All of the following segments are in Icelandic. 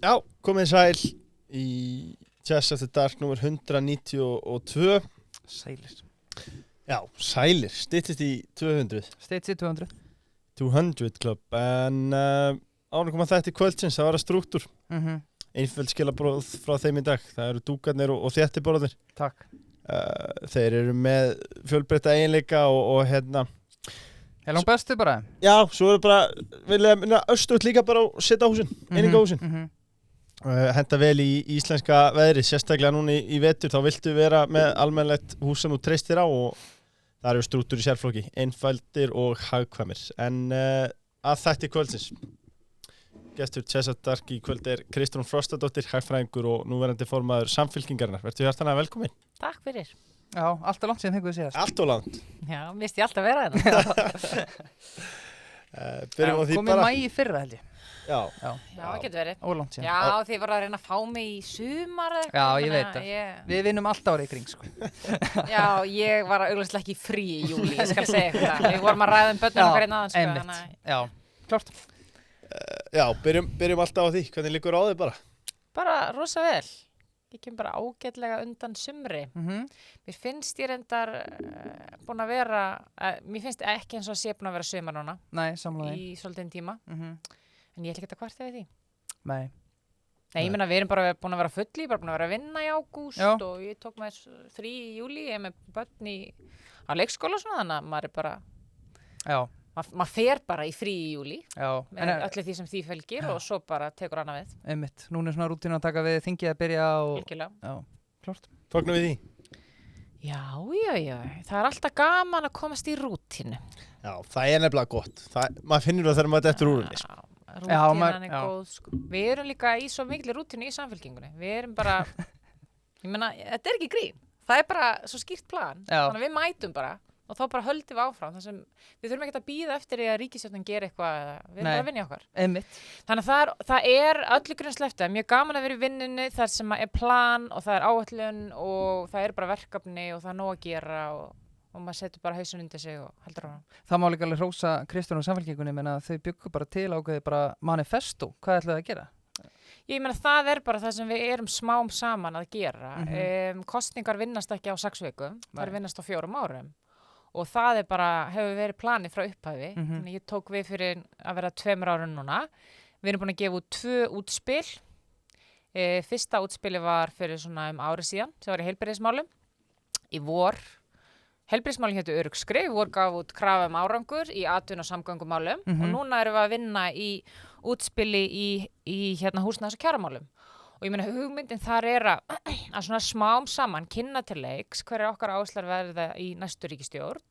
Já, komið sæl í Jazz After Dark nummer 192. Sælir. Já, sælir, styttist í 200. Styttist í 200. 200 Club, en ánum koma þetta í kvöldsins, það var að strúktúr. Einföld skilabróð frá þeim í dag, það eru dúkarnir og þéttiborðir. Takk. Þeir eru með fjölbreytta eiginleika og hérna... Er langt bestu bara? Já, svo eru bara, vilja minna östuð líka bara að setja húsin, einingahúsin. Henta vel í íslenska veðri, sérstaklega núna í vetur, þá viltu vera með almennilegt hús sem þú treystir á og það eru strúktúr í sérflokki, einfaldir og hagkvæmir. En að þetta í kvöldsins. Gestur Jazz After Dark í kvöld er Kristrún Frostadóttir, hagfræðingur og núverandi formaður Samfylkingarinnar. Vertu hjartanlega velkomin. Takk fyrir. Já, alltaf langt síðan fenguðu síðast. Allt of langt. Já, misti ég alltaf vera þetta. Byrjum á því komið bara. mæ í fyrra held ég. Já, Já, það getur verið. Ólangt síðan. Já, þið voru að reyna að fá mig í sumar eða Já, eitthvað, ég veit þannig að það. Við vinnum allt árið í kring, sko. Já, ég var augljóslega ekki í frí í júli, ég skal segja ykkur það. Við vorum að ræða börnum okkar einn aðeins, sko. Einmitt. Já, klart. Já, byrjum alltaf á því. Hvernig liggur á þig bara? Bara rosa vel. Ég kem bara ágætlega undan sumri. Mér finnst ég reyndar búin að vera, mér finnst ekki eins og að sé búin að vera sumar núna. Nei, samlega. Í svolítinn tíma. En ég ætla ekki að kvarta við því. Nei. Nei, ég meina við erum bara búin að vera fulli, bara búin að vera að vinna í ágúst Já. og ég tók með frí í júli, ég er með börn á leikskóla og svona, þannig að maður er bara, Já, maður fer bara í frí í júli já. með öllu því sem því fylgir og svo bara tekur annað við. Einmitt. Núna er svona rútínu að taka við þingið að byrja og... Algjörlega. Já, klart. Fögnum við því? Já, það er alltaf gaman að komast í rútínu. Já, það er nefnilega gott. Maður finnur það þegar maður dettur úr henni. Sko. Rútínan er góð, sko. Við erum líka í svo miklu rútínu í Samfylkingunni. Við erum bara, ég meina, þetta er ekki grín. Það er bara svo skýrt plan. Já. Þannig að við mætum bara og þá bara höldum við áfram. Við þurfum ekkert að bíða eftir því að ríkisstjórnin geri eitthvað, við erum bara að vinna í okkar. Einmitt. Þannig að það er öllu grunnslegt, mjög gaman að vera í vinnunni þar sem er plan og það er áætlun og það er bara verkefni og það er nóg að gera og maður setur bara hausun undir sig og heldur á hann. Það má líka alveg hrósa Kristrún og Samfylkingunni, menna þau byggu bara til ákveði bara manifesto. Hvað ætlaðu að gera? Ég meina það er bara það sem við erum smám saman að gera. Kosningar vinnast ekki á 6 vikum, það vinnast á 4 árum. Og það er bara, hefur verið planið frá upphafi. Þannig ég tók við fyrir að vera 2 árum núna. Við erum búin að gefa út 2 útspil. Fyrsta útspili var fyrir svona ári síðan, sem var í heilbrigðismálum. Í vor. Heilbrigðismálin hétu Örugg skref, við vorum gaf út krafa árangur í atvinnu og samgöngumálum. Og núna erum við að vinna í útspili í hérna húsnæðis- og kjaramálum. Og ég meina hugmyndin þar er að svona smám saman kynna til leiks hverjar okkar áherslar verða í næstu ríkisstjórn.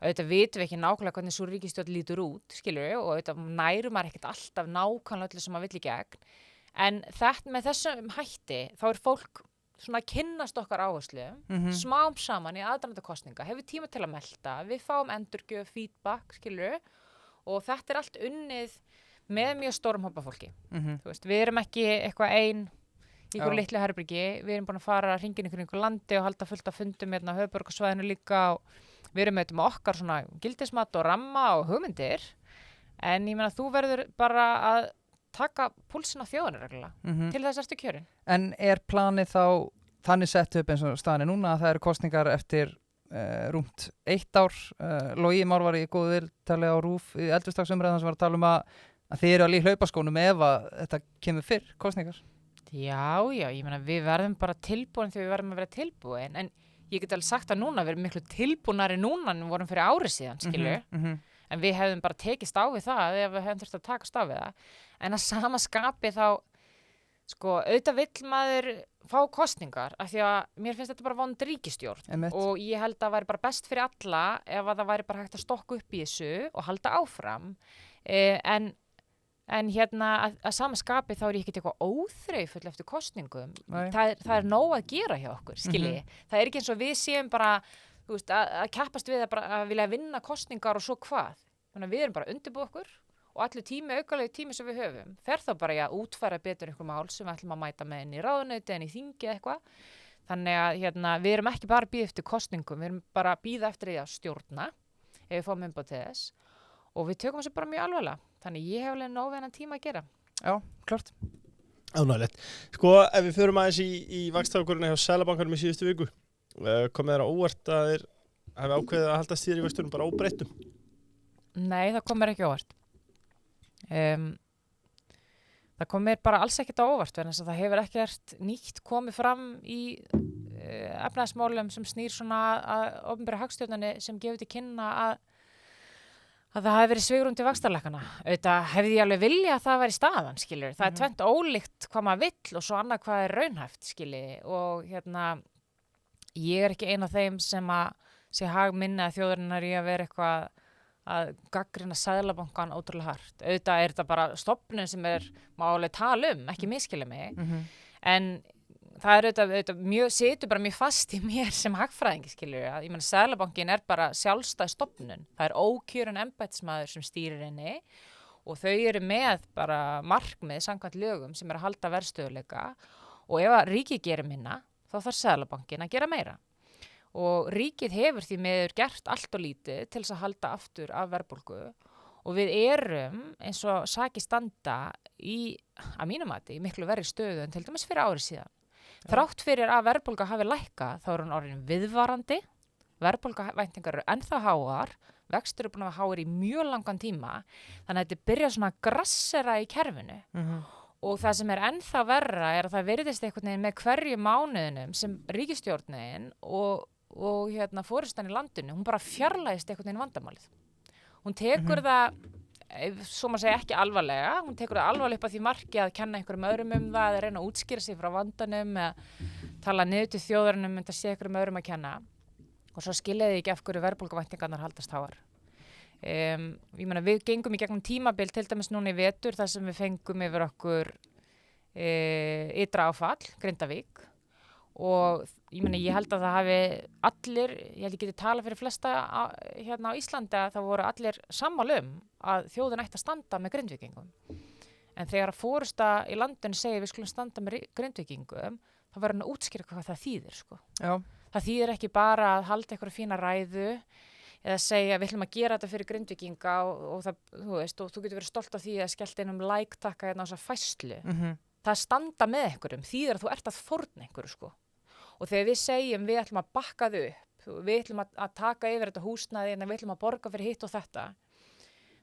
Auðvitað vitum við ekki nákvæmlega hvernig sú ríkisstjórn lítur út, skilur við, og auðvitað nærum maður ekkert alltaf nákvæmlega öllu sem maður vill í gegn. En með þessum hætti þá er fólk svona að kynnast okkar áherslu, smám saman í aðdraganda kosninga, hefur tíma til að melta, við fáum endurgjöf, feedback, skilur við, og þetta er allt unnið með mjög stórum hópa fólki. Þú veist, við erum ekki eitthvað ein í ykkur litlu herbyrgi, við erum búin að fara hringinn ykkur landi og halda fullt af fundum hérna á höfuðborgarsvæðinu líka og við erum með okkar svona gildismat og ramma og hugmyndir, en ég meina þú verður bara að taka púlsinn á þjóðinni reglulega til þess ertu kjörin. En er planið þá þannig sett upp eins og staðan er núna að það eru kosningar eftir rúmt 1 ár? Logi Már var í góðu viðtali á RÚV í eldhúsdagsumræðan sem var að tala um að þið eru alveg í hlaupaskónum ef að þetta kemur fyrr kosningar. Já, ég meina við verðum bara tilbúin þegar við verðum að vera tilbúin, en ég get alveg sagt að núna við erum miklu tilbúnari núna en við vorum fyrir ári síðan, skilur. En við hefðum bara tekist á við það ef við hefðum þurft að takast á við það. En að sama skapi þá, sko, auðvitað vill maður fá kosningar af því að mér finnst þetta bara vond ríkisstjórn og ég held að það væri bara best fyrir alla ef að það væri bara hægt að stokka upp í þessu og halda áfram. En hérna að sama skapi þá er ég ekkert eitthvað óþreifull eftir kosningum. Það er nóg að gera hjá okkur, skilji. Það er ekki eins og við séum bara, þú veist, að keppast við að vilja vinna kosningar og svo hvað. Þannig að við erum bara að undirbúa okkur og allir aukalegi tími sem við höfum fer þá bara í að útfæra betur einhver mál sem við ætlum að mæta með inn í ráðuneyti en í þingi eitthvað. Þannig að við erum ekki bara að bíða eftir kosningum, við erum bara að bíða eftir því að stjórna ef við fáum umboð til þess og við tökum þessu bara mjög alvarlega. Þannig ég hef alveg nóg þennan tíma að gera. Já, klart. Ánægilegt. Sko, ef við förum aðeins í vaxtaákvörðunina hjá Seðlabankanum í síðustu viku, komið þér á óvart að þeir hafi ákveðið að halda stýrivöxtunum bara óbreyttum? Nei, það kom mér ekki á óvart. Það kom mér bara alls ekkert á óvart vegna þess að það hefur ekkert nýtt komið fram í efnahagsmálum sem snýr svona að opinberri hagstjórninni sem gefur til kynna að það hafi verið svigrúm til vaxtalækkana. Auðvitað hefði ég alveg vilja að það væri staðan, skilur. Það er tvennt ólíkt hvað maður vill og svo annað hvað er raunhæft, skilji. Og ég er ekki ein af þeim sem að sé hag minni að þjóðarinnar í að vera eitthvað að gaggrina Seðlabankann ótrúlega hart. Auðvitað er þetta bara stofnun sem má alveg tala ekki miskilja mig. En það er auðvitað situr bara mjög fast í mér sem hagfræðingi, skilur. Ég meina, Seðlabankinn er bara sjálfstæð stofnun. Það er ókjörinn embættismaður sem stýrir henni og þau eru með bara markmið samkvæmt lögum sem að halda verðstöðuleika og ef að ríkið gerir minna, þá þarf Seðlabankinn að gera meira. Og ríkið hefur því miður gert allt og lítið til þess að halda aftur af verðbólgu og við erum eins og sakir standa að mínum mati í miklu verri stöðu en til dæmis fyrir ári síðan. Þrátt fyrir að verðbólga hafi lækkað þá er hún orðin viðvarandi, verðbólgavæntingar eru ennþá háar, vextir eru búin að hafa háir í mjög langan tíma, þannig að þetta byrjar svona að grassera í kerfinu. Og það sem er ennþá verra er að það virðist einhvern veginn með hverju mánuðinum sem ríkisstjórnin og forystan í landinu, hún bara fjarlægist einhvern veginn vandamálið. Hún tekur það, svo maður segja ekki alvarlega, hún tekur það alvarlega upp að því marki að kenna einhverjum öðrum það, að reyna að útskýra sig frá vandanum, að tala niður til þjóðarinum, að sé einhverjum öðrum að kenna. Og svo skiljaði ekki af hverju verðbólgavæntingarnar haldast háar. Ég meina, við gengum í gegnum tímabil til dæmis núna í vetur þar sem við fengum yfir okkur ytra áfall, Grindavík og ég meina, ég held að það hafi allir, ég held ég geti talað fyrir flesta hérna á Íslandi að það voru allir sammála að þjóðin ætti að standa með Grindvíkingum. En þegar að forysta í landinu segir við skulum standa með Grindvíkingum, þá verður hann að útskýra hvað það þýðir, sko. Já. Það þýðir ekki bara að halda einhverja fína ræðu eða segja við ætlum að gera þetta fyrir Grindvíkinga og það, þú veist, og þú getur verið stolt af því að skellt einum like-takka hérna á þessa fæslu. Það standa með einhverjum, þýðir að þú ert að fórna einhverju, sko. Og þegar við segjum við ætlum að bakka þau upp, við ætlum að taka yfir þetta húsnæði en við ætlum að borga fyrir hitt og þetta,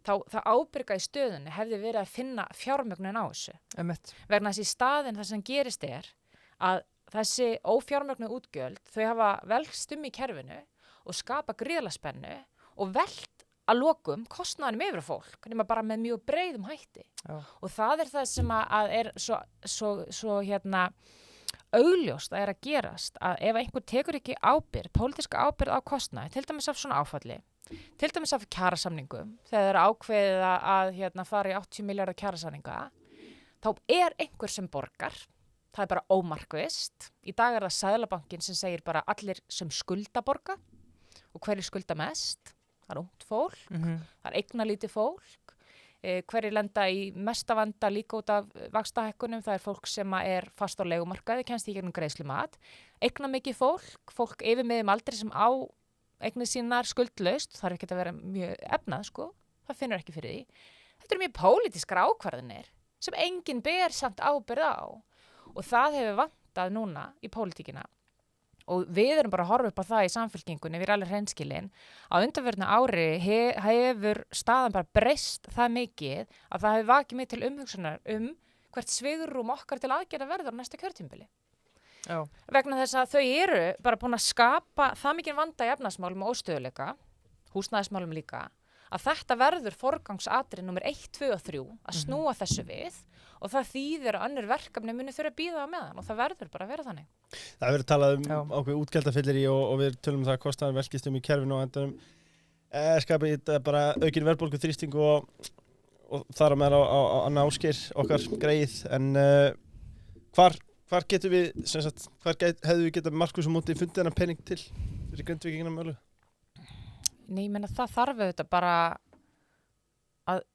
þá ábyrga í stöðunni hefði verið að finna fjármögnun á þessu. Vegna þess í staðinn það sem gerist er að þessi ófjármögnu útgjöld, þau hafa velst í kerfinu og skapa gríðarlega spennu og velt að lokum kostnaðanum yfir fólk, nema bara með mjög breiðum hætti. Já. Og það er það sem að er svo augljóst að er að gerast að ef einhver tekur ekki ábyrgð, pólitíska ábyrgð á kostnaði, til dæmis af svona áfalli, til dæmis af kjarasamningum, þegar það er ákveðið að fara í 80 milljarða kjarasamninga, þá er einhver sem borgar. Það er bara ómarkvisst. Í dag er það Seðlabankinn sem segir bara allir sem skulda borga og hverju skulda mest. Það er ungt fólk, það er eignalítið fólk, hverju lenda í mesta vanda líka út af vaxtahækkunum, það er fólk sem er fast á leigumarkaði, kemst í gegnum greiðslumat, eignamikið fólk yfir miðum aldri sem á eignir sínar skuldlaust, það er ekki að vera mjög efnað, sko, það finnur ekki fyrir því. Þetta eru mjög pólitískar ákvarðanir sem enginn ber samt ábyrgð á og það hefur vantað núna í pólitíkina. Og við erum bara að horfa upp á það í samfylkingunni, við erum alveg hreinskilin. Á undanförnu ári hefur staðan bara breyst það mikið að það hefur vakið mig til umhugsunar hvert svigrúm okkar til aðgerða verður á næsta kjörtímabili. Já. Vegna þess að þau eru bara búin að skapa það mikið vanda í efnahagsmálum og óstöðuleika, húsnæðismálum líka, að þetta verður forgangsatriði númer 1, 2 og 3 að snúa þessu við og það þýðir að önnur verkefni muni þurfa að bíða á meðan og það verður bara að vera þannig. Það verður talað ákveð útgjaldafyllir og við tölum það að kostnaðar velkist í kerfinu og endanum skapið þetta bara aukin verðbólgu þrýsting og þar að meðal á Anna Ásgeir okkar greið en hvar getum við, hvar hefðu við getað Markus og Móti fundið þennan pening til fyrir Grindvíkingana mölu? Nei, ég meina það þarf auðvitað bara að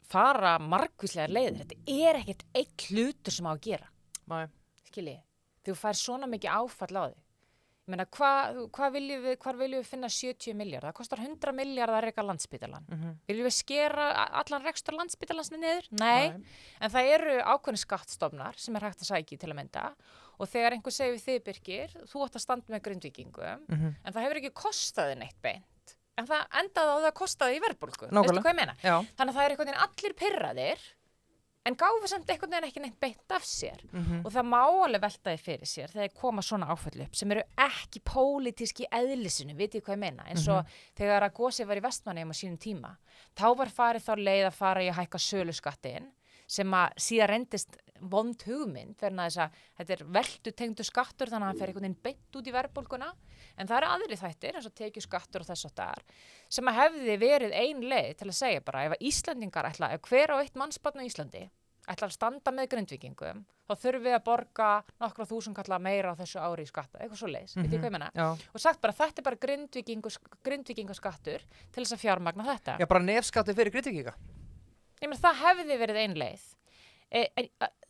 fara margvíslegar leiðir. Þetta er ekkert einn hlutur sem á að gera. Nei. Skilji, þú fær svona mikið áfall á þig. Ég meina, hvar viljum við finna 70 milljarð? Það kostar 100 milljarð að reka Landspítalann. Viljum við skera allan rekstur Landspítalans niður? Nei. En það eru ákveðnir skattstofnar sem er hægt að sækja til að mynda og þegar einhver segir við þig, Birkir, þú átt að standa með Grindvíkingum, en það hefur ekki kostaði neitt beint. En það endaði á það að kostaði í verðbólgu. Veistu hvað ég meina? Já. Þannig að það er einhvern veginn allir pirraðir en gáfu samt einhvern veginn ekki neitt beint af sér og það má alveg velta því fyrir sér þegar koma svona áföll upp sem eru ekki pólitíski eðlisinu, vitið hvað ég meina eins og þegar að gosið var í Vestmannaeyjum á sínum tíma, þá var farið þá leið að fara í að hækka söluskattin sem að síðan reyndist vond hugmynd verðan að þess að þetta er veltutengdu skattur þannig að hann fer einhvern veginn beint út í verðbólguna en það eru aðrir þættir eins og tekjuskattur og þess að það sem að hefði verið ein leið til að segja bara ef að Íslandingar ætla, ef hver og eitt mannsbarn á Íslandi ætla að standa með Grindvíkingum þá þurfum við að borga nokkra þúsund kalla meira á þessu ári í skatta, eitthvað svo leiðis, veit ég hvað ég meina? Og sagt bara þetta er bara Grindvíkingaskattur til þess að fjármagna þetta. Já, bara nefskattur fyrir Grindvíkinga. Ég meina það hefði verið ein leið.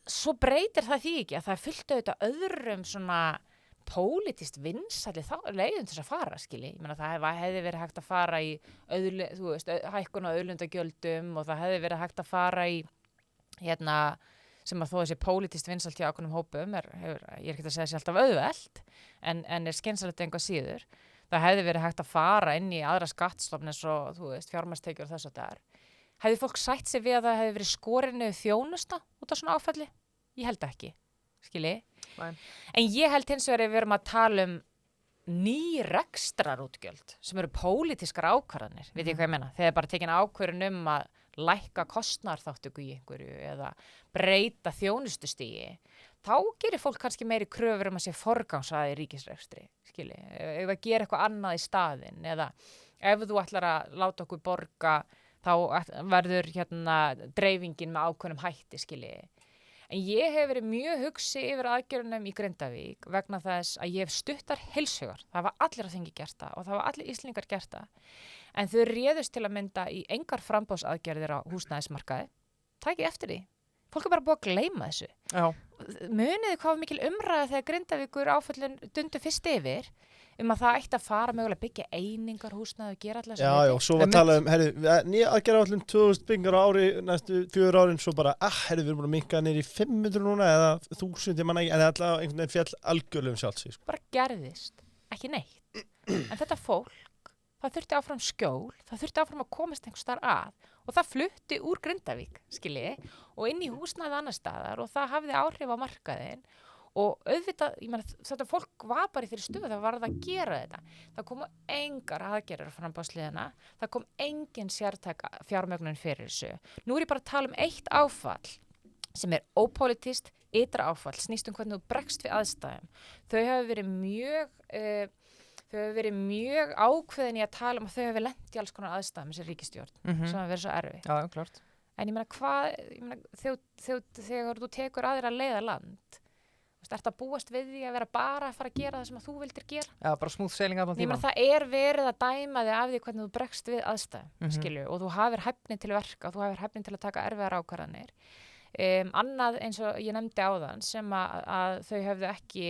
Svo breytir það því ekki að það er fullt auðvitað öðrum svona pólitískt vinsælli leiðum til þess að fara, skilji. Ég meina það hefði verið hægt að fara í hækkun á auðlindagjöldum og það hefði verið hægt að fara í sem að þó þessi pólitískt vinsælt hjá ákveðnum hópum ég er ekki að segja þessi alltaf auðvelt en er skynsalegt einhvað síður. Það hefði verið hægt að fara inn í aðra skattstofn eins og fjármagnstekjur og þess að það Hefði fólk sætt sig við að það hefði verið skorinu þjónusta út af svona áfalli? Ég held ekki, skilji. En ég held hins vegar við erum að tala um ný rekstrarútgjöld sem eru pólitískar ákvarðanir, veit ég hvað ég menna? Þegar bara tekin ákvörðun að lækka kostnaðarþáttöku í einhverju eða breyta þjónustustigi, þá gerir fólk kannski meiri kröfur að sé forgangsaði í ríkisrekstri, skilji. Ef að gera eitthvað annað í staðinn eða ef þú ætlar að láta okkur borga þá verður dreifingin með ákveðnum hætti, skilji. En ég hef verið mjög hugsi yfir aðgerðunum í Grindavík vegna þess að ég hef stuttar heilshugar. Það var allir að þingi gert það og það var allir Íslendingar gert það. En þau réðust til að mynda í engar framboðsaðgerðir á húsnæðismarkaði. Takið eftir því. Fólk er bara búið að gleyma þessu. Já. Muniði hvað var mikil umræða þegar Grindavíkur áföllin dundu fyrst yfir að það ætti að fara mögulega byggja einingar húsnæði og gera allar sem Já, svo var talað nýja aðgerðaáætlun 2000 byggingar á ári næstu 4 árin, svo bara, við erum búin að minnka niður í 500 núna eða 1000, ég manna ekki, en alltaf einhvern veginn fjall algjörlega sjálfsvík. Bara gerðist, ekki neitt. En þetta fólk, það þurfti áfram skjól, það þurfti áfram að komast einhvers staðar að og það flutti úr Grindavík, skilji, og inn í húsnæði annar staðar og það hafði áhrif á markaðinn. Og auðvitað, ég meina, þetta fólk var bara í þeirri stöðu, það var að gera þetta. Það komu engar aðgerðir framboðsliðina, það kom engin sértæk fjármögnun fyrir þessu. Nú er ég bara að tala um eitt áfall sem er ópólitískt, ytra áfall, snýst hvernig þú bregst við aðstæðum. Þau hafa verið mjög ákveðin í að tala um að þau hafi lent í alls konar aðstæðum þessi ríkisstjórn, sem hafa verið svo erfitt. Já, klart. En ég meina, þegar þú tekur aðra að leiða land, ert að búast við því að vera bara að fara að gera það sem að þú vildir gera. Já, bara smooth sailing allan tímann. Það er verið að dæma þig af því hvernig þú bregst við aðstæðum, skilju, og þú hafir hæfni til verka, þú hafir hæfni til að taka erfiðar ákvarðanir. Annað eins og ég nefndi áðan sem að þau hefðu ekki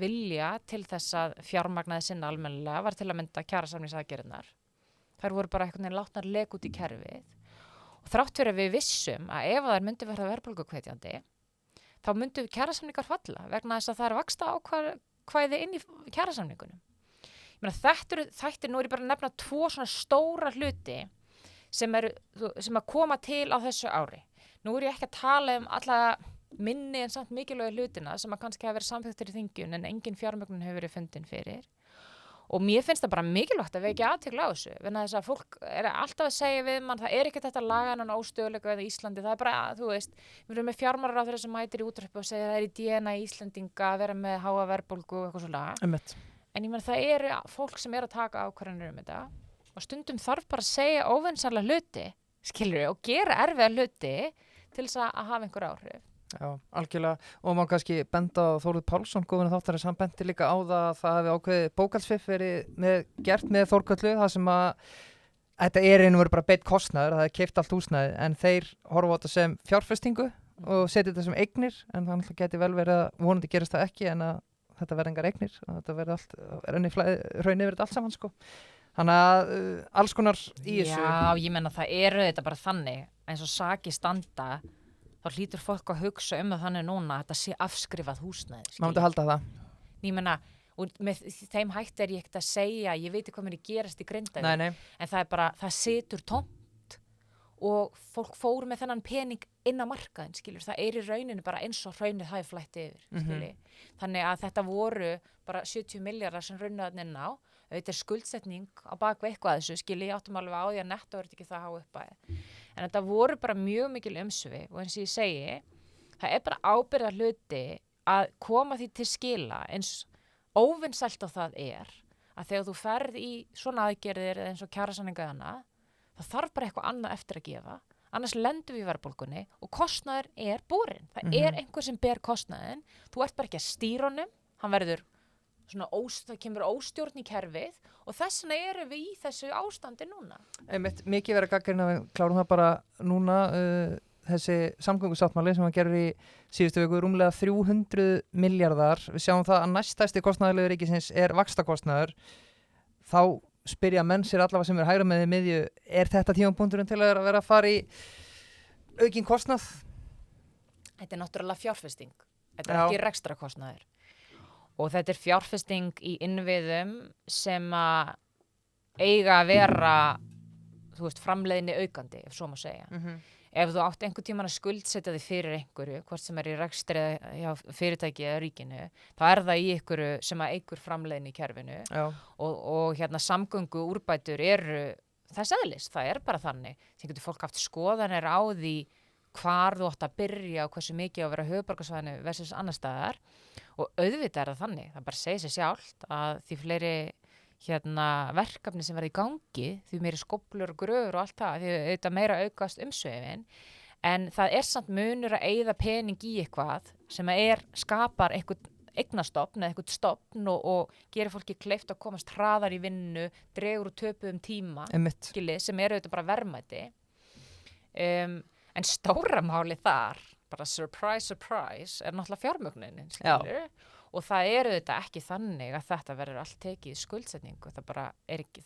vilja til þess að fjármagnaði sinna almennilega var til að mynda kjarasamningsaðgerðirnar. Þær voru bara einhvern veginn látnar leka út í kerfið. Og þrátt fyrir að við vissum að ef þær myndi verða verðbólguhvetjandi þá myndu kjarasamningar falla vegna þess að það er vaxta ákvæði inn í kjarasamningunum. Ég meina þættir, nú er ég bara að nefna 2 svona stóra hluti sem að koma til á þessu ári. Nú er ég ekki að tala um alla minni en samt mikilvægu hlutina sem að kannski hafa verið samþykktir í þingjun en engin fjármögnun hefur verið fundin fyrir. Og mér finnst það bara mikilvægt að vekja athygli á þessu, vegna þess að fólk er alltaf að segja við mann, það er ekki þetta laga en óstöðuleika eða Íslandi, það er bara, þú veist, við erum með fjármálaráðherra sem mætir í útvarpi og segja það er í DNA Íslandinga að vera með háa verðbólgu og eitthvað svona. En ég meina það eru fólk sem er að taka ákvarðanir þetta og stundum þarf bara að segja óvinsæla hluti, skilurðu, og gera erfiða hluti til þess að hafa einhver áhrif. Já, algjörlega, og má kannski benda á Þórður Pálsson, góðvinur þáttarins, hann benti líka á það að það hefði ákveðið bókhaldsfif verið gert með Þórköllu, það sem að þetta einhverjum bara beitt kostnaður, það er keypt allt húsnæði, en þeir horfa á þetta sem fjárfestingu og setja þetta sem eignir, en það náttúrulega geti vel verið að vonandi gerist það ekki, en að þetta verði engar eignir, að þetta verði allt, raun yfir þetta allt saman, sko. Þannig að alls konar í þessu. Já, ég menna það þetta bara þannig, eins og sakir standa, þá hlýtur fólk að hugsa það þannig núna að þetta sé afskrifað húsnæði. Má myndi halda það. Ég menna, og með þeim hætti ég ekkert að segja, ég veit ekki hvað mér gerast í Grindavík, en það er bara, það situr tómt og fólk fór með þennan pening inn á markaðin, skilur, það í rauninu bara eins og hraunið hafi flætt yfir, skilur. Þannig að þetta voru bara 70 milljarðar sem runnaðan inn á, þetta skuldsetning á bakvið eitthvað þessu, skilur, ég áttum alveg á því að netto ekki það há upphæð. En þetta voru bara mjög mikil umsvif og eins og ég segi, það bara ábyrgða hluti að koma því til skila eins óvinsælt á það að þegar þú ferð í svona aðgerðir eins og kjarasamninga það þarf bara eitthvað annað eftir að gefa, annars lendum við í verðbólgunni og kostnaður borinn. Það einhver sem ber kostnaðinn, þú ert bara ekki að stýra honum, hann verður svona það kemur óstjórn í kerfið og þess vegna erum við í þessu ástandi núna. Mikið verið að gagnrýna, við klárum það bara núna, þessi samgöngusáttmáli sem hann gerur í síðustu viku, rúmlega 300 milljarðar. Við sjáum það að næststærsti kostnaðarliður ríkisins vaxtakostnaður. Þá spyrja menn sér allavega sem hægra með í miðju, þetta tímapunkturinn til að vera að fara í aukinn kostnað? Þetta náttúrulega fjárfesting. Þetta ekki rekstrakostnaður. Og þetta fjárfesting í innviðum sem að eiga að vera, þú veist, framleiðni aukandi, ef svo má segja. Ef þú átt einhvern tímann að skuldsetja þig fyrir einhverju, hvort sem í rekstri hjá fyrirtæki eða ríkinu, þá það í einhverju sem að eigur framleiðni í kerfinu. Og samgöngu úrbætur þess eðlis, það bara þannig. Þegar getur fólk haft skoðanir á því hvar þú átt að byrja og hversu mikið á að vera höfuðborgarsvæðinu versus annar staðar og auðvitað það þannig, það bara segir sér sjálft að því fleiri verkefni sem verða í gangi, því meiri skóflur og gröfur og allt það, því auðvitað meira aukast umsvifin, en það samt munur að eyða pening í eitthvað sem skapar eitthvað eignastofn eða eitthvað stofn og gerir fólki kleift að komast hraðar í vinnu, dregur og töpuðum tíma, sem auðvitað bara verðmæti. En stóra máli þar, bara surprise, náttúrulega fjármögnunin, skilur. Og það auðvitað ekki þannig að þetta verður allt tekið í skuldsetningu. Það bara ekki,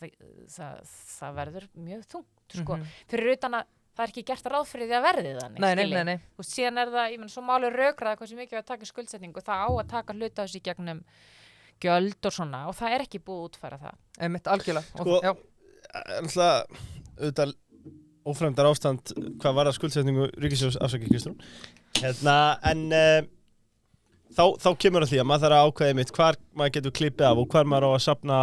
það verður mjög þungt, sko. Fyrir utan að það ekki gert ráð fyrir því að verði þannig, Nei. Og síðan það, ég menn, svo máli rökraða hversu mikið að taka skuldsetningu, það á að taka hluta á þessi gegnum gjöld og svona, og það ekki búið útfæra það. Einmitt, algjörlega. Sko, auðvitað ófremdar ástand hvað var að skuldsetningu ríkissjóðs afsakið Kristrún. En þá kemur að því að maður þarf að ákveða mitt hvar maður getur klippið af og hvar maður á að safna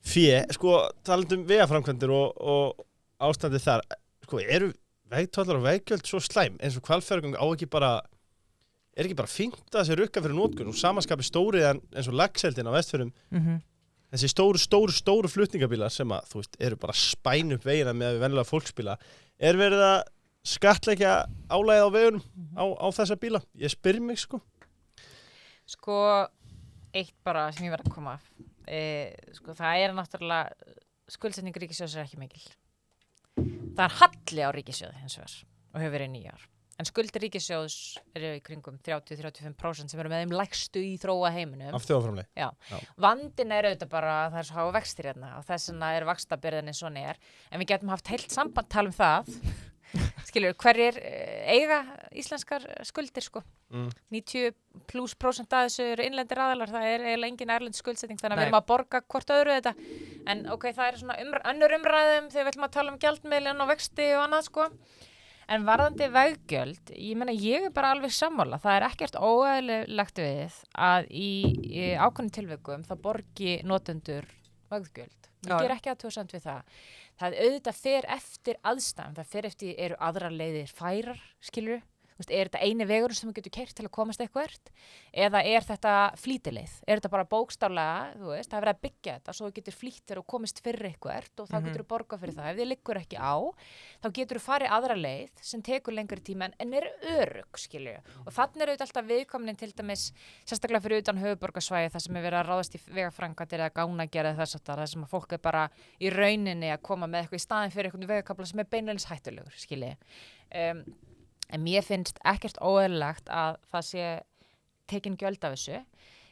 fé. Sko, talandum vegaframkvæmdir og ástandið þar. Sko, eru vegtollar og veggjöld svo slæm eins og Hvalfjarðargöng ekki bara fínt að þessi rukka fyrir notkun og samanskapi stóriðan eins og Laxeldin á Vestfjörðum. Þessi stóru flutningabílar sem að, þú veist, eru bara spæn upp vegina með venjulega fólksbíla. Verið að skattleggja álagið á vegunum á þessa bíla? Ég spyr mig, sko. Sko, eitt bara sem ég verð að koma af. Sko, það náttúrulega, skuldsetning ríkissjóðs ekki mikil. Það halli á ríkissjóði hins vegar og hefur verið 9 ár. En skuldir ríkissjóðs eru í kringum 30-35% sem eru með þeim lægstu í þróa heiminum. Af þjóðarframlegi? Já. Vandinn auðvitað bara að það svo háa vextir hérna og þess vegna vaxtabyrðin eins og en við getum haft heilt samband tala það. Skilur, hverjir eiga íslenskar skuldir, sko. 90+% af þessu eru innlendir aðalar, það eiginlega engin erlend skuldsetning, þannig að við erum að borga hvort öðru þetta. En það svona önnur umræðum þegar við ætlum að tala gjaldmiðlinn og vexti og annað, sko. En varðandi veggjöld, ég bara alveg sammála. Það ekkert óeðlilegt við að í ákveðnum tilvikum þá borgi notendur veggjöld. Ég ger ekki athugasemd við það. Það auðvitað fer eftir aðstæðum. Það fer eftir eru aðrar leiðir færar, skilur. er þetta eini vegur sem þú getur keyrt til að komast eitthvert eða er þetta flýtileið, er þetta bara bókstaflega, það er verið að byggja þetta svo þú getur flýtt þér og komist fyrir eitthvert og þá getur þú borgað fyrir það, ef þið liggur ekki á þá getur þú farið aðra leið sem tekur lengri tíma en er örugg, skilju, og þannig er auðvitað alltaf viðkomnin til dæmis, sérstaklega fyrir utan höfuðborgarsvæði þar sem er verið að ráðast í vegaframkvæmdir eða gánagerð þar sem að fólk er bara í rauninni að koma með eitthvað í staðinn fyrir eitthvað vegakafla sem er beinleinis hættulegur, skilji. En mér finnst ekkert óeðlilegt að það sé tekin gjöld af þessu.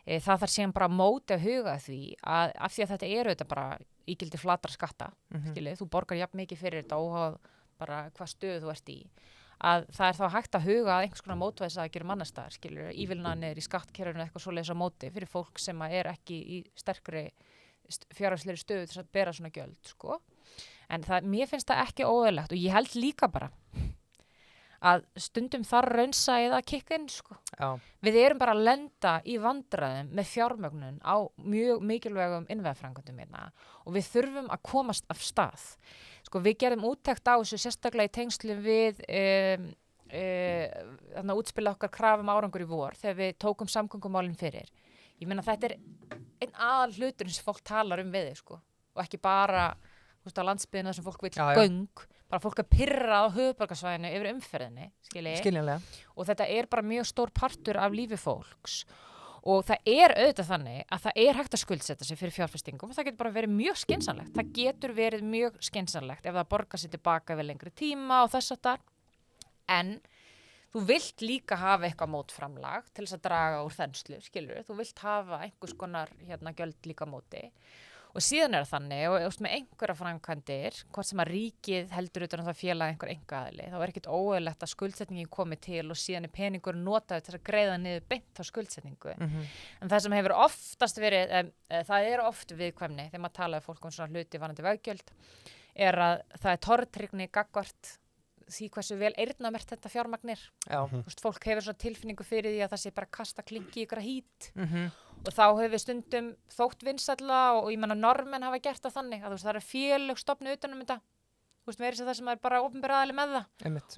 Það þarf síðan bara móti að huga því að af því að þetta eru þetta bara ígildi flatar skatta, skilji, þú borgar jafn mikið fyrir þetta óháð bara hvað stöðu þú ert í. Að það er þá hægt að huga að einhvers konar mótvæðis að gera mannastæðar, skilur, ívilnanir í skattkerfinu eitthvað svoleiðis á móti fyrir fólk sem er ekki í sterkri fjárhagslegri stöðu til að bera svona gjöld, sko. En mér finnst það ekki óeðlilegt og ég held líka bara að stundum þar raunsæið að kikka inn, sko. Já. Við erum bara að lenda í vandræðum með fjármögnun á mjög mikilvægum innviðaframkvæmdum hérna og við þurfum að komast af stað. Sko, við gerðum úttekt á þessu sérstaklega í tengslu við útspila okkar krafum árangur í vor þegar við tókum samgöngumálin fyrir. Ég meina þetta er einn aðal hlutur sem fólk talar við þig, sko, og ekki bara á landsbyggðinu þar sem fólk vill göng, bara fólk er pirrað á höfuðborgarsvæðinu yfir umferðinni, skiljanlega. Og þetta er bara mjög stór partur af lífi fólks. Og það er auðvitað þannig að það er hægt að skuldsetja sig fyrir fjárfestingum og það getur bara verið mjög skynsamlegt. Það getur verið mjög skynsamlegt ef það borgar sig tilbaka yfir lengri tíma og þess að það. En þú vilt líka hafa eitthvað mótframlag til þess að draga úr þenslu, skilur. Þú vilt hafa einhvers konar gjöld líka móti. Og síðan er það þannig, og með einhverja framkvæmdir, hvort sem að ríkið heldur utan það félag einhver einkaaðili, þá er ekkert óeðlilegt að skuldsetningin komi til og síðan er peningur notaður til að greiða niður beint á skuldsetningu. En það sem hefur oftast verið, það er oft viðkvæmni, þegar maður talaði fólk svona hluti varðandi veggjöld, er að það er tortryggni gagnvart því hversu vel eyrnamerkt þetta fjármagnir. Fólk hefur svona tilfinningu fyrir því að það sé bara kasta klinki í ykkur hít. Og þá hefur við stundum þótt vinsælla og ég menna normenn hafa gert það þannig að það eru félög stofnuð utan þetta. Meira sem það sem er bara opinber aðili með það.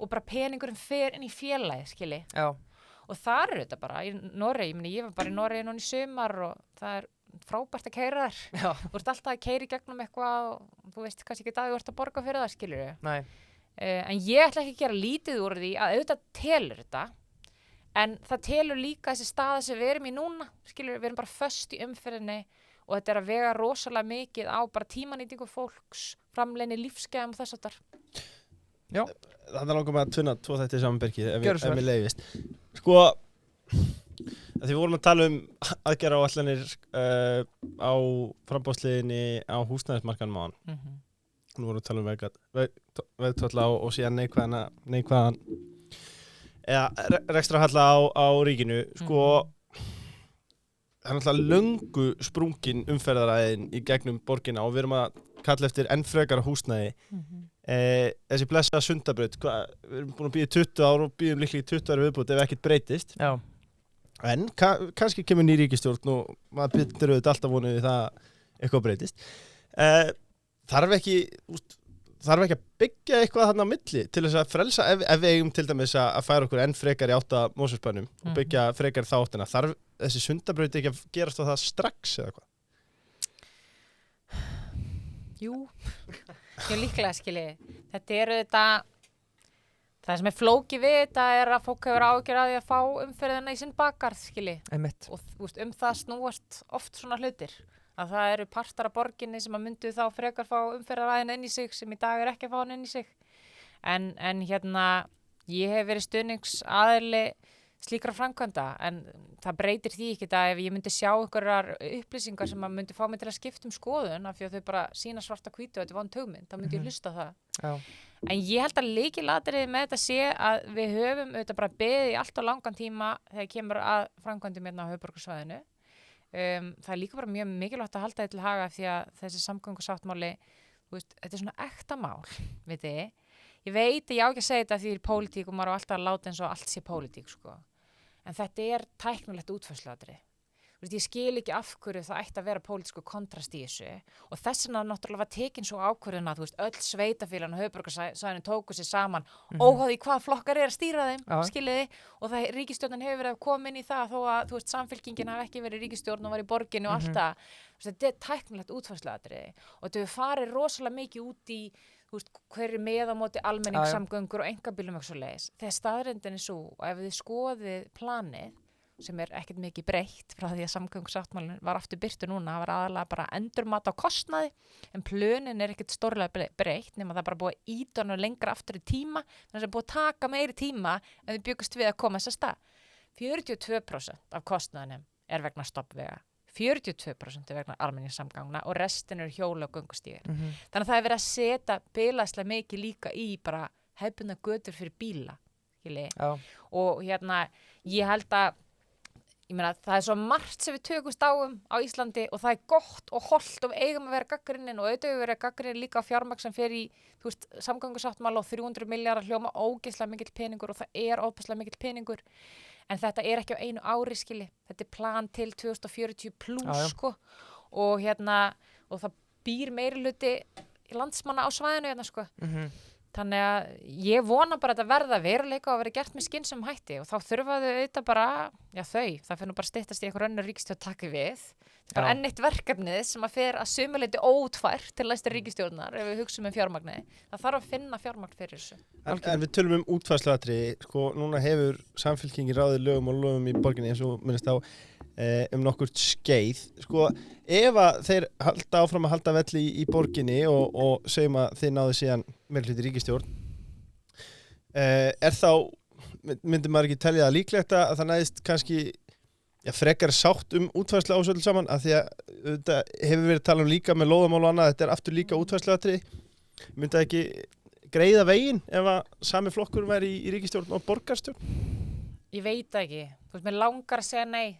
Og bara peningurinn fer inn í félagi, skilji. Og þar þetta bara, í Noregi, ég var bara í Noregi núna í sumar og það er frábært að keyra þar. Þú ert alltaf að keyra í gegnum eitthvað og þú veist kannski ekki að þú ert að borga fyrir það, skilur. Nei. En ég ætla ekki að gera lítið úr því að auðvitað telur þetta. En það telur líka þessi staða sem við erum í núna, skilur, við erum bara föst í umferðinni og þetta er að vega rosalega mikið á bara tímanýtingu fólks, framleiðni lífsgæðum og þess að þar. Já. Þannig langar maður að tvinna tvo þetta í samanbergi ef mér leyfist. Sko, því vorum að tala aðgerðaáætlanir á framboðsliðinni á húsnæðismarkaðnum áðan. Nú vorum við að tala vegtolla og síðan neikvæðan eða rekstrarhalla á ríkinu, sko, það er náttúrulega löngu sprungin umferðaræðin í gegnum borgina og við erum að kalla eftir enn frekara húsnæði. Þessi blessa Sundabraut, við erum búin að bíða 20 ár og bíðum líklega 20 ára viðbútt ef ekkert breytist. Já. En kannski kemur ný ríkisstjórn og maður byrður auðvitað alltaf vonið við það eitthvað breytist. Þarf ekki að byggja eitthvað þarna á milli til þess að frelsa ef við eigum til dæmis að færa okkur enn frekar í 8 Mosfellsbænum og byggja frekar þáttina. Þarf þessi Sundabraut ekki að gerast á það strax eða hvað? Jú, líklega skilji. Þetta eru það sem er flókið við þetta er að fólk hefur áhyggjur af því að fá umferðina í sinn bakgarð, skilji. Og það snúast oft svona hlutir. Að það eru partar af borginni sem að myndu þá frekar fá umferðaræðina inn í sig sem í dag er ekki að fá hann inn í sig. En ég hef verið stuðningsaðili slíkra framkvæmda en það breytir því ekki að ef ég myndi sjá einhverjar upplýsingar sem að myndi fá mig til að skipta skoðun af því að þau bara sína svarta hvítu og þetta er vond hugmynd, þá myndi ég hlusta það. Já. En ég held að lykilatriðið með þetta sé að við höfum auðvitað bara beðið í allt of langan tíma þegar kemur að framkvæmdum hérna á höfuðborgarsvæðinu. Það er líka bara mjög mikilvægt að halda þetta til haga því að þessi samgöngusáttmáli, þetta er svona ekta mál, veit þið. Ég veit að ég á ekki að segja þetta því í pólitík og maður á alltaf að láta eins og allt sé pólitík, sko. En þetta er tæknilegt útfærsluatriði. ég skil ekki af hverju það ætti að vera pólitísku kontrast í þessu og þess vegna náttúrulega var tekin svo ákvörðun að öll sveitafélagin og höfuðborgarsvæðinu tóku sér saman óháð í hvað flokkar að stýra þeim, skiljiði og það ríkisstjórnin hefur verið að koma inn í það þó að Samfylkingin hafi ekki verið ríkisstjórn og var í borginni og allt það. Þetta er tæknilegt útfærsluatriði og þetta hefur farið rosalega mikið út í hverju með á móti almenningssamgöngur og einkabílum og svoleiðis. Þegar staðreyndin er svo og ef þið skoðið planið sem ekkert mikið breytt frá því að samgöngusáttmálinn var aftur birtur núna, það var aðalega bara endurmat á kostnaði en plönin ekkert stórlega breytt nema það bara búið að ýta hann lengra aftur í tíma þannig að það búið að taka meiri tíma en við byggust við að koma þess að stað. 42% af kostnaðinum vegna stoppvega, 42% vegna almenningssamgangna og restin eru hjóla og göngustígar. Þannig að það verið að setja bilaðslega mikið líka í bara hefðbundna götur fyrir bíla. Og ég held að það er svo margt sem við tökumst á Íslandi og það er gott og hollt og við eigum að vera gagnrýnin og auðvitað við vera gagnrýnin líka á fjármagn sem fer í samgöngusáttmála og 300 milljarðar hljóma ógeðslega mikill peningur og það ógeðslega mikill peningur en þetta ekki á einu ári skilji, þetta er plan til 2040 plus sko og og það býr meirihluti landsmanna á svæðinu sko. Þannig að ég vona bara að þetta verða veruleika og verið gert með skynsamum hætti og þá þurfa þau auðvitað bara, það fyrir nú bara styttast í einhver önnur ríkisstjórn taki við. Það er bara enn eitt verkefnið sem að fer að sumuleyti óútfært til næstu ríkisstjórnar ef við hugsum fjármagnið. Það þarf að finna fjármagn fyrir þessu. En við tölum útfærsluatriði, sko, núna hefur Samfylkingin ráðið lögum og lögum í borginni eins og minnst á nokkurt skeið. Sko, ef að þeir halda áfram að halda velli í borginni og segjum að þeir náðu síðan meirihluti ríkisstjórn, þá, myndi maður ekki telja það líklegt að það næðist kannski frekar sátt útfærslu ásöldu saman, af því að þetta hefur verið talað líka með lóðamál og annað, þetta aftur líka útfærsluatriði. Myndi það ekki greiða veginn ef að sami flokkur væri í ríkisstjórn og borgarstjórn? Ég veit ekki. Mér langar að segja nei.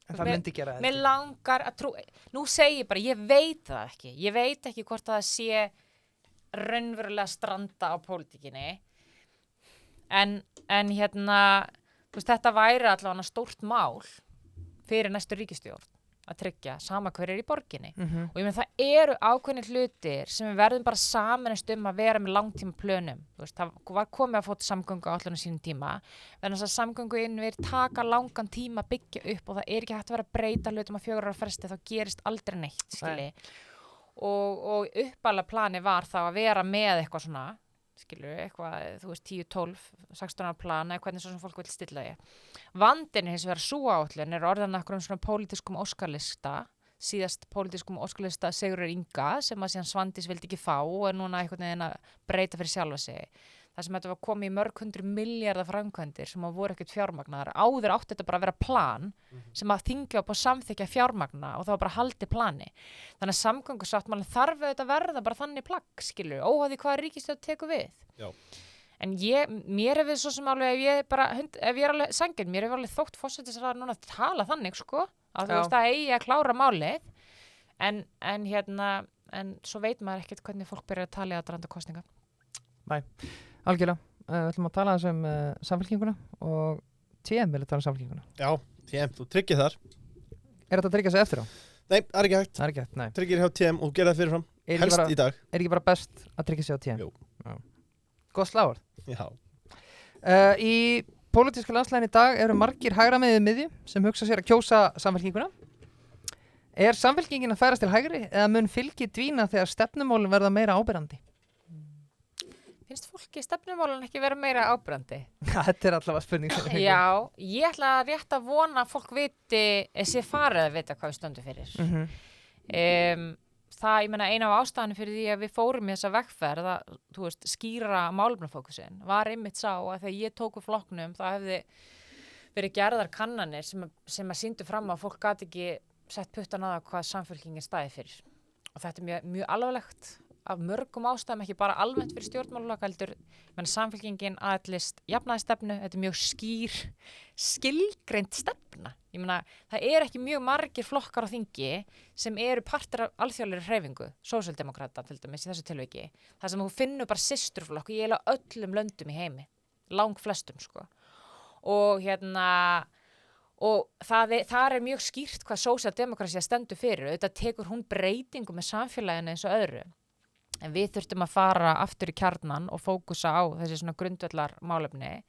En það myndi gera þetta. Mér langar að trú. Nú segi ég bara, ég veit það ekki. Ég veit ekki hvort það sé raunverulega stranda á pólitíkinni. En þetta væri allavega stórt mál fyrir næstu ríkisstjórn að tryggja sama hver í borginni. Og ég meina það eru ákveðnir hlutir sem við verðum bara saminast að vera með langtíma plönum. Það var komið að fóta samgöngu á allan sínum tíma, en þess að samgönguinnviðir taka langan tíma að byggja upp og það ekki hægt að vera að breyta hlutum að 4 ára fresti, þá gerist aldrei neitt, skilji. Og uppalega plani var þá að vera með eitthvað svona, eitthvað, 10, 12, 16 ára plana eða hvernig svo sem fólk vil stilla því. Vandinn hins vegar sú áætlun orðan okkur svona pólitískum óskalista, síðast pólitískum óskalista Sigurður Inga sem að síðan Svandís vildi ekki fá og núna einhvern veginn að breyta fyrir sjálfa sig. Það sem þetta var komið í mörg 100 milljarða framkvæmdir sem voru ekkert fjármagnaðar. Áður átti þetta bara að vera plan sem að þingja upp og samþykja fjármagna og það var bara haldið plani. Þannig að samgöngusáttmálinn þarf auðvitað verða bara þannig plagg, skilur, óháð því hvað ríkisstjórn tekur við. Já. En mér hefur svo sem alveg, ef ég er alveg sangin, mér hefur alveg þótt forsætisráðherra núna að tala þannig, sko, að þú veist að eigi að klára málið, en svo veit maður ekkert hvernig fólk byrjar að tala í aðdraganda kosninga. Nei. Algjörlega, við ætlum að tala Samfylkinguna og TM vilja tala Samfylkinguna. Já, TM, þú tryggir þar. Þetta að tryggja sig eftir á? Nei, það er ekki hægt. Það er ekki hægt, nei. Tryggir hjá TM og gera það fyrirfram, helst í dag. Er ekki bara best að tryggja sig á TM? Jú. Já. Góð slagorð. Já. Í pólitíska landslægin í dag eru margir hægra miðju sem hugsa sér að kjósa Samfylkinguna. Er Samfylkingin að færast til hægri eða mun fylgi dvína þegar stefnumálin verða meira áberandi? Finnst fólki stefnumálun ekki vera meira áberandi? Þetta er allavega spurning. Já, ég ætla rétt að vona að fólk viti, sé farið að vita hvað við stöndum fyrir. Það, ég meina, eina af ástæðanum fyrir því að við fórum í þessa vegferð að, skýra málefnafókusin var einmitt sá að þegar ég tók úr flokknum það hefði verið gerðar kannanir sem að sýndu fram að fólk gat ekki sett puttan á það hvað Samfylkingin stæði fyrir. Og þetta er mjög alvarlegt af mörgum ástæðum, ekki bara almennt fyrir stjórnmálaflokk heldur, Samfylkingin aðlist jafnaðarstefnu, þetta er mjög skilgreind stefna. Ég meina, það ekki mjög margir flokkar á þingi sem eru partur af alþjóðlegri hreyfingu, sósíaldemókrata til dæmis í þessu tilviki, þar sem þú finnur bara systurflokk í eiginlega öllum löndum í heimi, langflestum, sko. Og og þar mjög skýrt hvað sósíaldemókrasía stendur fyrir, auðvitað tekur hún breytingu með samfélaginu eins og öðru. En við þurftum að fara aftur í kjarnan og fókusa á þessi svona grundvallar málefni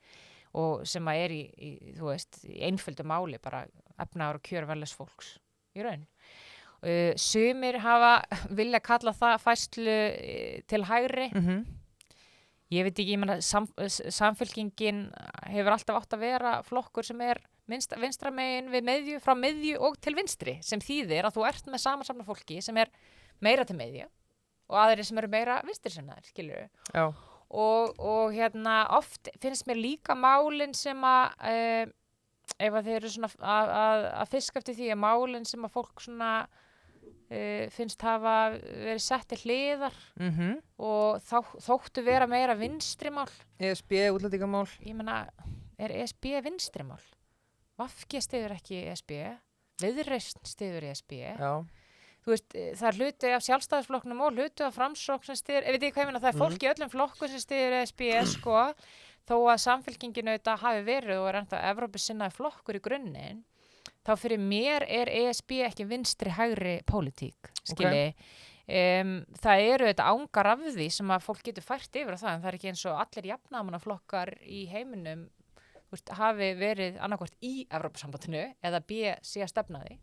og sem að þú veist, í einföldu máli bara efnaðar og kjör veljast fólks í raun. Sumir vilja kalla það færslu til hægri. Ég veit ekki, ég meina Samfylkingin hefur alltaf átt að vera flokkur sem vinstra megin við miðju, frá miðju og til vinstri, sem þýðir að þú ert með samansafna fólki sem meira til miðju og aðrir sem eru meira vinstrisinnaðir, skilurðu. Já. Og oft finnst mér líka málin sem að ef að þeir eru svona að fiska eftir því að málin sem að fólk svona finnst hafa verið sett til hliðar og þóttu vera meira vinstrimál. ESB, útlendingamál. Ég meina, ESB vinstrimál? VG styður ekki ESB, Viðreisn styður ESB. Já. Þú veist, það hluti af Sjálfstæðisflokknum og hluti af Framsókn sem styður, ég veit ekki hvað ég meina, það fólk í öllum flokkum sem styður ESB, sko, þó að Samfylkingin auðvitað hafi verið og ennþá Evrópusinnaði flokkur í grunninn, þá fyrir mér ESB ekki vinstri hægri pólitík, skilji. Það eru þetta ángar af því sem að fólk getur fært yfir á það, en það ekki eins og allir jafnaðarmannaflokkar í heiminum hafi verið annarkvort í Evrópusambandinu eða sé að stefna því.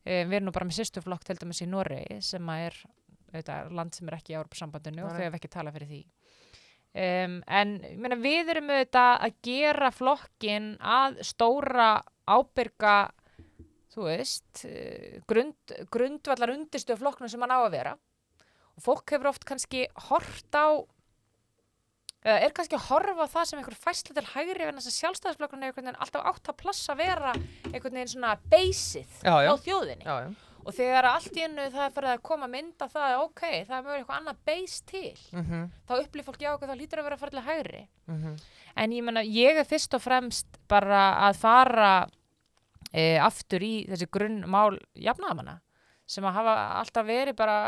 Við erum nú bara með systurflokk til dæmis í Noregi sem að land sem ekki í Evrópusambandinu og þau hefur ekki talað fyrir því. En ég meina, við erum auðvitað að gera flokkin að stóra ábyrga, þú veist, grundvallar undirstöðu flokknum sem hann á að vera. Og fólk hefur oft kannski hort á kannski að horfa á það sem einhver færsla til hægri vegna þess að Sjálfstæðisflokkurinn hefur alltaf átt að plassa að vera einhvern veginn svona beysið á þjóðinni. Já. Og þegar allt í einu það farið að koma mynda það, ok, það er eitthvað annað beys til. Þá upplýð fólk, já, það lítur að vera að fara til hægri. En ég meina, ég fyrst og fremst bara að fara aftur í þessi grunnmál jafnaðarmanna sem að hafa alltaf verið bara,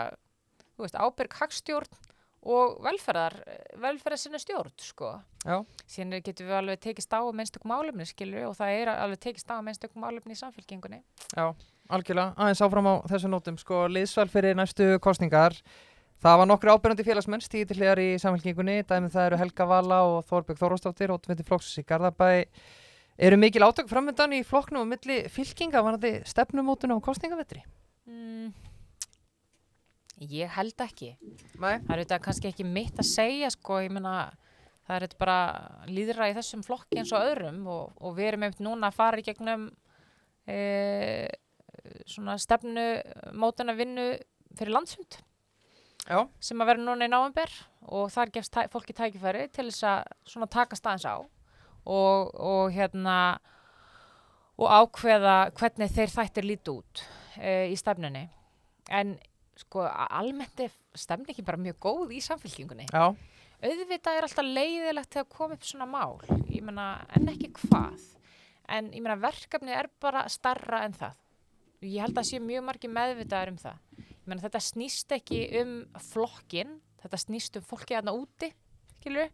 þú veist, ábyrg hagstjórn og velferðar sinna stjórn, sko. Já. Síðan getum við alveg tekist á einstökum málefni, skilur, og það alveg tekist á einstökum málefni í Samfylkingunni. Já, algjörlega. Aðeins áfram á þessu nótum, sko, liðsval fyrir næstu kosningar. Það var nokkru áberandi félagsmenn stigið til hliðar í Samfylkingunni. Dæmi það eru Helga Vala og Þorbjörg Þórðardóttir, oddviti flokksins í Garðabæ. Eru mikil átök framöndan í flokknum á milli fylkinga varðandi stefnumótun á kosningavetri? Ég held ekki. Nei. Það þetta kannski ekki mitt að segja, sko, ég meina, það þetta bara líðra í þessum flokki eins og öðrum og við erum einmitt núna að fara í gegnum svona stefnumótuna vinnu fyrir landsfund. Já. Sem að vera núna í nóvember og þar gefst fólki tækifæri til þess að svona taka staðins á og ákveða hvernig þeir þættir líti út í stefnunni. En sko, almennt stefni ekki bara mjög góð í Samfylkingunni. Já. Auðvitað alltaf leiðilegt þegar koma upp svona mál. Ég meina, en ekki hvað. En ég meina, verkefnið bara stærra en það. Ég held að sé mjög margir meðvitaðir það. Ég meina, þetta snýst ekki flokkin, þetta snýst fólkið þarna úti, skilur.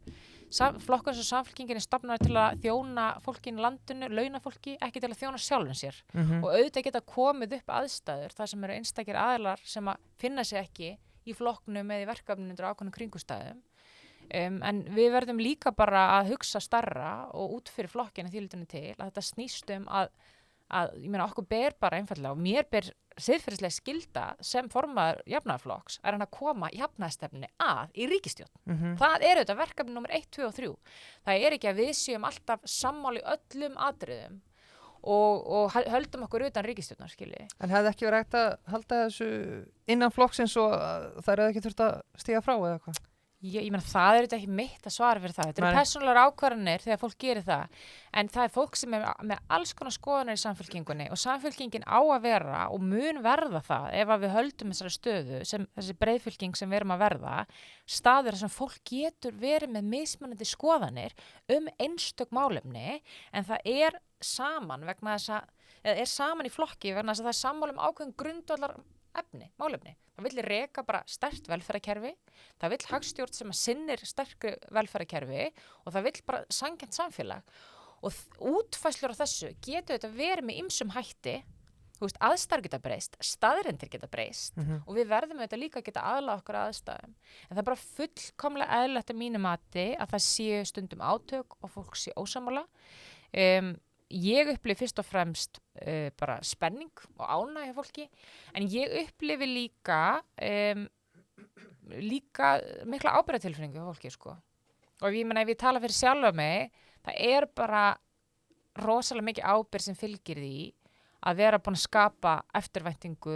Flokkur sem Samfylkingin stofnar til að þjóna fólkinu landinu, launafólki, ekki til að þjóna sjálfum sér. Og auðvitað geta komið upp aðstæður þar sem eru einstakir aðilar sem að finna sig ekki í flokknum eða í verkefninu undir ákveðnum kringumstæðum. En við verðum líka bara að hugsa starra og út fyrir flokkinu þýlitinu til að þetta snýst að ég meina, okkur ber bara einfallega og mér ber siðferðislega skylda sem formaður jafnaðarflokks hann að koma jafnaðarstefnunni í ríkisstjórn. Það auðvitað verkefni númer 1, 2 og 3. Það ekki að við séum alltaf sammála í öllum atriðum og höldum okkur utan ríkisstjórnar, skilji. En hefði ekki verið hægt að halda þessu innan flokksins og það hefði ekki þurft að stíga frá eða hvað? Ég meina, það auðvitað ekki mitt að svara fyrir það. Þetta eru persónulegar ákvarðanir þegar fólk gerir það. En það fólk sem með alls konar skoðanir í Samfylkingunni og Samfylkingin á að vera og mun verða það ef að við höldum þessari stöðu, þessi breiðfylking sem við erum að verða, staður sem fólk getur verið með mismunandi skoðanir einstök málefni, en það saman vegna þess að saman í flokki vegna þess að það sammála ákveðin grundvallar málefni. Það vill reka bara sterkt velferðarkerfi, það vill hagstjórn sem sinnir sterku velferðarkerfi og það vill bara sanngjarnt samfélag. og útfæslur á þessu getur þetta verið með ýmsum hætti. Þú veist, aðstæður geta breyst, staðreyndir geta breyst og við verðum auðvitað líka að geta aðlaga okkur aðstæðum. En það er bara fullkomlega eðlilegt að mínu mati að það séu stundum átök og fólk sé ósammála. Ég upplifi fyrst og fremst bara spenning og ánægju hjá fólki, en ég upplifi líka mikla ábyrgðartilfinningu hjá fólki, sko. Og ég meina, ef ég tala fyrir sjálfa mig, það er bara rosalega mikið ábyrgð sem fylgir því að vera búin að skapa eftirvæntingu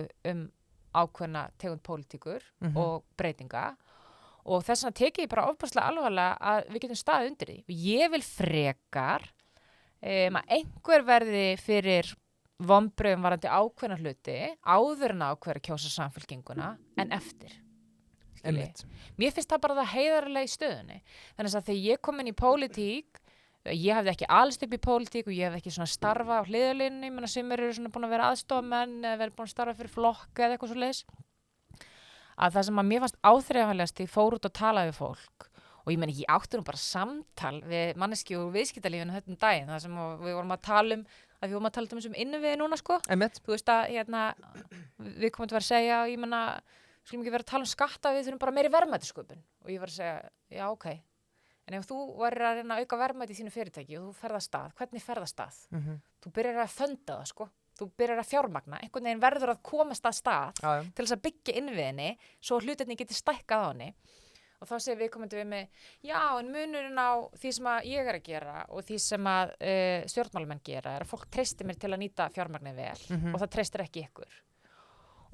ákveðna tegund pólitíkur og breytinga og þess vegna teki ég bara ofboðslega alvarlega að við getum staðið undir því. Og ég vil frekar að einhver verði fyrir vonbrigðum varðandi ákveðna hluti áður en ákveður að kjósa Samfylkinguna en eftir. Mér finnst það bara það heiðarlega í stöðunni. Þannig að þegar ég kom inn í pólitík, ég hafði ekki alist upp í pólitík og ég hafði ekki svona starfa á hliðarlínunni, menn að sumir eru svona búin að vera aðstofamenn eða verið búin að starfa fyrir flokk eða eitthvað svoleiðis. Að það sem að mér fannst áþreifanlegast, ég fór út og talaði við fólk og ég meni, ég átti nú bara samtal við manneskju úr viðskiptalífinu þetta daginn, það sem við vorum að tala um innviði núna, sko. Þú veist að við komum til að vera að segja, ég meina, skulum ekki vera að tala um skatta, við þurfum bara meiri verðmætasköpun og ég var að segja, já, ok. En ef þú værir að reyna að auka verðmæti í þínu fyrirtæki og þú ferð af stað, hvernig ferð af stað? Þú byrjar að funda það, sko. Þú byrjar að fjármagna. Einhvern veginn verður að komast að stað til þess að byggja innviðinni svo hlutinni geti stækkað á henni. Og þá segir viðkomandi við mig, já, en munurinn á því sem að ég er að gera og því sem að stjórnmálamenn gera er að fólk treystir mér til að nýta fjármagnið vel og það treystir ekki ykkur.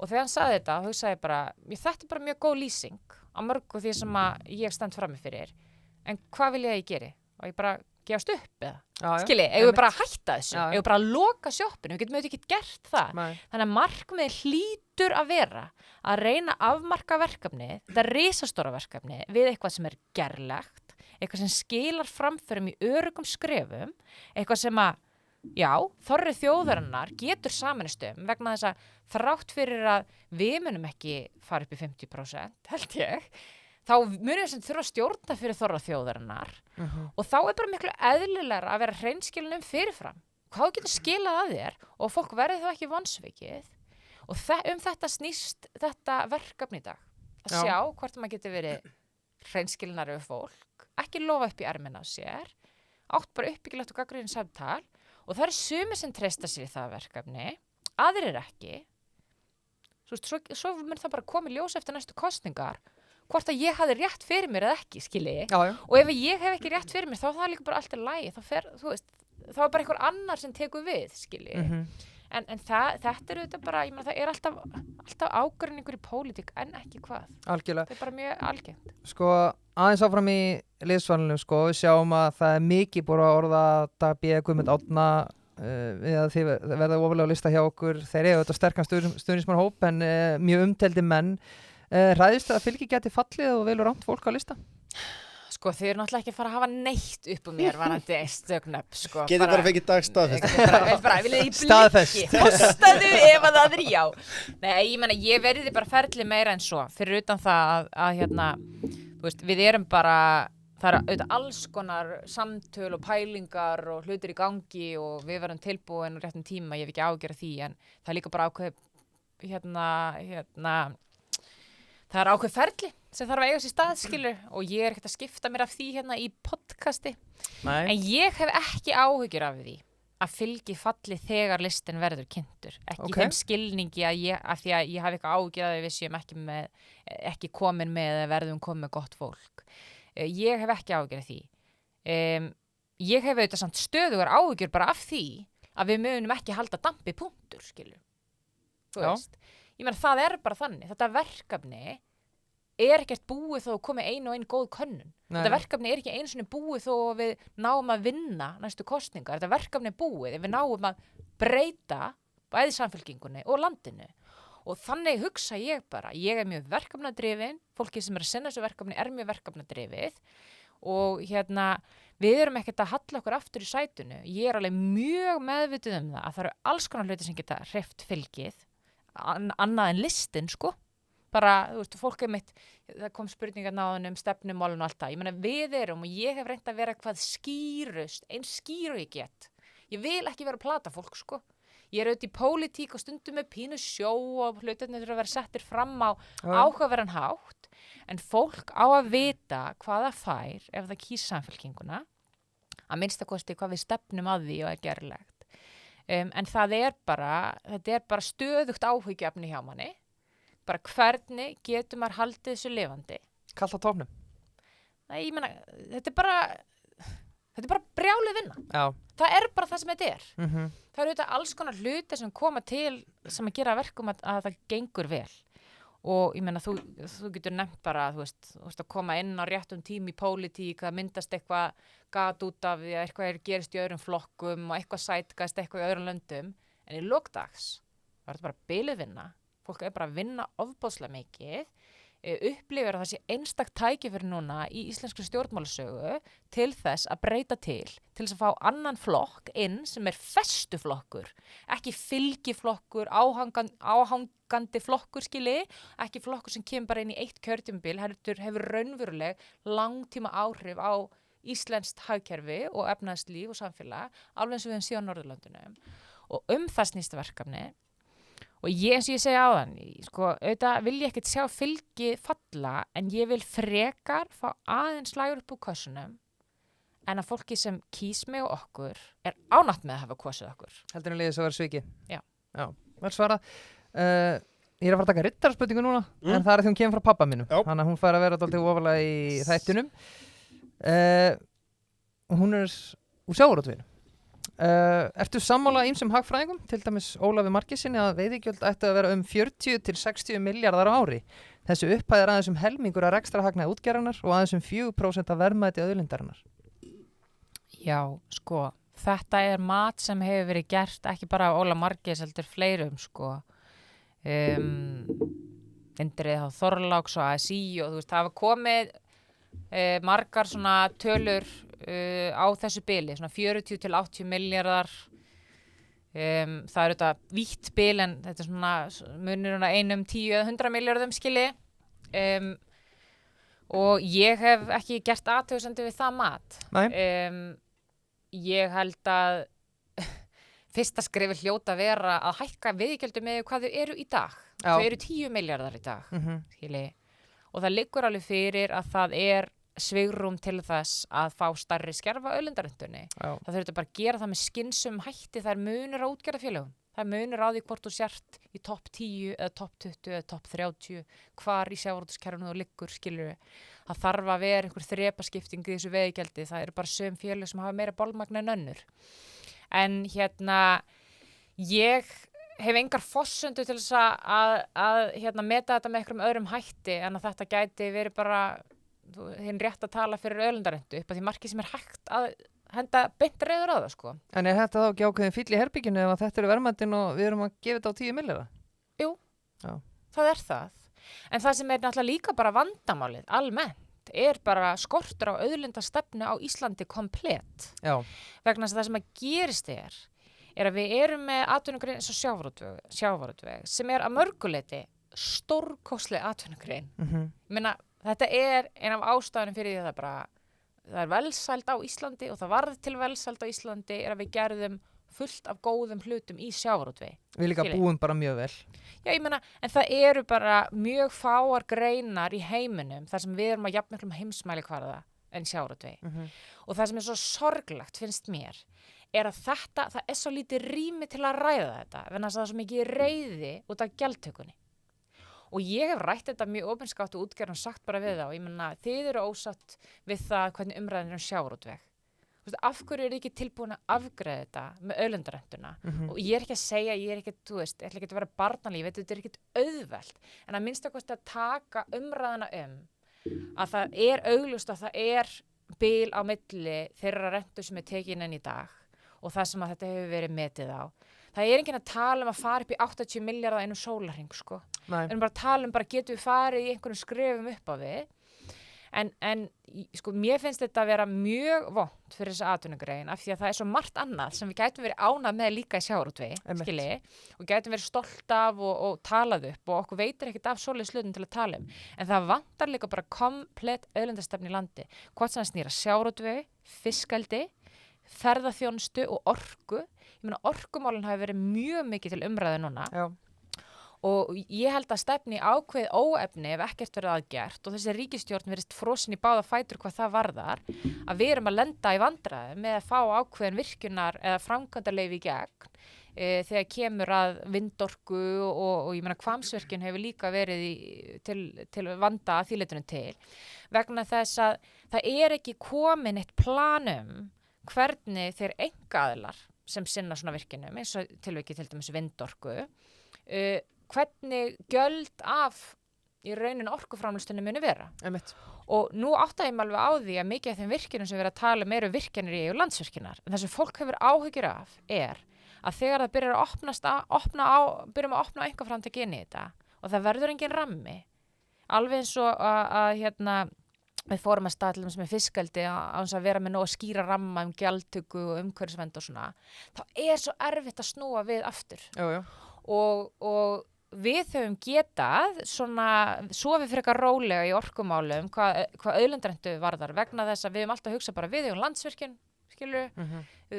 Og þegar hann sagði þetta, hugsaði ég bara, þetta er bara mjög góð lýsing á mörgu því sem að ég stend frammi fyrir. En hvað vil ég að ég geri? Og ég bara gefast upp eða? Skilji, eigum við bara að hætta þessu? Eigum við bara að loka sjoppinu? Við getum auðvitað ekki gert það. Þannig að markmiðið hlýtur að vera að reyna að afmarka verkefnið, þetta risastóra verkefni, við eitthvað sem er gerlegt, eitthvað sem skilar framförum í öruggum skrefum, eitthvað sem að, já, þorri þjóðarinnar getur saminast vegna þess að þrátt fyrir að við munum ekki fara upp í 50%, held ég, þá munum við sem þurfa að stjórna fyrir þorra þjóðarinnar og þá er bara miklu eðlilegra að vera hreinskilin fyrirfram. Hvað getur skilað að þér og fólk verði þá ekki vonsvikið og þetta snýst þetta verkefni í dag. Að sjá hvort maður getur verið hreinskilinar yfir fólk, ekki lofa upp í ermina á sér, átt bara uppbyggilegt og gagnrýnin samtal og það eru sumir sem treysta sér í það verkefni, aðrir ekki. Svo mun það bara koma í ljós eftir næstu kosningar hvort að ég hafði rétt fyrir mér eða ekki, skilji. Og ef ég hef ekki rétt fyrir mér, þá er það líka bara allt í lagi. Þá er bara einhver annar sem tekur við, skilji. En þetta er auðvitað bara, ég meina, það er alltaf ágreiningur í pólitík en ekki hvað. Algjörlega. Það er bara mjög algengt. Sko, aðeins áfram í liðsvalinu, sko, við sjáum að það er mikið búið að orða Dag B. Guðmund Árna við að þið verða ofarlega á lista hjá okkur. Þeir eru auðvitað sterkan stuðningsmannahóp en mjög umteldi menn. Ræðist að fylgi geti fallið og velur rangt fólk á lista? Sko, þið eru náttúrulega ekki að fara að hafa neitt upp um mér varandi stögnöpp, sko. Getur bara fengið Dag staðfest. Viljið í blikki, postaðu ef að það er já. Nei, ég meina, ég verði bara ferli meira en svo, fyrir utan það að þú veist, við erum bara, það eru auðvitað alls konar samtöl og pælingar og hlutir í gangi og við verðum tilbúin á réttum tíma, ég hef ekki ágjörð því, en það er líka bara ákveð, það er ákveð ferli sem þarf að eiga sér stað, skilur, og ég er ekkert að skipta mér af því hérna í podcasti. Nei. En ég hef ekki áhyggjur af því að fylgi falli þegar listin verður kynntur. Ekki þeim skilningi að því að ég hafi eitthvað áhyggjur að við séum ekki komin með eða verðum komin með gott fólk. Ég hef ekki áhyggjur af því. Ég hef auðvitað samt stöðugar áhyggjur bara af því að við munum ekki halda dampi punktur, skilur. Þú veist. Ég meina, það er bara þannig. Þetta verkefni er ekkert búið þó að komi ein og ein góð könnun. Þetta verkefni er ekki einu sinni búið þó að við náum að vinna næstu kosningar. Þetta verkefni er búið ef við náum að breyta bæði samfélkingunni og landinu. Og þannig hugsa ég bara. Ég er mjög verkefnadrifin. Fólki sem er að sinna þessu verkefni er mjög verkefnadrifið. Og við erum ekkert að halla okkur aftur í sætunu. Ég er alveg mjög meðvituð það að það eru alls konar hluti sem geta hreyft fylgið. Annað en listin, sko. bara, þú veist, fólk mitt, það kom spurningar náðan stefnumálun og allt það, ég meina við erum og ég hef reynt að vera hvað skýrust, eins skýru ég get. Ég vil ekki vera að plata fólk, sko. Ég auðvitað í pólitík og stundum með pínu sjó og hlutirnir þurfa að vera settir fram á áhugaverðan hátt, en fólk á að vita hvað það fær ef það kýs Samfylkinguna, að minnstakosti hvað við stefnum að því og er gerlegt. En þetta er bara stöðugt áhyggjuefni hjá manni, bara hvernig getur maður haldið þessu lifandi. Kallt á tóknum? Nei, ég meina, þetta er bara brjálið vinna. Já. Það er bara það sem þetta er. Mhm. Það eru auðvitað alls konar hluti sem koma til sem að gera verkum að það gengur vel. Og ég meina, þú getur nefnt bara, þú veist að koma inn á réttum tími í pólitík, það myndast eitthvað gat út af því að eitthvað gerist í öðrum flokkum og eitthvað sætgast eitthvað í öðrum löndum. En í lokdags var þetta bara bilið vinna. Fólk er bara að vinna ofboðslega mikið. Upplifir að það sé einstakt tækifæri núna í íslenskri stjórnmálasögu til þess að breyta til þess að fá annan flokk inn sem er festuflokkur, ekki fylgiflokkur, áhangandi flokkur skili, ekki flokkur sem kemur bara inn í eitt kjörtímabil, hefur raunveruleg langtíma áhrif á íslenskt hagkerfi og efnahagslíf og samfélag, alveg eins og við höfum síðan Norðurlöndunum. Og það snýst verkefni. Og eins og ég segi áðan, sko, auðvitað vil ég ekkert sjá fylgi falla, en ég vil frekar fá aðeins slagur upp úr kössunum, en að fólki sem kýs mig og okkur er ánátt með að hafa kosið okkur. Heldur liðið svo verið svikið? Já. Já, vel svarað. Ég er að fara að taka rittarspurningu núna, en það er því hún kemur frá pabba mínum. Þannig að hún fær að vera dálítið ofalega í þættunum. Hún er úr sjávarútveginu. Ertu sammála ýmsum hagfræðingum, til dæmis Ólafi Margeirssyni, að veiðigjöld ættu að vera 40 til 60 milljarðar á ári? Þessu upphæð er aðeins helmingur af rekstrarhagnaði útgerðarinnar og aðeins 4% af verðmæti auðlindarinnar. Já, sko, þetta er mat sem hefur verið gert ekki bara af Óla Margeirs, heldur fleirum, sko. Indrið á Þorláks og ASÍ og þú veist, það hafa komið margar svona tölur á þessu bili, svona 40 til 80 milljarðar. Það er þetta vítt bil, en þetta er svona munur einum 10 eða 100 milljarðum skili. Og ég hef ekki gert athugasemdir við það mat. Ég held að fyrsta skrefi hljóta að vera að hækka veiðigjöldum með hvað þau eru í dag. Já. Þau eru 10 milljarðar í dag, skili. Og það liggur alveg fyrir að það er svigrúm til þess að fá stærri skerfa auðlindarendunni. Það þurfti bara að gera það með skynsum hætti, það er munur á útgerðarfélögum. Það er munur á því hvort þú sért í topp 10 eða topp 20 eða topp 30, hvar í sjávarútvegskerfinu þú liggur, skilur við. Það þarf að vera einhver þrepaskipting í þessu veiðigjaldi, það eru bara söm félög sem hafa meira bolmagn en önnur. En ég hef engar forsöndu til þess að meta þetta með einhverjum öðrum hætti en að þetta gæti verið bara hinn rétt að tala fyrir auðlindarendu upp að því markið sem er hægt að henda beint reiður á það, sko. En er þetta þá ekki ákveðin fíll í herbygginu ef þetta eru verðmætin og við erum að gefa þetta á 10 milljarða? Jú, það er það. En það sem er náttúrulega líka bara vandamálið, almennt, er bara skortur á auðlindastefnu á Íslandi komplett. Já. Vegna þess að það sem að gerist er að við erum með atvinnugrein eins og sjávarútveg sem er að mörguleiti stórkostleg atvinnugrein. Ég meina, þetta er ein af ástæðunum fyrir því að það er velsæld á Íslandi og það varð til velsæld á Íslandi er að við gerðum fullt af góðum hlutum í sjávarútvegi. Við líka búum bara mjög vel. Já, ég meina, en það eru bara mjög fáar greinar í heiminum þar sem við erum að jafn miklum heimsmælikvarða en sjávarútvegi. Og það sem er svo sorglegt, finnst mér, er að það er svo lítið rými til að ræða þetta, en það er svo mikið reiði út af gjaldtökunni. Og ég hef rætt þetta mjög opinskátt og útgerðan sagt bara við þá, ég meina, þið eru ósátt við það hvernig umræðin er sjávarútveg. Af hverju er ekki tilbúin að afgreiða þetta með auðlindarentuna? Og ég er ekki að segja, ég ætla ekki að vera barnalíf, þetta er ekkert auðvelt, en að minnstakosti að taka umræðina að það er augljóst að það er bil á milli þeirra rentu sem er tekin inn í dag og það sem að þetta hefur verið metið á. Það er enginn að tala að fara upp í 80 milljarða einum sólarhring, sko. Við erum bara að tala getum við farið í einhverjum skrefum upp á við. En sko, mér finnst þetta að vera mjög vont fyrir þessa atvinnugrein af því að það er svo margt annað sem við gætum verið ánað með líka í sjávarútvegi, skilji, og gætum verið stolt af og talað upp og okkur veitir ekkert af svoleiðis hlutum til að tala en það vantar líka bara komplett auðlindastefnu í landi, hvort sem það snýr að sjávarútvegi, fiskeldi, ferðaþjónustu og orku. Ég meina orkumálin hafi verið mjög mikið til umræðu núna. Já. Og ég held að stefni ákveð óefni ef ekkert verið aðgert og þessi ríkisstjórn verist frosin í báða fætur hvað það varðar að við erum að lenda í vandræðum með að fá ákveðin virkjunar eða framkvæmdarleyfi í gegn þegar kemur að vindorku og ég meina Hvammsvirkjun hefur líka verið til vanda að þýleitunum til vegna þess að það er ekki komin eitt planum hvernig þeir einkaaðilar sem sinna svona virkjunum eins og tilvikið til dæmis vindorku hvernig gjöld af í raunin orkuframleiðslunni muni vera. Og nú átta ég alveg á því að mikið af þeim virkjunum sem við erum að tala eru virkjanir í eigu Landsvirkjunar. En það sem fólk hefur áhyggjur af að þegar það byrjar að byrjum að opna einkaframtaki inn í þetta og það verður engin rammi. Alveg eins og að við fórum að stað til þess með fiskeldi að vera með nóg að skýra ramma gjaldtöku og umhverfisvernd og svona. Þá er svo erfitt að snúa við aftur. Já. Og við höfum getað svona sofið frekar rólega í orkumálum hvað auðlindarentu varðar vegna þess að við höfum alltaf hugsað bara við höfum Landsvirkjun, skilur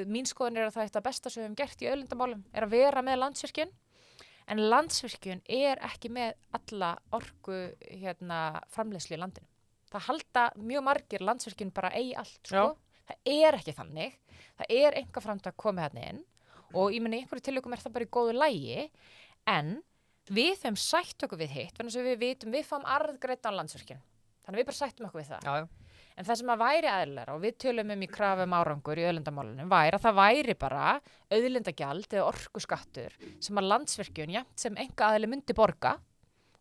mín skoðun er að það þetta besta sem við höfum gert í auðlindamálum er að vera með Landsvirkjun en Landsvirkjun er ekki með alla orku framleiðslu í landinu. Það halda mjög margir Landsvirkjun bara eigi allt, sko. Það er ekki þannig. Það er einkaframtak komið hérna inn og ég meina í einhverju tilvikum það bara í góðu lagi en við höfum sætt okkur við hitt, þannig að við vitum við fáum arðgreitt á Landsvirkjun. Þannig að við bara sættum okkur við það. Já. En það sem að væri eðlilegra og við tölum í krafum árangur í auðlindamálunum væri að það væri bara auðlindagjald eða orkuskattur sem að Landsvirkjun jafnt sem einkaaðili myndi borga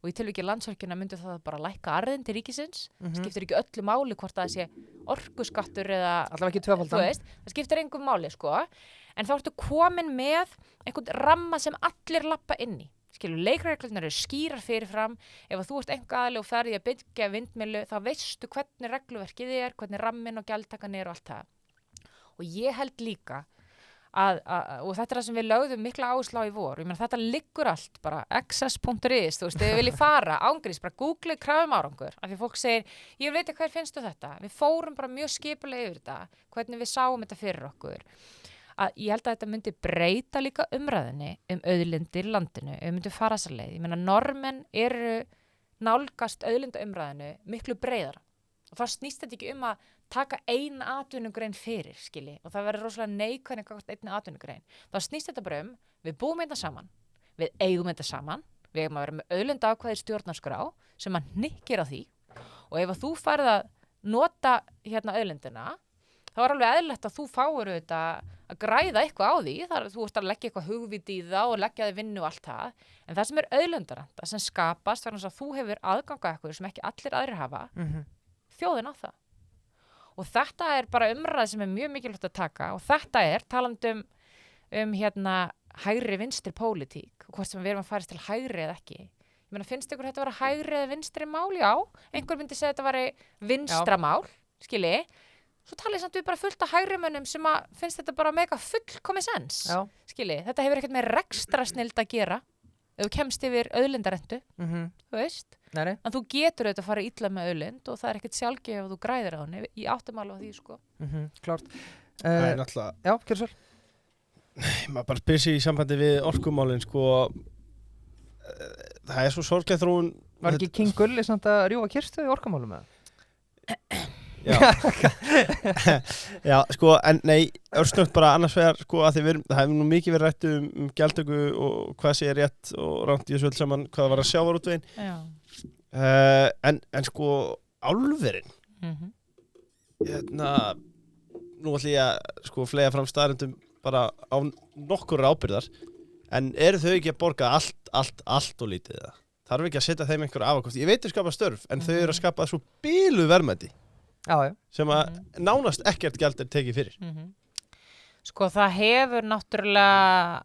og í tilviki Landsvirkjuna myndi það bara lækka arðin til ríkisins. Skiptir ekki öllu máli hvort það sé orkuskattur eða allavega ekki tvöfaldan. Það skiptir engum máli sko. En þá ertu komin með einhvern ramma sem allir lappa inn í. Skilur, leikreglurnar eru skýrar fyrirfram. Ef að þú ert einkaaðili og ferði að byggja vindmyllu, þá veistu hvernig regluverkið er, hvernig rammin og gjaldtakan er og allt það. Og ég held líka og þetta er það sem við lögðum mikla áherslu á í vor. Ég meina þetta liggur allt bara access.is, þú veist, ef þið viljið fara ángrís, bara googlið krafum árangur af því fólk segir, ég veit ekki hver finnstu þetta við fórum bara mjög skipulega yfir þetta hvernig við sáum þetta fyrir okkur að ég held að þetta myndi breyta líka umræðinni auðlindir í landinu ef við myndum fara þessa leið. Ég meina Norðmenn eru nálgast auðlindaumræðinu miklu breiðara og það snýst þetta ekki að taka eina atvinnugrein fyrir, skilji, og það verður rosalega neikvæðin eitthvað einni atvinnugrein. Það snýst þetta bara við búum þetta saman, við eigum þetta saman, við eigum að vera með auðlindaákvæði stjórnarskrá sem að hnykkir á því og ef að þú færð að nota auðlindina, þá er alveg eðlilegt að þú fáir þetta að græða eitthvað á því, þú ert að leggja eitthvað hugvit í það og leggja þig vinnu og allt það, en það sem er auðlindarenta sem skapast vegna þess að þú hefur aðgang að eitthvað sem ekki allir aðrir hafa, þjóðin á það. Og þetta er bara umræð sem er mjög mikilvægt að taka og þetta er talandi hægri vinstri pólitík og hvort sem við erum að færast til hægri eða ekki. Ég meina, finnst ykkur þetta að vera hægri eða vinstri mál? Já, einhver myndi segja þetta væri vinstramál, skilji. Svo talið samt við bara fullt af hægrimönnum sem að finnst þetta bara mega fullkomið sens, skilji. Þetta hefur ekkert með rekstrasnild að gera ef þú kemst yfir auðlindarentu, þú veist. Nei. En þú getur auðvitað að fara illa með auðlind og það er ekkert sjálfgefið ef þú græðir á henni. Ég áttum alveg á því, sko. Klárt. Það er náttúrulega... Já, gjör svo vel. Maður bara spyr sig í sambandi við orkumálin, sko. Það er svo sorglega þróun... Var ekki King Gulli samt að rjúfa kyrstu í orkumálum með það? Já. Já, sko, en nei, örsnögt bara annars vegar, sko, að það hefur nú mikið verið rætt gjaldtöku og hvað sé rétt og rangt í þessu öll saman, hvað var að sjávarútveginn. Já. En sko, álverin. Nú ætlum ég að sko flega fram staðreyndum bara á nokkur ábyrgðar, en eru þau ekki að borga allt og lítið það? Þarf ekki að setja þeim einhverja afakosti? Ég veit að skapa störf, en þau eru að skapa svo bílu verðmæti. Já. Sem að nánast ekkert gjald tekið fyrir. Sko það hefur náttúrulega,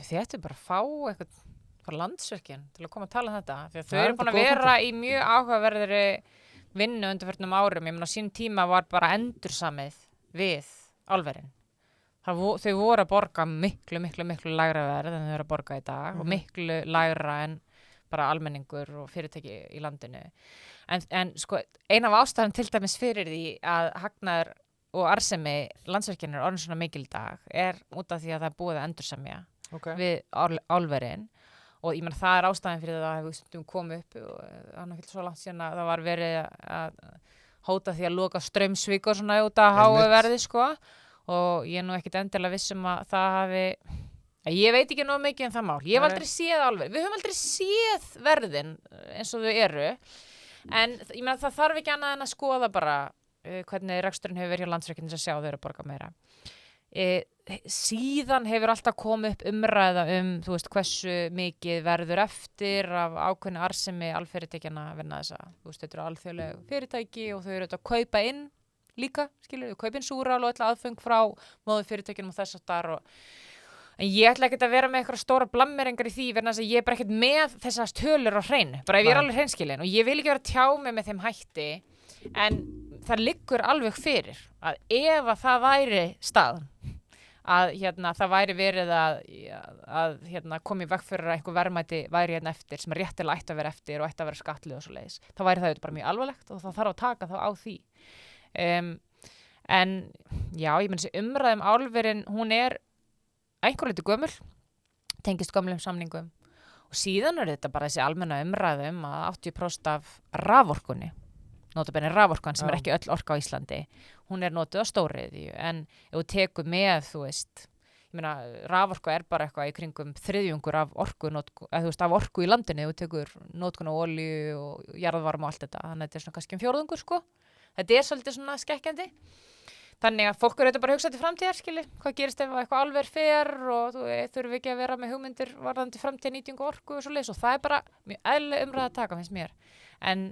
þið ættu bara að fá eitthvað frá Landsvirkjun til að koma að tala um þetta. Því að þau eru búin að vera í mjög áhugaverðri vinnu undanförnum árum, ég meina á sín tíma var bara endursamið við álverin. Þau voru að borga miklu lægra verð en þau eru að borga í dag og miklu lægra en bara almenningur og fyrirtæki í landinu. En sko, ein af ástæðum til dæmis fyrir því að hagnaður og arðsemi Landsvirkjunar orðin svona mikil í dag út af því að það er búið að endursemja við álverin. Og ég meina það ástæðan fyrir það að við komum upp og það er ekki svo langt síðan að það var verið að hóta því að loka Straumsvík og svona út að háu verði sko og ég nú ekkert endilega vissum að það hafi, ég veit ekki nóg mikið það mál, ég hef aldrei séð álver, við höfum aldrei séð verðin eins og þau eru en ég meina það þarf ekki annað en að skoða bara hvernig reksturinn hefur verið hjá Landsvirkjun til að sjá þau eru að borga meira. Síðan hefur alltaf komið upp umræða þú veist, hversu mikið verður eftir af ákveðnu arðsemi alfyrirtækjana vinna þessa, þú veist, þetta eru alþjóðleg fyrirtæki og þau eru að kaupa inn líka, skilur, kaupa inn súrál og öll aðföng frá móðu fyrirtækjunum og þess aftar en ég ætla ekkert að vera með eitthvað stóra blammeringar í því verðan þess að ég er bara ekkert með þessar tölur á hreinu, bara ef ég er alveg hreinskilin og ég vil ekki vera að tjá mig með þeim hætti en það liggur alveg fyrir að ef að það væri staðan að það væri verið að koma í veg fyrir að einhver verðmæti væri eftir sem réttilega ætti að vera eftir og ætti að vera skattlið og svo leiðis. Það væri það bara mjög alvarlegt og það þarf að taka þá á því. En já, ég menn þessi umræðum álverin, hún er einhver liti gömul, tengist gömlum samningum og síðan þetta bara þessi almenna umræðum að 80% af raforkunni notabenni raforkan sem ekki öll orka á Íslandi hún notuð á stóriðju en ef þú tekur með, þú veist ég meina, raforka bara eitthvað í kringum þriðjungur af orku af orku í landinu, ef þú tekur notkun á olíu og jarðvarma og allt þetta þannig að þetta svona kannski fjórðungur sko þetta svolítið svona skekkjandi þannig að fólk þetta bara hugsa til framtíðar skilur, hvað gerist ef eitthvað álver fer og þú þurfi ekki að vera með hugmyndir varðandi framtíð nýtingu orku og svo leiðis og það bara mjög eðlileg umræða að taka finnst mér en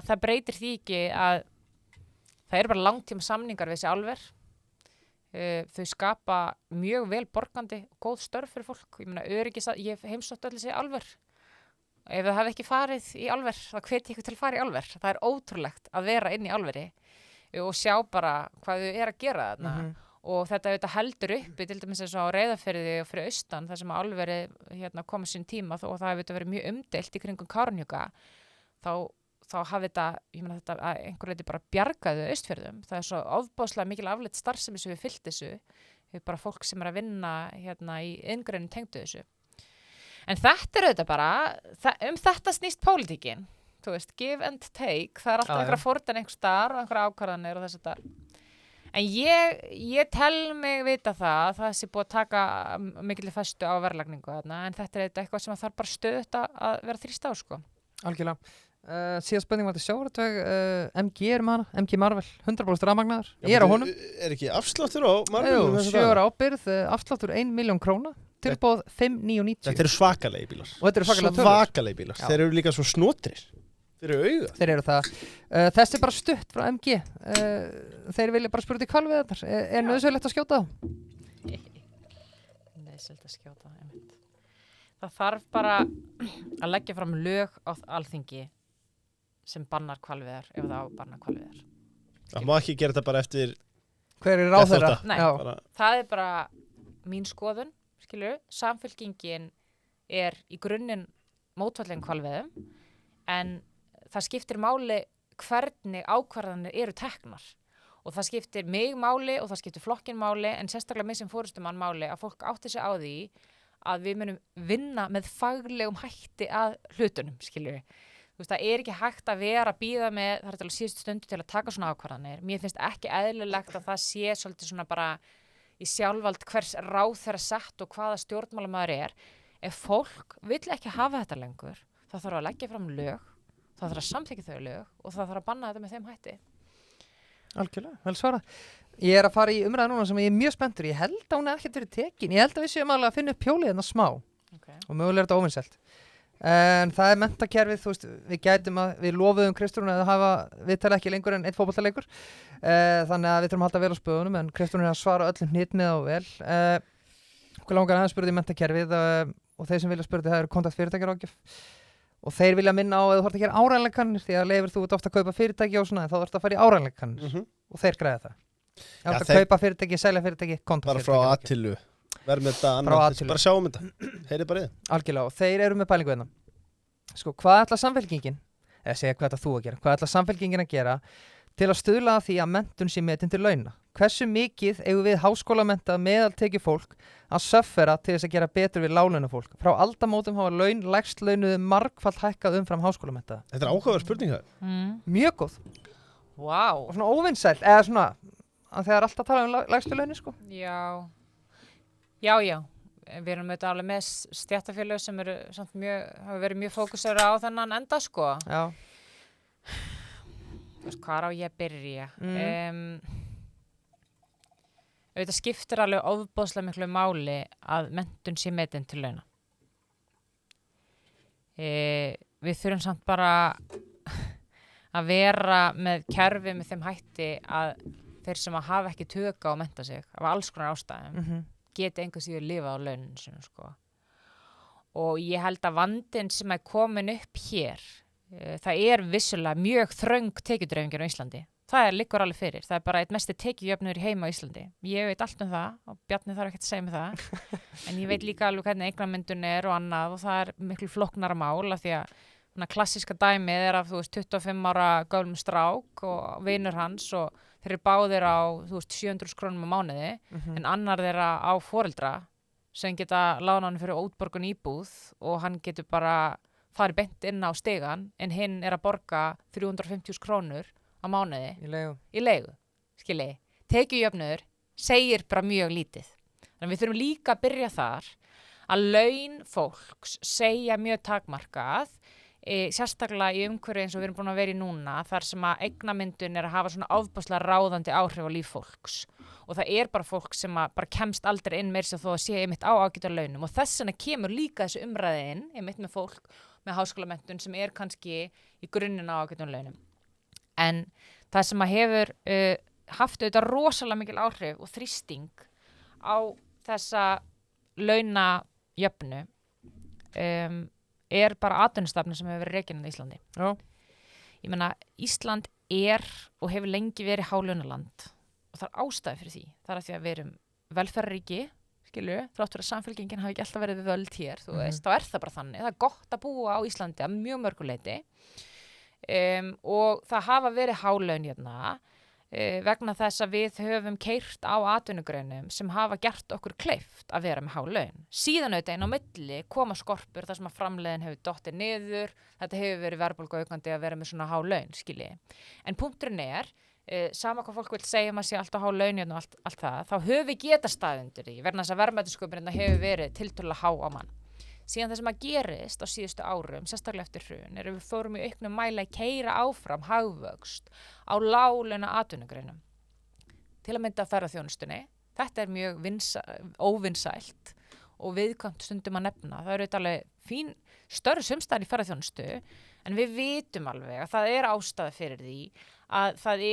það breytir því ekki að það eru bara langtíma samningar við þessi álver þau skapa mjög vel borgandi og góð störf fyrir fólk ég meina ég heimsótt öll þessi álver ef það hefði ekki farið í álver þá hvet ég ykkur til að fara í álver það er ótrúlegt að vera inn í álveri og sjá bara hvað þau að gera þarna og þetta heldur uppi til dæmis eins og á Reyðarfirði og fyrir austan þar sem álveri komið sín tíma og það hefur verið mjög umdeilt í kringum Kárahnjúka þá hafi þetta, ég meina þetta að einhver leiti bara bjargaðu Austfjörðum það er svo ofboðslega mikil afleitt starfsemi sem við fyllt þessu við bara fólk sem að vinna í inngreinum tengdu þessu en þetta þetta bara þetta snýst pólitíkin þú veist, give and take það alltaf einhverja fórn einhver staðar og einhverja ákvarðanir og þess að en ég tel mig vita það sé búið að taka mikilvæg festu á verðlagningu þarna en þetta eitthvað sem þarf bara stöðugt að vera þrýst á sko. Algjörlega. Síðan spurning var til sjávarútveg MG Marvel, 100% rafmagnaður ég á honum. Er ekki afsláttur á Marvel? 7 ára ábyrgð, afsláttur 1 milljón króna tilboð 5.990. Þetta eru svakalegi bílar. Og þetta eru svakalegi bílar. Þeir eru líka svo snotrir. Þeir eru það. Þessi bara stutt frá MG. Þeir vilja bara spura til hvalveiðarnar. Er nauðsynlegt að skjóta þá? Nauðsynlegt að skjóta það. Það þarf bara að leggja fram lög á Alþingi sem bannar hvalveiðar ef það á bannar hvalveiðar. Það má ekki gera þetta bara eftir hver er ráðherra? Nei, það er bara mín skoðun, skilur. Samfylkingin er í grunninn mótfallin hvalveiðum en það skiptir máli hvernig ákvarðanir eru teknar og það skiptir mig máli og það skiptir flokkinn máli en sérstaklega mig sem forystumann máli að fólk átti sig á því að við munum vinna með faglegum hætti að hlutunum, skilur við. Þú veist, það er ekki hægt að vera að bíða með, það er til að síðustu stundu til að taka svona ákvarðanir. Mér finnst ekki eðlilegt að það sé svolítið svona bara í sjálfvald hvers ráðherra sett og hvaða stjórnmálamaður er. Ef fólk vill ekki hafa þetta lengur, þá þarf að leggja fram lög, þá þarf að samþykkja þau lög og þá þarf að banna þetta með þeim hætti. Algjörlega, vel svarað. Ég er að fara í umræðu núna sem ég er mjög spenntur. Ég held að hún er ekkert verið tekin. Ég held að við séum alveg að finna upp hjólið hérna smá. Okay. Og mögulega er þetta óvinsælt. En það er menntakerfið, þú veist, við lofuðum Kristrúnu að hafa viðtala ekki lengur en 1 fótboltaleikur. Þannig að við þurfum að halda vel á spöðunum, en Kristrúnu er að svara öllum hnitmið og vel. Okkur langar aðeins spurði í menntakerfið og þeir sem vilja spurði það eru kontaktfyrirtækjaráðgjöf. og þeir vilja minna á að þú þarft að gera áreiðanleikannir því að leifir þú ert ofta að kaupa fyrirtæki og svona, þá þarft að fara í áreiðanleikannir og þeir græða það. Ef þú kaupa fyrirtæki, selja fyrirtæki, konta bara fyrirtæki. frá A-tilu, verð með þetta annað, bara sjáum þetta, heyri bara í það. Algjörlega, og þeir eru með pælingu hérna. Sko, hvað ætla Samfylkingin, eða segja hvað ætla þú að gera, hvað ætla Samfylkingin að gera til að stuðla að því að menntun sé metin til launa? Hversu mikið eigum við háskólamenntað meðaltekjufólk að söffera til þess að gera betur við láglaunafólk? Frá aldamótum hafa laun lægst launuðu margfalt hækkað umfram háskólamenntaða. Þetta áhugaverð spurning það. Mjög góð. Wow. Og svona óvinsæl, eða svona, að þegar alltaf tala um lægstu launi, sko. Já. Við erum auðvitað alveg með stéttarfélög sem eru samt hafa verið mjög fókusera á þennan enda, sko. Já. Þú veist, hvar á ég að byrja? Auðvitað skiptir alveg ofboðslega miklu máli að menntun sé metin til launa. Við þurfum samt bara að vera með kerfi með þeim hætti að þeir sem að hafa ekki tök á að mennta sig af alls konar ástæðum geti einhvers síður lifað á launum sinum, sko. Og ég held að vandinn sem er komin upp hér, það vissulega mjög þröng tekjudreifingin á Íslandi. Það liggur alveg fyrir. Það bara eitt mesti tekjujöfnur í heima á Íslandi. Ég veit allt um það og Bjarni þarf ekkert að segja mig það. En ég veit líka alveg hvernig eignamyndun og annað og það miklu flóknara mál af því að klassíska dæmið að þú veist 25 ára gömlum strák og vinur hans og þeir eru báðir á 700 krónum á mánuði en annar þeirra á foreldra sem geta lána hann fyrir útborgun íbúð og hann getur bara farið beint inn á stigan en hinn að borga 350.000 krónur á mánuði í leigu. Skilji, tekjujöfnuður segir bara mjög lítið. Þannig við þurfum líka að byrja þar að laun fólks segja mjög takmarkað, sérstaklega í umhverfi eins og við erum búin að vera í núna, þar sem að eignamyndun að hafa svona ofboðslega ráðandi áhrif á líf fólks. Og það bara fólk sem bara kemst aldrei inn meira sem þó að sé einmitt á ágæta launum. Og þess vegna kemur líka þessu umræði inn, einmitt með fólk með háskólamenntun sem kannski í grunninn á ágætum launum. En það sem að hefur haft auðvitað rosalega mikil áhrif og þrýsting á þessa launajöfnu bara atvinnustefna sem hefur verið rekin í Íslandi. Já. Ég meina, Ísland og hefur lengi verið hálaunaland og það ástæði fyrir því. Það að því að við erum velferðarríki, skilju, þrátt fyrir að samfélkingin hafi ekki alltaf verið við völd hér, þú veist, þá það bara þannig. Það er gott að búa á Íslandi að mjög mörgu leyti. Og það hafa verið hálaun hérna vegna þess að við höfum keyrt á atvinnugreinum sem hafa gert okkur kleift að vera með hálaun. Síðan auðvitað inn á milli koma skorpur þar sem að framleiðin hefur dottið niður, þetta hefur verið verðbólguaukandi að vera með svona hálaun, skilji. En punkturinn sama hvað fólk vil segja að sé alltaf hálaun hérna og allt það, þá höfum við getað staðið undir því, vegna þess að verðmætasköpunin hefur verið tiltölulega há á mann. Síðan það sem að gerist á síðustu árum, sérstaklega eftir hrun, við fórum í auknum mæli að keyra áfram hagvöxt á láglauna atvinnugreinum. Til að mynda ferðaþjónustunni. Þetta mjög óvinsælt og viðkvæmt stundum að nefna. Það eru alveg störri sumstaðar í ferðaþjónustu, en við vitum alveg að það ástæða fyrir því að það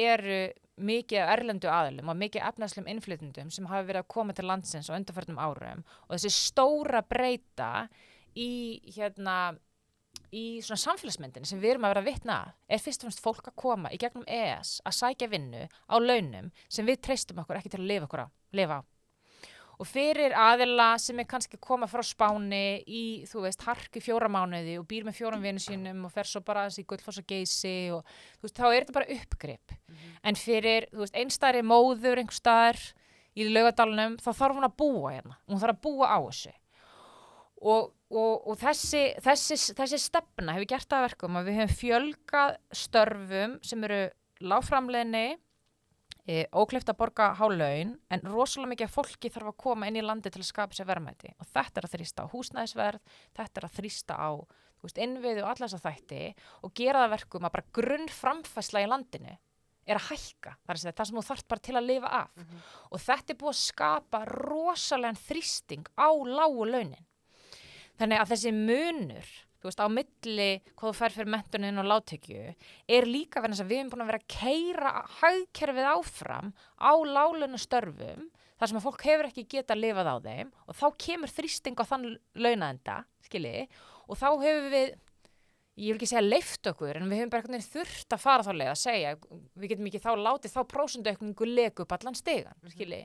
mikið af erlendu aðilum og mikið efnahagslegum innflytjendum sem hafa verið að koma til landsins á undanförnum árum og þessi stóra breyta í svona samfélagsmyndinni sem við erum að vera vitna að fyrst og fremst fólk að koma í gegnum EES að sækja vinnu á launum sem við treystum okkur ekki til að lifa á. Og fyrir aðila sem kannski koma frá Spáni í, þú veist, harki 4 mánuði og býr með 4 vinum sínum og fer svo bara í Gullfoss og Geysi og þú veist, þá þetta bara uppgrip. En fyrir, þú veist, einstæðri móður einhvers staðar í Laugardalnum, þá þarf hún að búa hérna. Hún þarf að búa á þessu. Og þessi stefna hefur gert það að verkum að við höfum fjölgað störfum sem eru lágframleiðni, ókleift að borga hálaun, en rosalega mikið fólki þarf að koma inn í landi til að skapa sér verðmæti. Og þetta að þrýsta á húsnæðisverð, þetta að þrýsta á innviði og alla þessa þætti og gera það verkum að bara grunnframfærsla í landinu að hækka. Það sem þú þarft bara til að lifa af. Og þetta búið að skapa rosalegan þrýsting á lágu launin. Þannig að þessi munur, þú veist, á milli hvað þú fær fyrir menntunin og lágtekju líka verið þess að við erum búin að vera að keyra hagkerfið áfram á láglaunastörfum þar sem að fólk hefur ekki getað lifað á þeim og þá kemur þrýsting á þann launaenda, skilji, og þá hefur við ég vil ekki segja leyft okkur, en við höfum bara einhvern veginn þurft að fara þá leið að segja, við getum ekki þá látið þá prósentuaukningu leku upp allan stigann, skilji.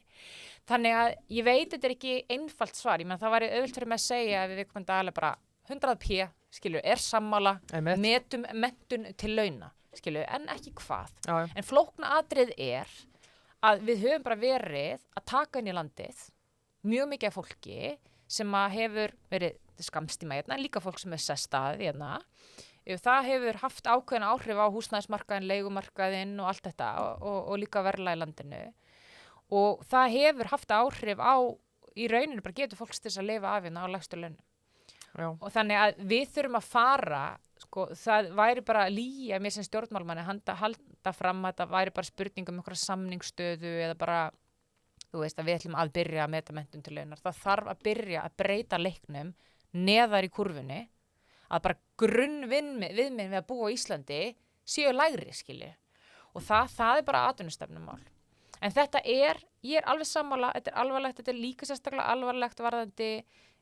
Þannig að ég veit þetta er ekki einfalt svar, ég menn það væri auðvelt fyrir mig að segja ef við komum daglega bara 100p, skilju, er sammála, metum mentun til launa, skilju, en ekki hvað. Já. En flókna atrið er að við höfum bara verið að taka inn í landið mjög mikið af fólki sem að hefur verið skamstíma hérna, en líka fólk sem er sestaðið hérna. Það hefur haft ákveðna áhrif á húsnæðismarkaðin, leigumarkaðin og allt þetta og líka verðlag í landinu. Og það hefur haft áhrif á, í rauninu bara getur fólks til þess að lifa af hérna á lægstu launum. Já. Og þannig að við þurfum að fara, sko, það væri bara lýja mér sem stjórnmálmanni halda fram að það væri bara spurning um einhverja samningsstöðu eða bara, þú veist, að við ætlum að byrja að meta menntun til launar. Það þarf að byrja að breyta leiknum neðar í kurfunni, að bara grunnviðmið við að búa á Íslandi séu lægri, skilji. Og það er bara atvinnustefnumál. En þetta ég er alveg sammála, þetta er alvarlegt, þetta er líka sérstaklega alvarlegt varðandi,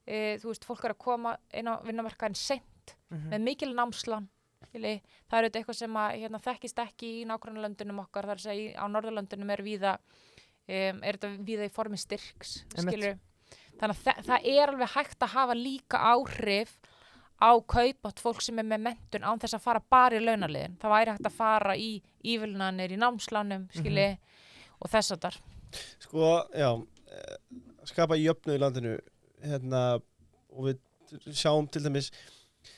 þú veist, fólk er að koma inn á vinnumarkaðinn seint, með mikil námslán, skilji. Það er eitthvað sem að þekkist ekki í nágrannalöndunum okkar, það er að segja á Norðurlöndunum er þetta víða í formi styrks, skilju. Þannig að það er alveg hægt að hafa líka áhrif á kaupatt fólk sem er með menntun án þess að fara bara í launaliðin. Það væri hægt að fara í ívilnanir, í námslánum, skilji, og þess að þar. Sko, já, skapa jöfnuð í landinu, og við sjáum til dæmis,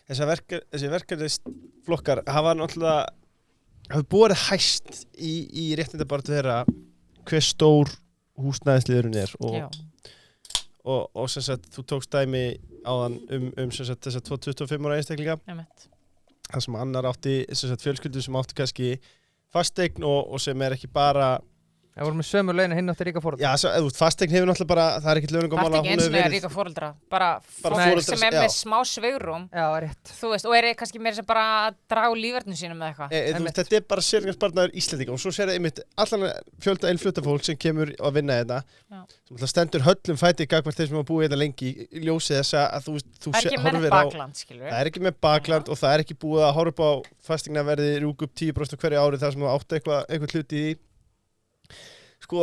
þessi verkefnisflokkar hafa borið hæst í réttindabaráttu þeirra hver stór húsnæðisliðurinn er og sem sagt, þú tókst dæmi áðan sem sagt þessa 25 ára einstaklinga. Það sem annar átti sem sagt fjölskyldu sem átti kannski fasteign og sem er ekki bara Það voru með sömu launa hinn átti ríka foreldra. Já, fasteign hefur náttúrulega bara, það er ekkert launungumál að hún hefur verið. Það er ekki eins og ríka foreldra, bara fólk sem er með smá svigrum. Já, rétt. Þú veist, og er kannski meira sem bara að draga lífverðinu sínum eða eitthvað. Þetta er bara séreignasparnaður Íslendinga og svo sér það einmitt allan fjölda innflutafólk sem kemur að vinna þetta. Sem alltaf stendur höllum fæti gagnvart þeir sem hafa búið hérna lengi í ljósi þess að þú horfir á. Það er ekki með bakland og það er ekki búið að horfa á fasteignaverðið rjúka upp 10% hverju ári þar sem þú átt eitthvað hluti í. Sko,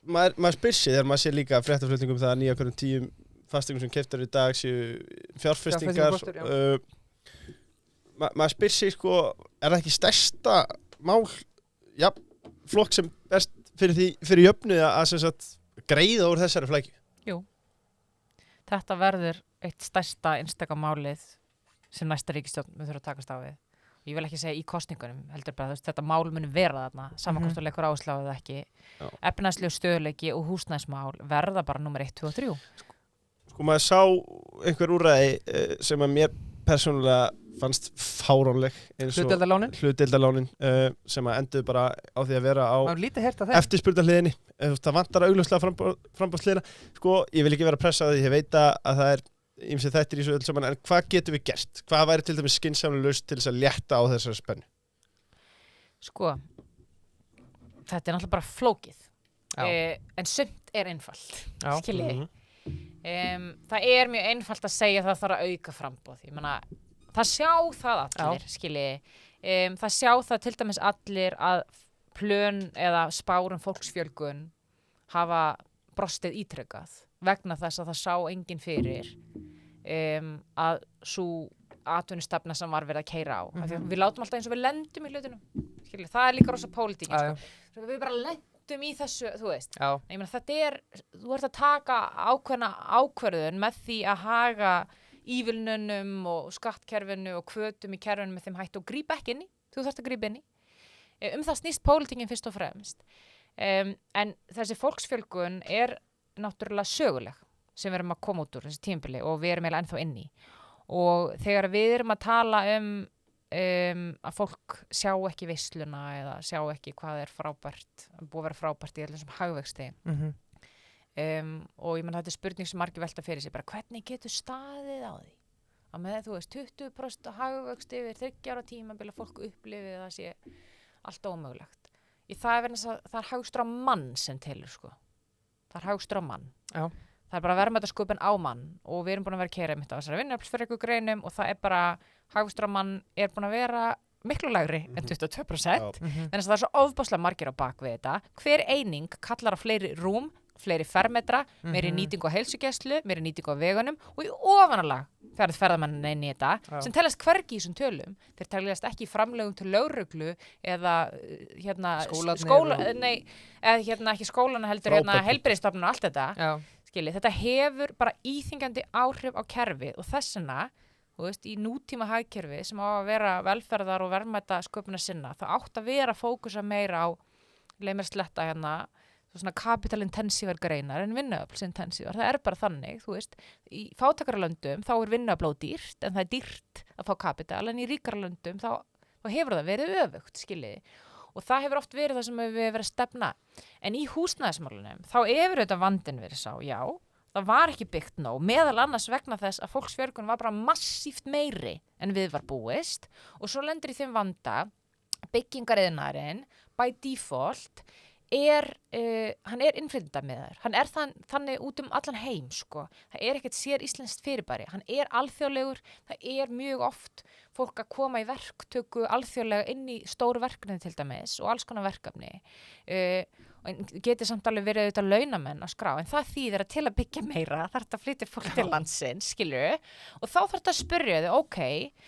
maður spyr sig þegar maður sé líka fréttaflutningum það að 9 af hverjum 10 fasteignum sem keyptar í dag séu fjárfestingar. Maður spyr sig, sko, er það ekki stærsta mál, flokk sem best fyrir jöfnuði að sem sagt greiða úr þessari flækju? Jú. Þetta verður eitt stærsta einstaka málið sem næsta ríkisstjórn mun þurfa að takast á við. Ég vil ekki segja í kosningunum, heldur bara þetta mál muni vera þarna, saman hvort þú leikur áherslu á eða ekki. Efnahagslegur stöðugleiki og húsnæðismál verða bara númer 1, 2 og 3. Sko maður sá einhver úrræði sem að mér persónulega fannst fáránleg eins og hlutdeildarlánin sem að enduðu bara á því að vera á eftirspurnarhliðinni. Það vantar augljóslega framboðshliðina. Sko, ég vil ekki vera að pressa því, ég veit að það er ýmsir þættir í svo öll saman, en hvað getum við gert? Hvað væri til dæmis skynsamlega lausn til þess að létta á þessari spennu? Sko, þetta er náttúrulega bara flókið, en sumt er einfalt, skiljið. Það er mjög einfalt að segja að það þarf að auka framboð. Ég meina, það sjá það allir, skiljið. Það sjá það til dæmis allir að plön eða spár fólksfjölgun hafa brostið ítrekkað vegna þess að það sá enginn fyrir að svo atvinnustefna sem var verið að keyra á. Við látum alltaf eins og við lendum í hlutunum. Skilja, það er líka rosa pólitíkin. Sko. Við bara lendum í þessu, þú veist. Ég meina, þetta þú ert að taka ákveðna ákvörðun með því að haga ívilnunum og skattkerfinu og hvötum í kerfinu með þeim hætti og grípa ekki inn í. Þú þarft að grípa inn í. Það snýst pólitíkin fyrst og fremst. En þessi fólksfjölgun er náttúrulega söguleg sem við erum að koma út úr þessi tímabili og við erum eiginlega ennþá inn í. Og þegar við erum að tala að fólk sjá ekki veisluna eða sjá ekki hvað er frábært, búið að vera frábært í þessum hagvexti. Og ég menn þetta er spurning sem margir velta fyrir sig, bara hvernig getur staðið á því? Að með þú veist 20% hagvexti yfir 30 ára tímabil að fólk upplifið það sé allt ómögulegt. Það er hagvöxtur á mann sem telur, sko. Það er hagvöxtur á mann. það bara verðmætasköpun á mann og við erum búin að vera að keyra einmitt á þessari vinnuaflsfyrirku greinum og það bara, hagvöxtur á mann búin að vera miklu lægri en 22%, þannig að það svo ofbáslega margir á bak við þetta. Hver eining kallar á fleiri rúm, fleiri fermetra, meiri nýtingu á heilsugæslu, meiri nýtingu á vegunum og í ofanalag ferðamennin inn í þetta sem teljast hvergi í þessum tölum. Þeir teljast ekki í framlögum til lögreglu eða ekki skólana heldur heilbrigðisstofnun og allt þetta. Skilji, þetta hefur bara íþyngjandi áhrif á kerfið og þessina þú veist, í nútíma hagkerfi sem á að vera velferðar og verðmæta sköpuna sinna, það átt að vera fókusa meira á, leið mér sletta svona capital-intensívar greinar en vinnuafls-intensívar. Það bara þannig, þú veist, í fátækaralöndum þá vinnuafl ódýrt, en það dýrt að fá kapital, en í ríkaralöndum þá hefur það verið öfugt, skiljiði. Og það hefur oft verið það sem við verið að stefna. En í húsnæðismálunum, þá þetta vandinn verið sá, já, það var ekki byggt nóg, meðal annars vegna þess að fólksfjörgun var bara massíft meiri en við var búist og svo lendir í þeim vanda byggingariðnaðurinn by default hann innflytjendamiðaður, hann þannig út allan heim, sko. Það ekkert sér íslenskt fyrirbæri, hann alþjóðlegur, það mjög oft fólk að koma í verktöku alþjóðlega inn í stóru verkefni til dæmis og alls konar verkefni og geti samt alveg verið auðvitað launamenn á skrá, en það þýðir að til að byggja meira þarf þetta að flytja fólk til landsins, skilju, og þá þarf þetta að spyrja þau, ok,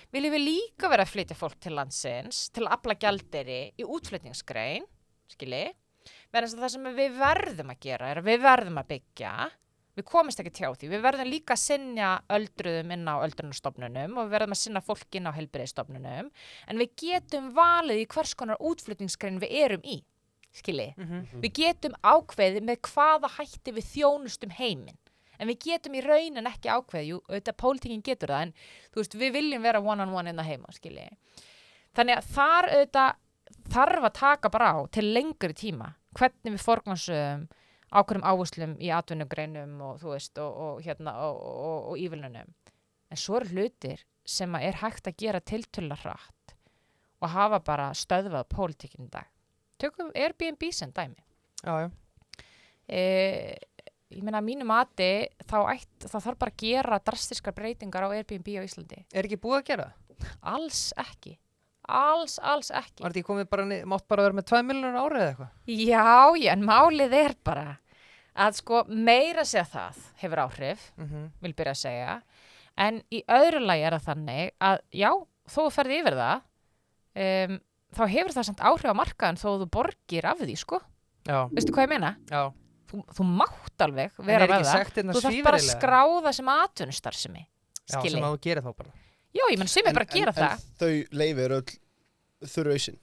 viljum við líka vera að flytja fólk til landsins til að afla gjaldeyri í útflutningsgrein, skilji, verðan það sem við verðum að gera að við verðum að byggja, við komumst ekki hjá því, við verðum líka að sinna öldruðum inn á öldrunarstofnunum og við verðum að sinna fólk inn á heilbrigðisstofnunum, en við getum valið í hvers konar útflutningsgrein við erum í, skilji. Við getum ákveðið með hvaða hætti við þjónustum heiminn, en við getum í raunin ekki ákveðið, auðvitað pólitíkin getur það, en þú veist, við viljum vera one-on-one inn á heima, skilji. Þannig að þar auðvitað þarf að taka bara á til lengri tíma hvernig við forgangsröðum ákveðum áherslum í atvinnugreinum og þú veist og ívilnunum. En svo hlutir sem hægt að gera tiltölulega hratt og hafa bara stöðvað pólitíkinn í dag. Tökum Airbnb sem dæmi. Já. Ég meina að mínu mati það þarf bara að gera drastiskar breytingar á Airbnb á Íslandi. Ekki búið að gera? Alls ekki. Alls ekki. Var þetta ekki komið mátt bara vera með 2 milljónir árið eða eitthvað? Já, en málið bara að sko meira segja það hefur áhrif, vil byrja að segja, en í öðru lagi það þannig að já, þó þú ferði yfir það, þá hefur það samt áhrif á markaðan þó þú borgir af því, sko. Já. Veistu hvað ég meina? Já. Þú mátt alveg vera með það. Þú þarf bara að skráða sem atvinnustarfsemi. Já, sem að þú gerir þá bara. Já, ég menn sem bara að gera það. En þau leyfi öll þurrausin.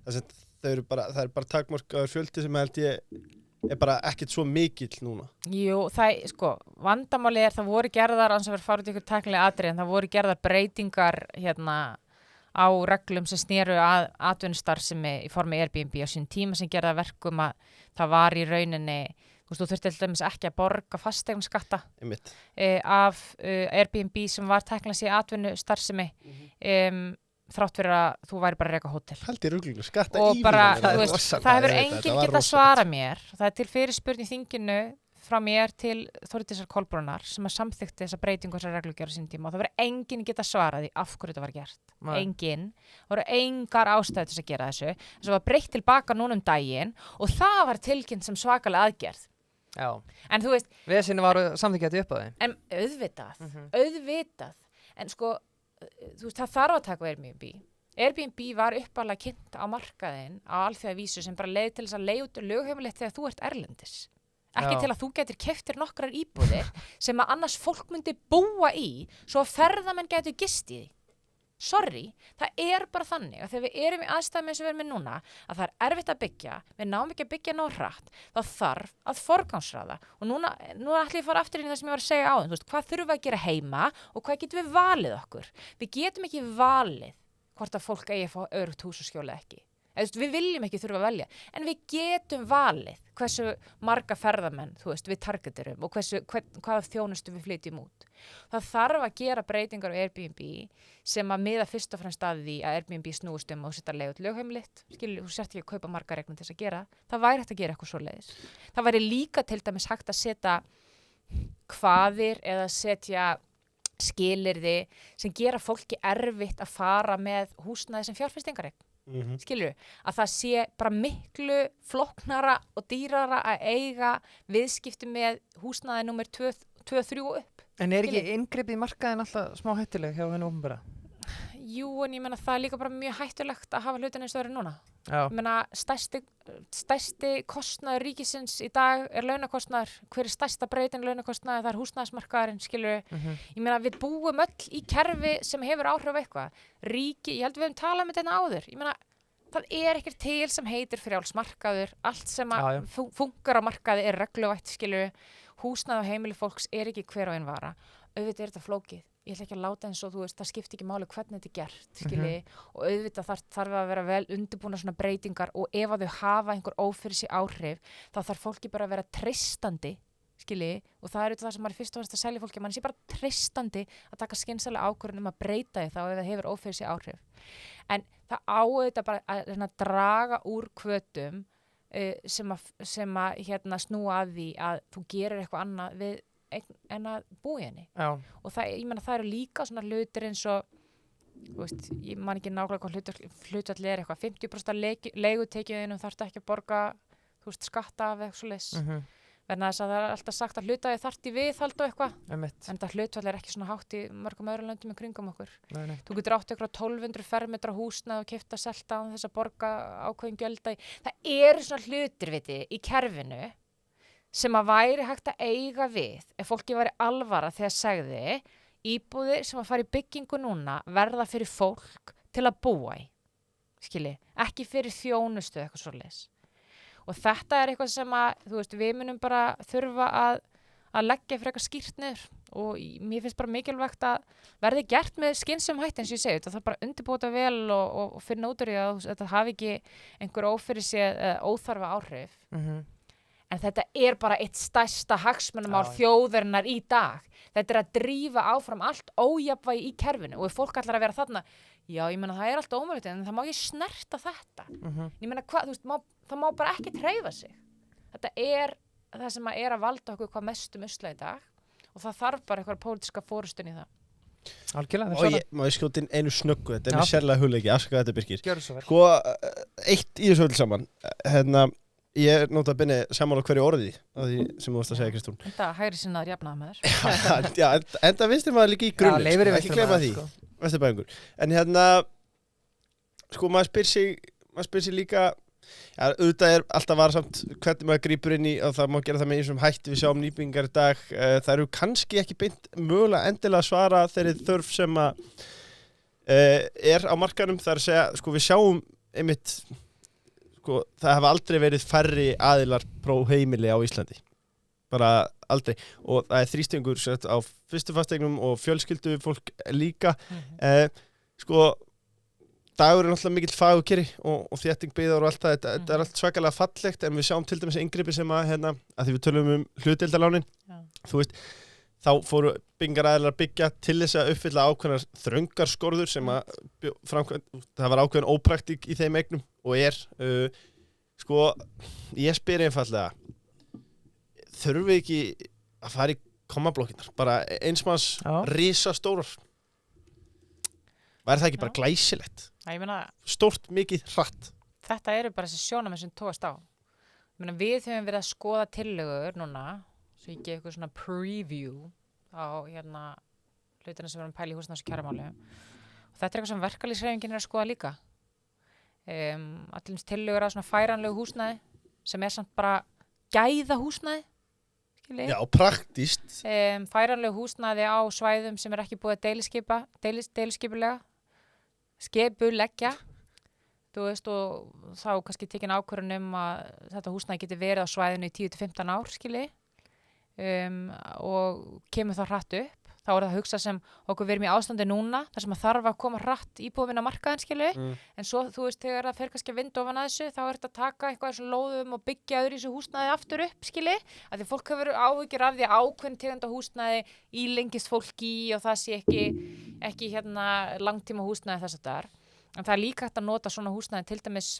Það bara takmarkaður fjöldi sem held ég bara ekkert svo mikill núna. Jú, vandamáli það voru gerðar, annars að vera farið ykkur tæknilega atriði, en það voru gerðar breytingar á reglum sem snéru að atvinnustarfsemi í formi Airbnb á sín tíma sem gerða verkum að það var í rauninni, þú þurfti til dæmis ekki að borga fasteignaskatta af Airbnb sem var tæknilega sér atvinnustarfsemi þrátt fyrir að þú væri bara að reka hótel. Haldi ruglingu, skatta og bara, það hefur enginn geta svara mér. Það til fyrirspurn í þinginu frá mér til Þórdísar Kolbrúnar sem að samþykti þessa breytingu þessar reglugerð á sín tíma og það verður enginn geta svarað í af hverju þetta var gert. Enginn. Það voru engar ástæður til að gera þessu. Þessu var breytt tilbaka núna daginn og það var tilkynnt sem svakalega aðgerð. Já. En þú veist... Veðsynni var samþykkjað upp á því. En auðvitað. En sko, þú veist, það þarf að taka á Airbnb. Airbnb var uppalega kynnt á markaðinn á alþjóðavísu sem bara leið til þess að leið út lögheimilegt þegar þú ert erlendis. Ekki til að þú getur keyptir nokkrar íbúðir sem að annars fólk myndi búa í svo að ferðamenn getur gist í því. Sorry, það bara þannig að þegar við erum í aðstæðum eins og við erum með núna að það erfitt að byggja, við náum ekki að byggja nóg hratt, þá þarf að forgangsraða og núna ætlum ég að fara aftur inn í það sem ég var að segja áðan, þú veist, hvað þurfum við að gera heima og hvað getum við valið okkur? Við getum ekki valið hvort að fólk eigi að fá öruggt hús og skjóla ekki. Við viljum ekki þurfa að velja, en við getum valið hversu marga ferðamenn, þú veist, við targeturum og hvaða þjónustu við flytjum út. Það þarf að gera breytingar á Airbnb sem að miða fyrst og fremst að því að Airbnb snúist og setja leið út lögheimilegt. Skilur, þú sért ekki að kaupa marga reglum til þess að gera. Það væri hægt að gera eitthvað svoleiðis. Það væri líka til dæmis hægt að setja kvaðir eða setja skilyrði sem gera fólki erfitt að fara með húsnæði sem fjárfestingareign. Skilurðu, að það sé bara miklu flóknara og dýrara að eiga viðskipti með húsnæði númer 2, 3 upp. En ekki inngrip í markaðin alltaf smá hættuleg hjá henni opinbera? Jú, en ég meina það er líka bara mjög hættulegt að hafa hlutin eins og það eru núna. Já. Ég meina stærsti kostnaður ríkisins í dag er launakostnaður. Hver er stærsta breytin launakostnaður? Það er húsnæðismarkaðurinn, skilurðu. Ég meina við búum öll í kerfi sem hefur áhrif á eitthvað. Ríki, ég held við höfum talað með þetta áður. Ég meina það er ekkert til sem heitir frjálsmarkaður. Allt sem að funkar á markaði er regluvætt, skilurðu. Húsnæði og heimili fólks er ekki hver og ein vara. Auðvitað er þetta flókið. Ég ætla ekki að láta eins og þú veist, það skiptir ekki máli hvernig þetta er gert, skilji, og auðvitað þarf að vera vel undirbúna svona breytingar og ef að þau hafa einhver ófyrir sig áhrif, þá þarf fólki bara að vera treystandi, skilji, og það er auðvitað það sem maður er fyrst og fremst að selja fólki, mann sé bara treystandi að taka skynsamlega ákvörðun að breyta því þá ef það hefur ófyrir sig áhrif. En það á auðvitað bara að draga úr hvötum sem að snúa að því að þú gerir eitthvað annað við en að búi henni. Já. Og það, ég meina, það eru líka svona hlutir eins og, þú veist, ég man ekki nákvæmlega hvað hlutfall er eitthvað, 50% leigutekjuðinu þarftu ekki að borga, þú veist, skatta af eitthvað svoleiðis. Verna þess að það er alltaf sagt að hlutaði þarft í viðhald og eitthvað, en það hlutfall er ekki svona hátt í mörgum öðrum löndum í kringum okkur. Nei. Þú getur átt eitthvað 1200 fermetra húsnæði og keypt að selta án þess að borga ákveðin gjöld. Það eru svona hlutir, viti, í kerfinu sem að væri hægt að eiga við ef fólki væri alvara þegar segði íbúðir sem að fara í byggingu núna verða fyrir fólk til að búa í, skilji, ekki fyrir þjónustu eitthvað svoleiðis. Og þetta er eitthvað sem að, þú veist, við munum bara þurfa að leggja fyrir eitthvað skýrt niður og mér finnst bara mikilvægt að verði gert með skynsum hætti eins og ég segi, þetta þarf bara að undirbúta vel og finna út úr því að þetta hafi ekki einhver ófyrir séð óþarfa áhrif. En þetta er bara eitt stærsta hagsmunamál þjóðarinnar í dag. Þetta er að drífa áfram allt ójafnvægi í kerfinu og ef fólk ætlar að vera þarna, já, ég meina það er allt ómögulegt en það má ekki snerta þetta. Ég meina hvað, þú veist, það má bara ekki hreyfa sig. Þetta er það sem er að valda okkur hvað mestum usla í dag og það þarf bara eitthvað pólitíska fórustun í það. Algjörlega. Og má ég skjóta inn einu snöggu, þetta er sérlega hugleiki, afsaka þetta Birkir. Gjörðu svo vel. Sko, eitt í þessu öll saman, ég er nota að binni saman á hverju orði af því sem þú varst að segja, Kristrún. Þetta hægri sinnaður jafnaða með þér. Já, enda vinstir maður líka í grunninn, ekki gleyma því, vesturbæðingur. En sko, maður spyr sig líka, já, auðvitað er alltaf varsamt hvernig maður grípur inn í og það má gera það með eins og hætti við sjáum nýbyggingar í dag. Það eru kannski ekki beint mögulega endilega að svara þeirri þörf sem að er á markanum, það er að segja, sko, við sjáum einmitt, sko, það hafa aldrei verið færri aðilar próf heimili á Íslandi. Bara aldrei. Og það er þrýstingur á fyrstu fasteignum og fjölskyldu fólk líka. Sko, dagur er náttúrulega mikill fagurkeri og þétting byggðar og allt það. Þetta er allt svakalega fallegt en við sjáum til dæmis inngripi sem að því við tölum hlutdeildarlánin. Þú veist, þá fóru byggingaraðilar að byggja til þess að uppfylla ákveðnar þröngar skorður sem að það var ákveðin ópraktík í þeim eignum og er, sko, ég spyr einfallega, þurfum við ekki að fara í kommablokkinar, bara einsmanns risastórar? Væri það ekki bara glæsilegt? Ég meina, stórt, mikið, hratt. Þetta eru bara þessi sjónarmið sem tókast á. Ég meina, við höfum verið að skoða tillögur núna, svo ég gef eitthvað svona preview á hlutina sem við erum að pæla í húsnæðis- og kjaramáli. Og þetta er eitthvað sem verkalýðshreyfingin er að skoða líka. Allir tillögur á svona færanlegu húsnæði sem er samt bara gæða húsnæði. Skilji? Já, praktískt. Færanlegu húsnæði á svæðum sem er ekki búið að deiliskipulega. Skipuleggja. Þú veist, og þá kannski tekin ákvörðun að þetta húsnæði geti verið á svæðinu í 10-15 ár, skilji. Og kemur það hratt upp þá er það að hugsa sem okkur verum í ástandi núna þar sem að þarf að koma hratt íbúðin á markaðin skilju, en svo þú veist þegar það fer kannski að vinda ofan að þessu þá er þetta að taka eitthvað þessu lóðum og byggja öðru í þessu húsnæði aftur upp skilju, að því fólk hefur áhyggjur af því ákveðin tegunda húsnæði ílengist fólki og það sé ekki langtíma húsnæði þess að það er, en það er líka hægt að nota svona húsnæði til dæmis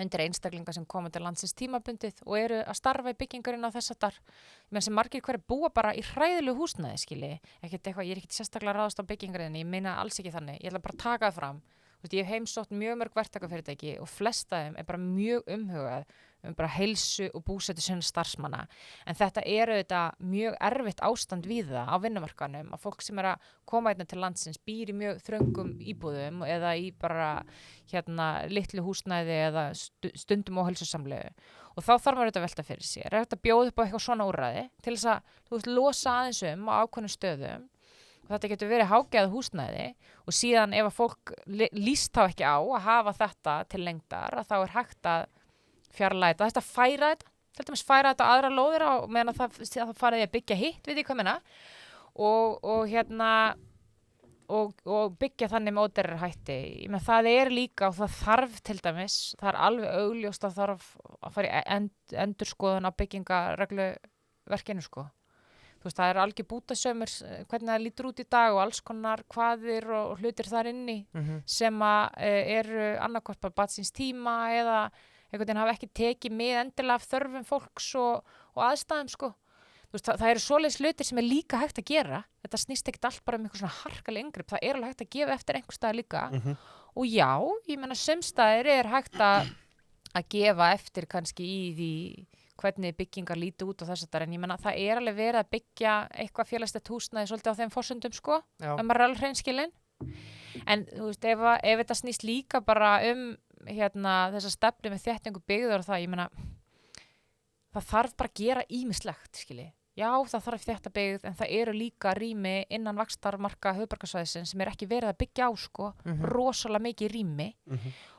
undir einstaklinga sem koma til landsins tímabundið og eru að starfa í byggingarinn á þessar menn sem margir hverju búa bara í hræðilegu húsnæði, skilji, ekkert eitthvað, ég er ekkert sérstaklega ráðast á byggingarinn, ég meina alls ekki þannig, ég ætla bara að taka það fram. Ég hef heimsótt mjög mörg verktakafyrirtæki og flesta þeim er bara mjög umhugað bara heilsu og búsetu sinna starfsmanna. En þetta auðvitað mjög erfitt ástand við það á vinnumarkanum að fólk sem að koma hérna til landsins býr í mjög þröngum íbúðum eða í bara litlu húsnæði eða stundum óheilsusamlegu. Og þá þarf maður að velta fyrir sér. Er þetta bjóð upp á eitthvað svona úrræði til þess að losa aðeins á ákveðnum stöðum. Þetta getur verið hágæð húsnæði og síðan ef að fólk líst þá ekki á að hafa þetta til lengdar að þá er hægt að fjarlæta þetta, færa þetta, til dæmis færa þetta aðra lóðir á meðan að það farið að byggja hitt, við því hvað meina og byggja þannig með ódýrari hætti. Ég meina það er líka og það þarf til dæmis, það er alveg augljóst að þarf að fara í endurskoðun á byggingaregluverkinu sko. Það er algjör bútasaumur hvernig það lítur út í dag og alls konar kvaðir og hlutir þar inni sem eru annarkvort bara barnsins tíma eða einhvern veginn hafa ekki tekið með endilega af þörfum fólks og aðstæðum sko. Það eru svoleiðis hlutir sem er líka hægt að gera. Þetta snýst ekkert allt bara eitthvað svona harkaleg inngrip. Það er alveg hægt að gefa eftir einhvers staðar líka. Og já, ég meina sumstaðir er hægt að gefa eftir kannski í því hvernig byggingar líti út og þess að en ég menna það er alveg verið að byggja eitthvað félagslegt húsnæði svolítið á þeim forsendum sko, maður er alveg hreinskilinn. En þú veist, ef þetta snýst líka bara þessa stefnu með þéttingu byggðar og það, ég menna það þarf bara að gera ýmislegt, skilji. Já, það þarf þétta byggð, en það eru líka rými innan vaxtarmarka höfuðborgarsvæðisins sem er ekki verið að byggja á sko, rosalega mikið rými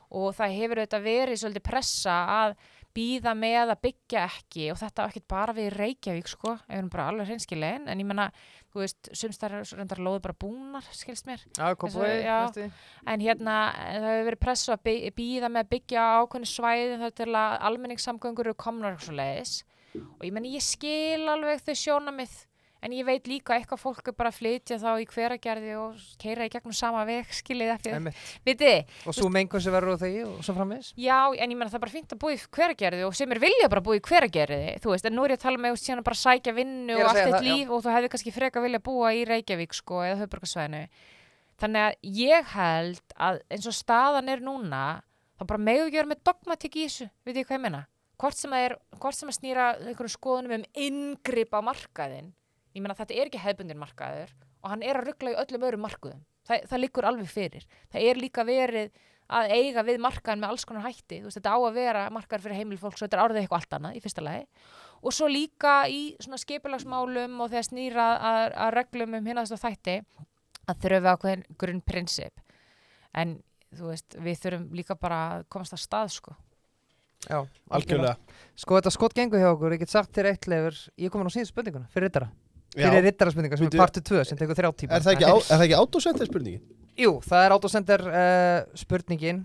og það hefur auðvitað verið svolítið pressa að bíða með að byggja ekki og þetta ekki bara við Reykjavík sko, ef við erum bara alveg hreinskilegin, en ég menna, þú veist, sumst það er reyndar lóðu bara búnar, skilst mér. En það hefur verið pressa að bíða með að byggja ákveðnu svæði þar til að almenningssamgöngur eru komnar eitthvað leiðis og ég menna, ég skil alveg þau sjónarmið, en ég veit líka eitthvað fólk er bara að flytja þá í Hveragerði og keyra í gegnum sama veg, skiljið eftir. Viti? Og svo mengun sem verður á þau og svo framvegis? Já, en ég menna það er bara fínt að búa í Hveragerði og sem vilja bara búa í Hveragerði, þú veist, en nú er ég að tala með síðan bara sækja vinnu og allt þitt líf og þú hefði kannski freka vilja búa í Reykjavík sko, eða höfuðborgarsvæðinu. Þannig að ég held að eins og staðan er núna, þá bara megum við gera með dogmatík í þessu, veit ég hvað ég meina? Hvort sem að snýra einhverjum skoðunum inngrip á markaðinn. Ég meina þetta er ekki hefðbundin markaður og hann er að rugla í öllum öðrum markuðum. Það liggur alveg fyrir. Það er líka verið að eiga við markaðin með alls konar hætti. Þú veist, þetta á að vera markaður fyrir heimili fólk, svo þetta er orðið eitthvað allt annað í fyrsta lagi. Og svo líka í svona skipulagsmálum og þegar snýra að reglum þess að þætti að þurfa ákveðin grunnprinsip. En þú veist, við þurfum líka bara að komast að stað, sko. Já, algjörlega. Sko þetta skot gengur hjá okkur, ég get sagt þér eitt leifur, ég kom á síðan spurninguna, fyrir riddara. Fyrir riddaraspurninga sem er partur 2 sem tekur 3 tíma. Er það ekki autosender spurningin? Jú, það er autosender spurningin.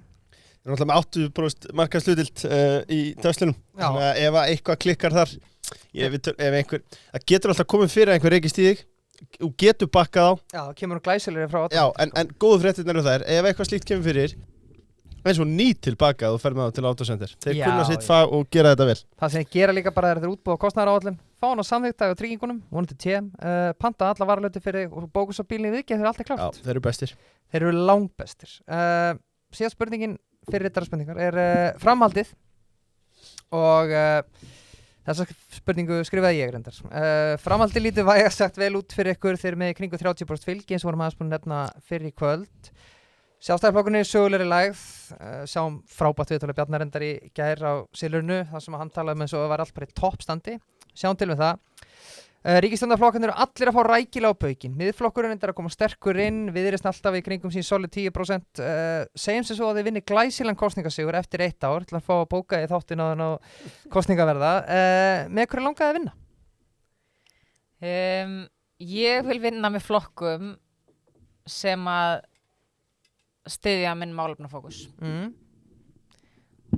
Það er náttúrulega með 8% markaðshlutdeild í döfslunum. Þannig að ef eitthvað klikkar þar, það getur alltaf komið fyrir einhver reykist í þig og getur bakkað á. Já, það kemur glæsilegri frá 8. Já, en góðu fréttirnar eru þær, ef eitthvað slíkt kemur fyrir, eins og nýtt tilbaka og fer með það til autosender. Þeir kunna sitt fag og gera þetta vel. Það sem þeir gera líka bara er að þeir útbúa kostnaðaráætlun, fá hann á samþykkt á tryggingunum, vonandi TM, panta alla varalötu fyrir og bókus á bílinn í viðgerð, þeir eru alltaf klárt. Já, þeir eru bestir. Þeir eru langbestir. Síðan spurningin fyrir riddaraspurningar er framhaldið og þessa spurningu skrifaði ég reyndar. Framhaldið lítur vægast sagt vel út fyrir ykkur þeir með kringu 30% fylgi eins og vorum aðeins búin að nefna fyrr í kvöld. Sjálfstæðisflokkurinn sögulegri lægð, sjáum frábært viðtölu Bjarnar reyndar í gær á Silurnu, þar sem hann talaði eins og það var allt bara í toppstandi. Sjáum til við það. Ríkisstjórnarflokkarnir eru allir að fá rækilega á baukinn. Miðflokkurinn reyndar að koma sterkur inn, Viðreisn alltaf í kringum sín solid 10%. Segjum sem svo að þeir vinni glæsilegan kosningasigur eftir 1 ár til að fá að bóka í þáttinn á kosningaverða. Með hverju langaði að vinna? Ég vil vinna með flokkum sem að styðja minn málefnafókus.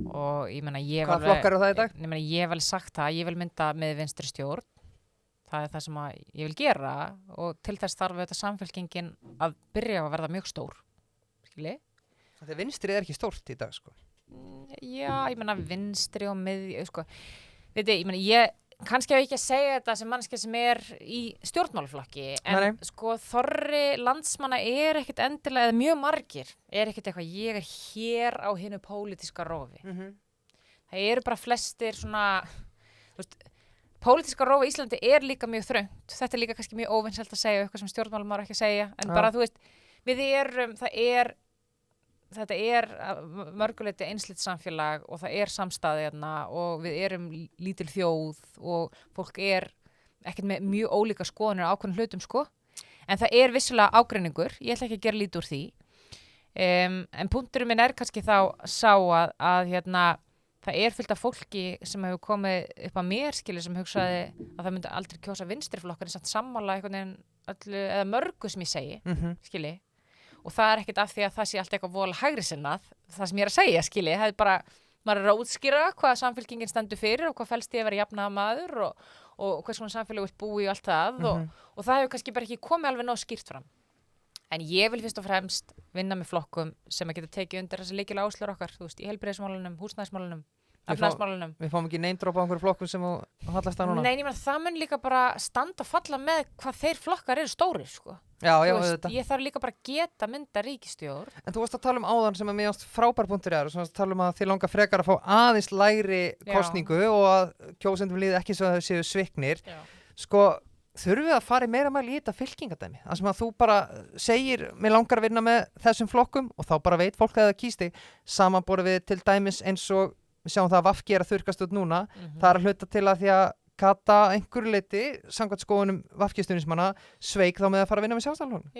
Og ég meina Hvaða flokkar eru það í dag? Ég meina ég hef vel sagt það, ég vil mynda með vinstri stjórn. Það er það sem að ég vil gera og til þess þarf þetta samfélkingin að byrja að verða mjög stór. Skilji? Þegar vinstrið er ekki stórt í dag, sko. Já, ég meina vinstri og miðju, sko. Veit ég meina, kannski hef ekki að segja þetta sem manneskja sem í stjórnmálaflokki, en sko þorri landsmanna ekkert endilega, eða mjög margir, ekkert eitthvað, ég hér á hinu pólitíska rófi. Það eru bara flestir svona, þú veist, pólitíska rófi í Íslandi líka mjög þröngt. Þetta líka kannski mjög óvinsælt að segja, eitthvað sem stjórnmálum má ekki að segja, en bara, þú veist, þetta mörguleiti einsleitt samfélag og það samstæða hérna og við erum lítil þjóð og fólk ekkert með mjög ólíka skoðanir á ákveðnum hlutum, sko. En það vissulega ágreiningur, ég ætla ekki að gera lítið úr því. En punkturinn minn kannski þá sá að hérna, það fullt af fólki sem hefur komið upp að mér, sem hugsaði að það myndi aldrei kjósa vinstriflokkar, en samt sammála einhvern veginn öllu, eða mörgu sem ég segi, og það ekkert af því að það sé allt eitthvað voðalega hægri sinnað, það sem ég að segja, það bara, maður að útskýra hvað samfylkingin stendur fyrir og hvað felst í að vera jafnaðarmaður og hvers konar samfélag vill búa í og allt það, og það hefur kannski bara ekki komið alveg nóg skýrt fram. En ég vil fyrst og fremst vinna með flokkum sem að geta tekið undir þessi lykilega áherslur okkar, þú veist, í heilbrigðismálunum, húsnæðismálunum, efnahagsmálunum. Við fáum ekki neindrópa á einhverju flokkum sem þú hallast að núna? Nei, ég meina, það mun líka bara standa og falla með hvað þeir flokkar eru stórir, sko. Já, þetta. Ég þarf líka bara að geta mynda ríkisstjórn. En þú varst að tala áðan sem að mér ást frábær punktur og að tala að þið langar frekar að fá aðeins lægri kosningu og að kjósendum líði ekki svo að þau séu sviknir. Sko, þurfum við að fara meira mæli í þetta fylkingadæmi? Það sem að þú bara segir, mér langar að vinna með þessum flokkum og þá bara veit fólk að það kýst þig. Samanborið við til dæmis eins og við sjáum það að VG að þurrkast út núna. Það að hluta til að því að Kata einhverju leyti, samkvæmt skoðunum VG-stuðningsmanna, sveik þá með að fara að vinna með Sjálfstæðisflokknum.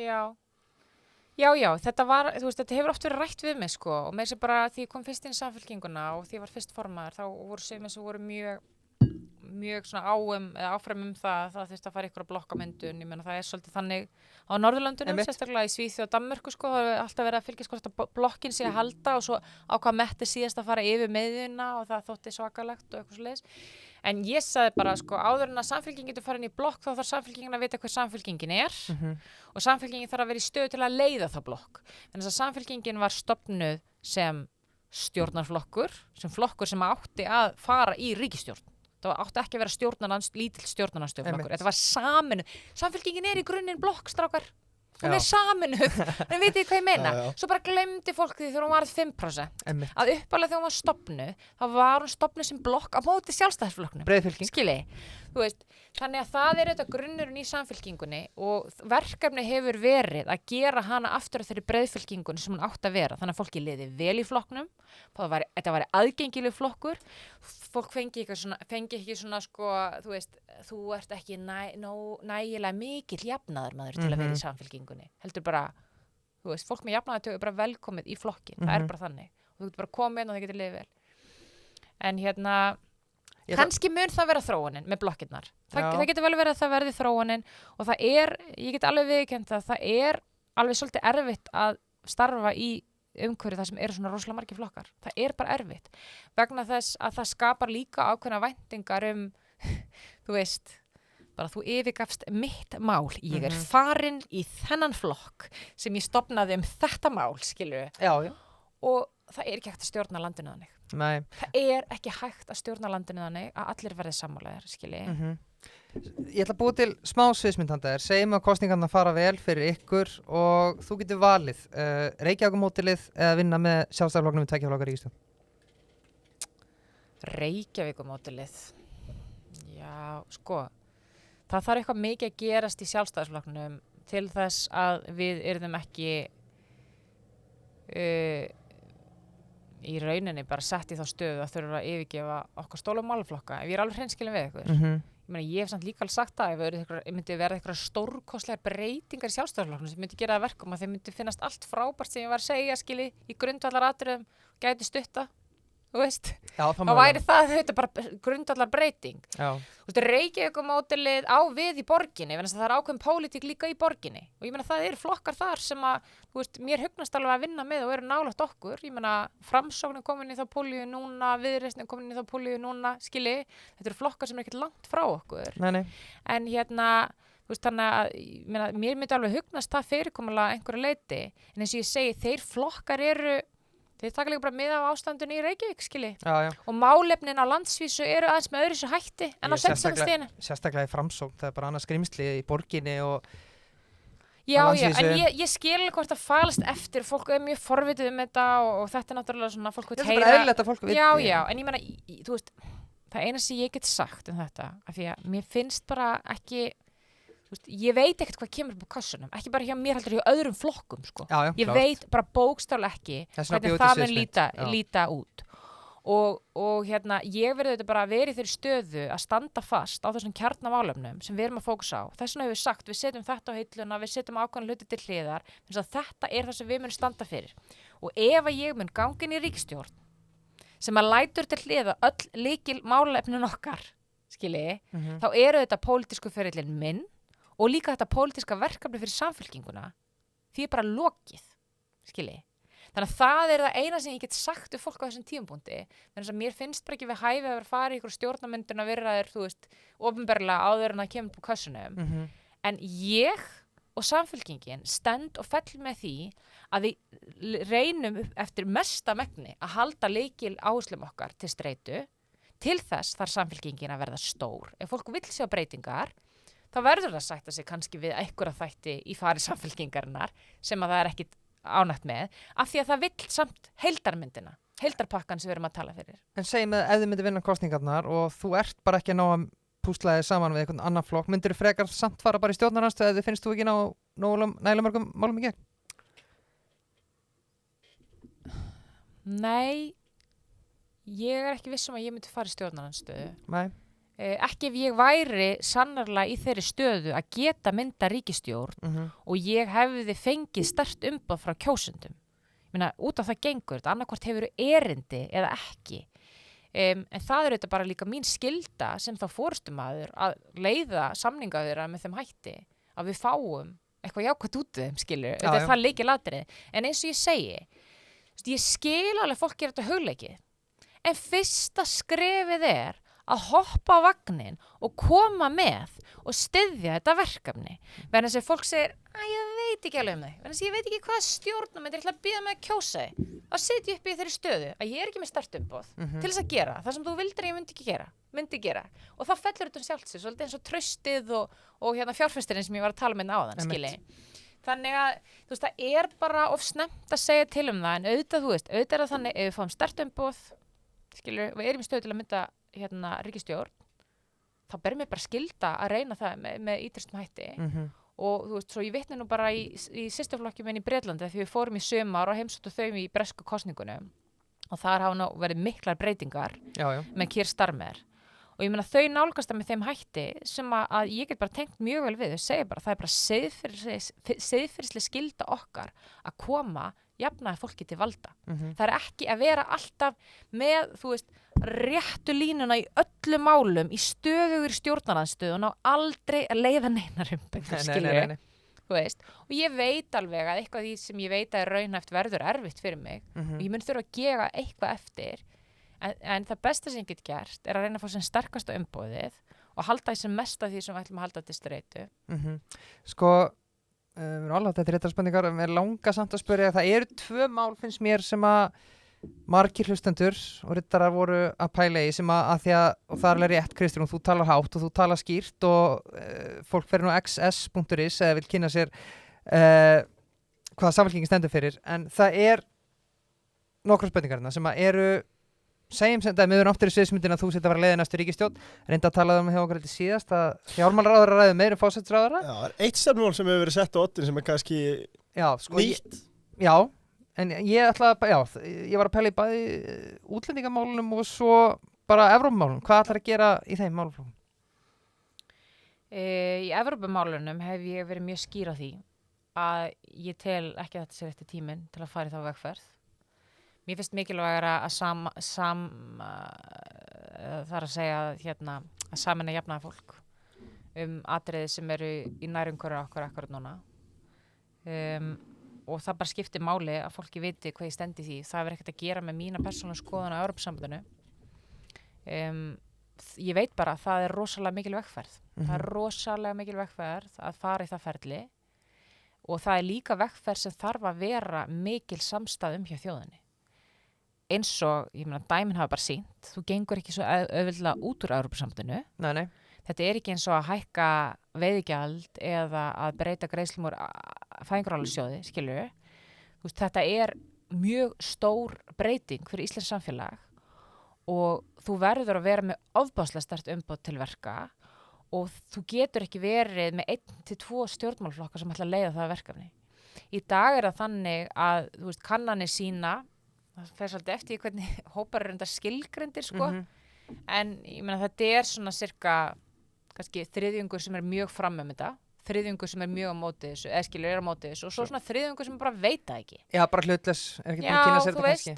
Já, þetta hefur oft verið rætt við mig, sko, og með þess að bara því ég kom fyrst inn í Samfylkinguna og því ég var fyrst formaður, þá voru sem voru mjög svona áfram það þurfti að fara ykkur á blokkamyndun. Ég meina það svolítið þannig á Norðurlöndunum, sérstaklega í Svíþjóð og Danmörku, sko, það hefur alltaf verið að fylgjast hvort að blokkin sé að halda og svo ákvað Mette síðast að fara yfir miðjuna og það þótti svakalegt og eitthvað svoleiðis. En ég sagði bara, sko, áður en að Samfylkingin getur farið inn í blokk, þá þarf Samfylkingin að vita hver Samfylkingin og Samfylkingin þarf að vera í stöðu til að leiða það blokk. En þess að Samfylkingin var stofnuð sem stjórnarflokkur, sem flokkur sem átti að fara í ríkisstjórn. Það átti ekki að vera lítill stjórnarnarstjórnflokkur. Þetta var saminuð. Samfylkingin í grunninn blokk, strákar. Hún saminuð, en vitið hvað ég meina? Svo bara glemdi fólk því þegar hún varð 5%. Að uppalega þegar hún var stofnuð, þá var hún stofnuð sem blokk á móti Sjálfstæðisflokknum. Breiðfylking. Skilji, þú veist. Þannig að það þetta grunnurinn í Samfylkingunni og verkefni hefur verið að gera hana aftur að þeirri breiðfylkingunni sem hún átt að vera. Þannig að fólki liði vel í flokknum, þetta væri aðgengileg flokkur, fólk fengi ekki svona, sko, þú veist, þú ert ekki nægilega mikill jafnaðarmaður til að vera í Samfylkingunni. Heldur bara, þú veist, fólk með jafnaðartöku bara velkomið í flokkin. Það bara þannig. Og þú getur bara komið og það getur liðið vel. En hérna, kannski mun það vera þróunin með blokkirnar. Það getur vel verið að það verði þróunin og það ég get alveg viðurkennt að það alveg svolítið erfitt að starfa í umhverju þar sem eru svona rosalega margir flokkar. Það bara erfitt. Vegna þess að það skapar líka ákveðna væntingar þú veist, bara þú yfirgafst mitt mál. Ég farin í þennan flokk sem ég stofnaði þetta mál, skilur við. Já. Og það ekki hægt að stjórna landinu þannig. Nei. Það ekki hægt að stjórna landinu þannig að allir verði sammálaðir, skilji. Ég ætla að búa til smá sviðsmyndhandar. Segjum að kosningarnar fara vel fyrir ykkur og þú getur valið Reykjavíkurmódelið eða vinna með Sjálfstæðisflokknum við tveggja ríkisstjórn. Reykjavíkurmódelið. Já, sko. Það þarf eitthvað mikið að gerast í Sjálfstæðisflokknum til þess að við yrðum ekki í rauninni bara sett í þá stöðu að þurfa að yfirgefa okkar stóla málaflokka. Ef ég alveg hreinskilin við ykkur. Ég hef samt líka alveg sagt það ef myndi verða eitthvað stórkostlegar breytingar í Sjálfstæðisflokknum sem myndi gera það verkum að þeim myndi finnast allt frábært sem ég var að segja, skilji, í grundvallaratriðum gæti stutta, þú veist. Já, þá væri þetta bara grundvallar breyting. Já. Þú veist, Reykjavíkurmódelið á við í borginni, það ákveðin pólitík líka í borginni. Og ég meina það eru flokkar þar sem að, þú veist, mér hugnast alveg að vinna með og eru nálægt okkur. Ég meina Framsókn komin í þá pólíu núna, Viðreisn komin í þá pólíu núna, skilji. Þetta eru flokkar sem ekkert langt frá okkur. Nei. En þú veist, þannig að mér myndi alveg hugnast það fyrirkomulega einhverju leyti. En eins og ég segi, þeir flokkar Þeir taka líka bara miða á ástandinu í Reykjavík, skilji. Já. Og málefnin á landsvísu eru aðeins með öðru hætti en á 16 stíðinu. Sérstaklega í Framsókn, það er bara annað skrimsli í borginni og Já, en ég skil hvort það falast eftir, fólk er mjög forvitið þetta og þetta er náttúrulega svona, fólk vil heyra. Það er bara eðlilegt að fólk viti. Já, en ég meina, þú veist, það eina sem ég get sagt um þetta, af því að mér finnst bara ekki, þú veist, ég veit ekkert hvað kemur upp á kassunum, ekki bara hjá mér heldur hjá öðrum flokkum, sko. Já, ég veit bara bókstaflega ekki hvernig það mun líta út. Og hérna, ég verði þetta bara að vera í þeirri stöðu að standa fast á þessum kjarnamálefnum sem við erum að fókusa á. Þess vegna hefur við sagt, við setjum þetta á hilluna, við setjum ákveðna hluti til hliðar, þess að þetta er það sem við munum standa fyrir. Og ef að ég mun ganga inn í ríkisstjórn sem að lætur til hliða öll lykil málefnin okkar, skilji, þá eru þetta pólitísku ferillin minn og líka þetta pólitíska verkefni fyrir samfylkinguna. Því er bara lokið, skilji. Þannig að það er það eina sem ég get sagt við fólk á þessum tímapunkti. Þannig að mér finnst bara ekki við hæfi að vera fara í ykkur stjórnarmyndun að vera þér, þú veist, opinberlega áður en að kemur på kassunum. En ég og samfylkingin stend og fell með því að við reynum eftir mesta megni að halda lykil áherslum okkar til streitu. Til þess þarf samfylkingin að verða stór. Ef fólk vill sjá breytingar, þá verður það að sætta sig kannski við einhverja þætti í fari samfylkingarinnar sem að það er ekkit ánægt með, af því að það vill samt heildarmyndina, heildarpakkan sem við erum að tala fyrir. En segjum að ef þið myndir vinna kosningarnar og þú ert bara ekki að ná að púsla þig saman við einhvern annan flokk, myndir þú frekar samt fara bara í stjórnaranstöðu eða finnst þú ekki ná nægilega mörgum málum í gegn? Nei, ég er ekki viss um að ég myndi fara í stjórnaranstöðu. Nei. Ekki ef ég væri sannarlega í þeirri stöðu að geta mynda ríkisstjórn og ég hefði fengið sterkt umboð frá kjósendum. Ég meina, út af það gengur þetta, annarkvort hefur erindi eða ekki. En það er auðvitað bara líka mín skylda sem þá forystumaður að leiða samninga þeirra með þeim hætti að við fáum eitthvað jákvæmt út þeim, skilur. Þetta er það lykilatriði. En eins og ég segi, ég skil alveg fólk gera þetta hugleikið. En fyrsta skrefið er að hoppa á vagnin og koma með og styðja þetta verkefni. Verðan þess að fólk segir, ég veit ekki alveg um þau. Verðan þess að ég veit ekki hvað stjórnum ég ætla að bíða með að kjósa þau. Þá sit ég upp í þeirri stöðu að ég er ekki með sterkt umboð til þess að gera það sem þú vildir að ég myndi gera. Og þá fellur þetta sjálft sig, svolítið eins og traustið og hérna fjárfestirinn sem ég var að tala með áðan, skilji. Þannig að, þú veist, það er bara of snemmt að segja til um það, en auðvitað, þú veist, auðvitað er það þannig, ef við fáum sterkt umboð, skilju, við erum í stöðu til að mynda ríkisstjórn, þá ber mér bara skylda að reyna það með ítristum hætti og þú veist, svo ég vitna nú bara í systurflokkjum inn í Bretlandi því við fórum í sumar og heimsóttu þau í bresku kosningunum og þar hafa nú verið miklar breytingar með Keir Starmer og ég meina þau nálgast það með þeim hætti sem að ég get bara tengt mjög vel við, þau segja bara það er bara siðferðisleg skylda okkar að koma jafnaði fólki til valda. Það er ekki að vera alltaf með, þú veist, réttu línuna í öllu málum í stöðugur stjórnarandstöðu og ná aldrei að leiða neinar skilur. Þú veist, og ég veit alveg að eitthvað því sem ég veit að er raunhæft verður erfitt fyrir mig og ég mun þurfa að gefa eitthvað eftir en það besta sem ég get gert er að reyna að fá sem sterkasta umboðið og halda því sem mest af því sem við ætlum að halda til streitu. Sko við erum alveg þetta réttarspurningar en við langa samt að spyrja það eru 2 mál finnst mér sem að margir hlustendur og rittarar voru að pæla í sem að því að og það er alveg rétt Kristrún, þú talar hátt og þú talar skýrt og fólk fer nú xs.is eða vil kynna sér hvað samfélkingin stendur fyrir en það er nokkrar spurningarna sem að eru segjum sem þetta, við erum aftur í sviðsmyndin að þú setja að vera leiðin eftir ríkisstjórn, reynda að tala um hjá okkur þetta síðast að fjármálaráðherra ræði meira forsætisráðherra. Já, það er eitt stefnumál sem hefur verið sett á oddin sem er kannski nýtt. Já, en ég var að pæla í bæði útlendingamálunum og svo bara Evrópumálunum. Hvað ætlar að gera í þeim málum? Í Evrópumálunum hef ég verið mjög skýr á því að ég tel ekki að þetta sé rétti tíminn til að fara í þá vegferð. Mér finnst mikilvægara að það er að segja að sameina jafnaða fólk atriði sem eru í nærumhverfi okkar akkurat núna og það bara skiptir máli að fólki viti hvað ég stendi því. Það hefur ekkert að gera með mína persónulega skoðun á Evrópusambandinu. Ég veit bara að það er rosalega mikil vegferð. Það er rosalega mikil vegferð að fara í það ferli og það er líka vegferð sem þarf að vera mikil samstæð hjá þjóðinni. eins og, ég meina, dæmin hafa bara sýnt, þú gengur ekki svo auðvitað út úr Evrópusambandinu. Nei. Þetta er ekki eins og að hækka veiðigjald eða að breyta greiðslum úr fæðingarorlofssjóði, skilurðu. Þú veist, þetta er mjög stór breyting fyrir íslenskt samfélag og þú verður að vera með ofboðslega sterkt umboð til verka og þú getur ekki verið með 1 til 2 stjórnmálaflokka sem ætla að leiða það verkefni. Í dag er það þannig að, þú veist, kannanir sína, það fer svolítið eftir hvernig hópar eru undar skilgreindir, sko, en ég meina þetta er svona cirka, kannski þriðjungur sem er mjög fram með þetta, þriðjungur sem er mjög á móti þessu, eða skilur á móti þessu og svo svona þriðjungur sem bara veit það ekki. Já, bara hlutlaus, er ekki búin að kynna sér þetta kannski.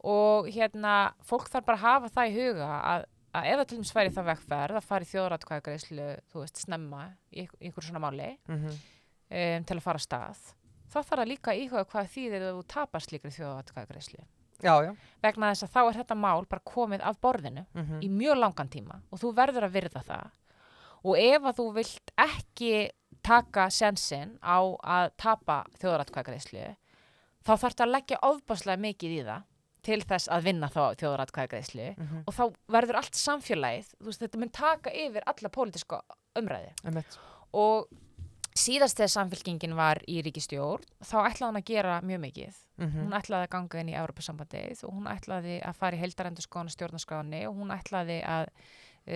Og hérna, fólk þarf bara að hafa það í huga að ef það til dæmis færi það vegferð, að fari þjóðaratkvæðagreiðslu, þú veist, snemma í einhver svona máli til að fara af stað, þá þarf það líka að íhuga hvað þýðir að þú tapar slíkri þjóðaratkvæðagreiðslu. Já. Vegna þess að þá er þetta mál bara komið af borðinu í mjög langan tíma og þú verður að virða það. Og ef að þú vilt ekki taka sénsinn á að tapa þjóðaratkvæðagreiðslu, þá þarftu að leggja ofboðslega mikið í það til þess að vinna þá þjóðaratkvæðagreiðslu og þá verður allt samfélagið, þú veist, þetta mun taka yfir alla pólitíska umræðu. Og síðast þegar Samfylkingin var í ríkisstjórn, þá ætlaði hún að gera mjög mikið. Hún ætlaði að ganga inn í Evrópusambandið og hún ætlaði að fara í heildarendurskoðun á stjórnarskráni og hún ætlaði að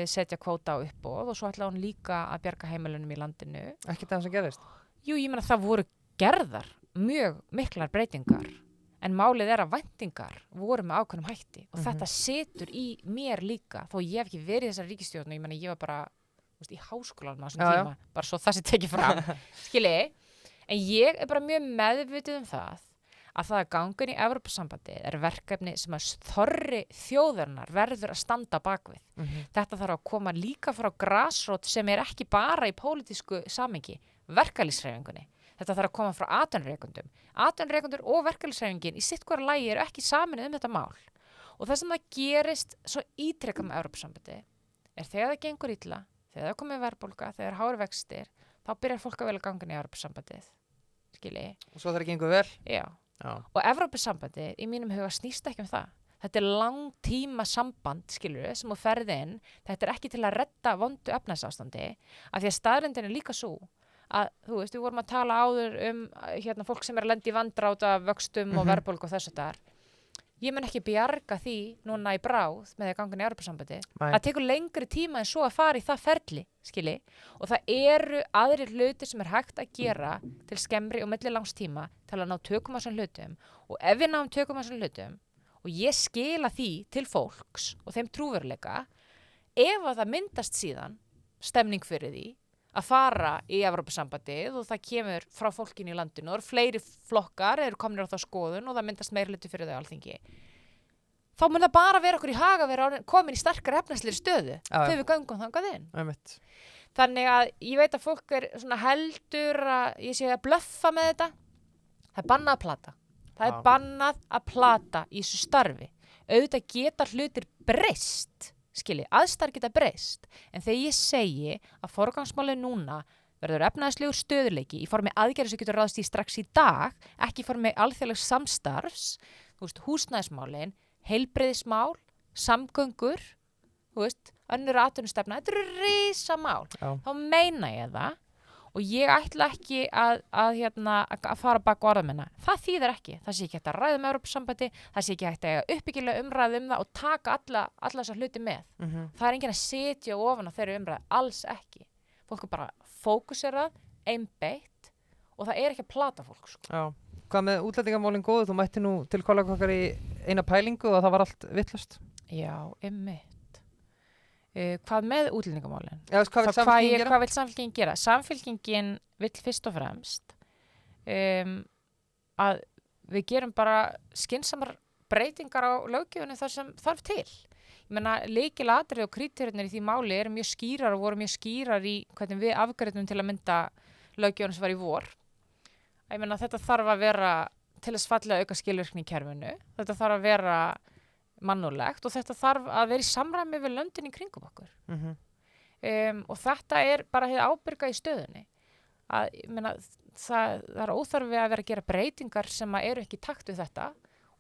setja kvóta á uppboð og svo ætlaði hún líka að bjarga heimilunum í landinu. Ekki það sem gerðist? Jú, ég meina það voru gerðar mjög miklar breytingar. En málið er að væntingar voru með ákveðnum hætti og þetta situr í mér líka, þó ég hef ekki verið í þessari ríkisstjórn og ég meina ég var bara, þú veist, í háskólanum á þessum tíma, bara svo það sem tekið fram, skilji. En ég er bara mjög meðvituð um það að gangan í Evrópusambandið er verkefni sem að þorri þjóðarinnar verður að standa bakvið. Þetta þarf að koma líka frá grasrót sem er ekki bara í pólitísku samhengi, verkalýðshreyfingunni. Þetta þarf að koma frá atvinnurekendur. Atvinnurekendur og verkalýðshreyfingin í sitt hvora lagi eru ekki saminuð um þetta mál. Og það sem það gerist svo ítrekað með Evrópusambandið er þegar það gengur illa, þegar það komið verðbólga, þegar háir vextir, þá byrjar fólk að velja gangan í Evrópusambandið. Skilji. Og svo það gengur vel? Já. Og Evrópusambandið í mínum huga snýst ekki um það. Þetta er langtíma samband, skilur við, sem þú ferð inn. Þetta er ekki til að redda vondu efnahagsástandi, af því að staðreyndin er líka svo að, þú veist, við vorum að tala áður hérna fólk sem er að lenda í vandráta vöxtum og verðbólgu og þess að þar. Ég mun ekki bjarga því núna í bráð með því að ganga inn í Evrópusambandi. Það tekur lengri tíma en svo að fara í það ferli, skilji. Og það eru aðrir hlutir sem er hægt að gera til skemmri og millilangs tíma til að ná tökum á þessum hlutum. Og ef við náum tökum á þessum hlutum og ég skila því til fólks og þeim trúveruleika, ef að það myndast síðan stemning fyrir því að fara í Evrópusambandið og það kemur frá fólkinu í landinu og fleiri flokkar eru komnir á það skoðun og það myndast meirihluti fyrir þau á Alþingi. Þá mun það bara vera okkur í hag að vera komin í sterkar efnahagslegri stöðu þegar við göngum þangað inn. Þannig að ég veit að fólk er svona heldur að ég sé að blöffa með þetta. Það er bannað að plata. Það er bannað að plata í þessu starfi. Auðvitað geta hlutir breyst. Skilji, aðstæður geta breyst, en þegar ég segi að forgangsmálið núna verður efnahagslegur stöðuleiki í formi aðgerðir sem getur ráðast í strax í dag, ekki í formi alþjóðlegs samstarfs, þú veist, húsnæðismálin, heilbrigðismál, samgöngur, þú veist, önnur atvinnustefna, þetta eru risamál. Þá meina ég það og ég ætla ekki að fara bak orða minna. Það þýðir ekki. Það sé ekki hægt að ræða með Evrópusambandi, það sé ekki hægt að uppbyggilega umræða um það og taka alla þessa hluti með. Það er enginn að setja ofan á þeirri umræða, alls ekki. Fólk er bara fókuserað, einbeitt og það er ekki að plata fólk. Sko. Já. Hvað með útlendingamálin góðu? Þú mætti nú til kollega okkar í eina pælingu og það var allt vitlaust. Já, einmitt. Hvað með útlendingamálin? Já, hvað vill Samfylkingin gera? Samfylkingin vill fyrst og fremst að við gerum bara skynsamar breytingar á löggjöfunni þar sem þarf til. Ég meina, lykilatriði og kríteriarnir í því máli eru mjög skýrar og voru mjög skýrar í hvernig við afgreiddum til að mynda löggjöfunni sem var í vor. Ég meina, þetta þarf að vera til þess fallega auka skilvirkni í kerfinu. Þetta þarf að vera mannúðlegt og þetta þarf að vera í samræmi við löndin í kringum okkur. Og þetta er bara hið ábyrga í stöðunni. Ég meina, það er óþarfi að vera að gera breytingar sem eru ekki í takt við þetta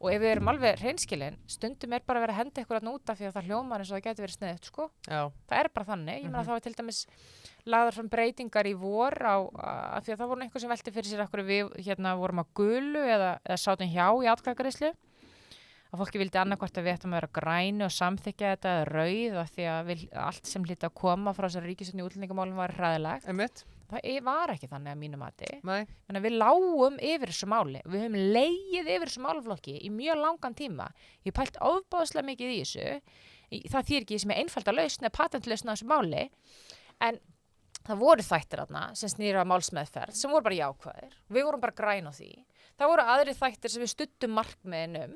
og ef við erum alveg hreinskilin, stundum bara verið að henda ykkur að núta því að það hljómar eins og það getur verið sniðugt, sko. Já. Það bara þannig. Ég meina það var til dæmis lagðar fram breytingar í vor af því að það voru einhver sem velti fyrir sér okkur við vorum á gulu eða sátum hjá í atkvæðagreiðslu. Að fólki vildi annarkvort að við ættum að vera grænu og samþykkja þetta eða rauð af því að allt sem hlyti að koma frá þessari ríkisstjórn í útlendingamálum var hræðilegt. Það var ekki þannig að mínu mati. Þannig að við lágum yfir þessu máli. Við höfum legið yfir þessu málaflokki í mjög langan tíma. Ég pælt ofboðslega mikið í þessu. Það þýðir ekki sem er einfalda lausn eða patentlausn á þessu máli. En það voru þættir þarna sem snýra málsmeðferð sem voru bara jákvæðir. Við vorum bara græn á því. Það voru aðrir þættir sem við studdum markmiðin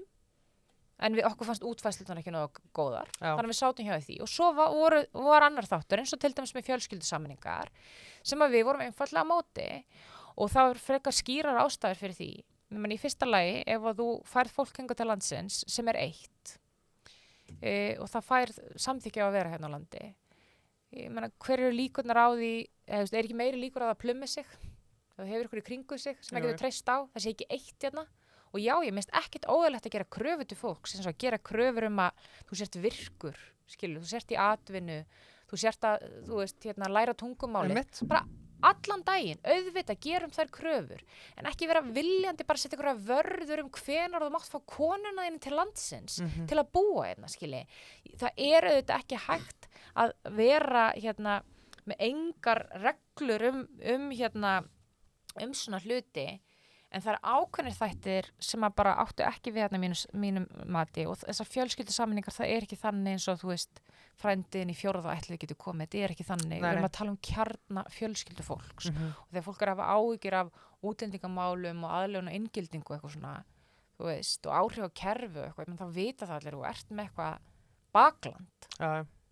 en okkur fannst útfærslunar ekki nógu góðar. Þannig að við sátum hjá því. Og svo var annar þáttur eins og til dæmis með fjölskyldusameiningar sem að við vorum einfaldlega á móti og það var frekar skýrar ástæður fyrir því. Men í fyrsta lagi, ef þú færð fólk hingað til landsins sem er eitt og það fær samþykki á að vera hérna á landi. Ég meina, hver eru líkurnar á því, er ekki meiri líkur að það plummi sig? Það hefur ykkur í kringu sig sem það getur treyst á, það sé ekki eitt hérna. Og já, ég minnst ekkert óðurlegt að gera kröfu til fólks, eins og að gera kröfur að þú sért virkur, skilur, þú sért í atvinnu, þú sért að, læra tungumáli. Bara allan daginn, auðvitað, gerum þær kröfur, en ekki vera viljandi bara setja ykkur vörður hvenar þú mátt fá konuna þín til landsins til að búa hérna, skilji. Það auðvitað ekki hægt að vera með engar reglur svona hluti. En það ákveðnir þættir sem að bara áttu ekki við hérna mínum mati og þessar fjölskyldusameiningar, það ekki þannig eins og þú veist, frændiðin í 4. ættliði getur komið, þetta ekki þannig. Við erum að tala kjarna fjölskyldufólks og þegar fólk að hafa áhyggjur af útlendingamálum og aðlögun og inngildingu eitthvað svona, þú veist, og áhrif á kerfu eitthvað, menn þá vita það allir og ert með eitthvað bakland.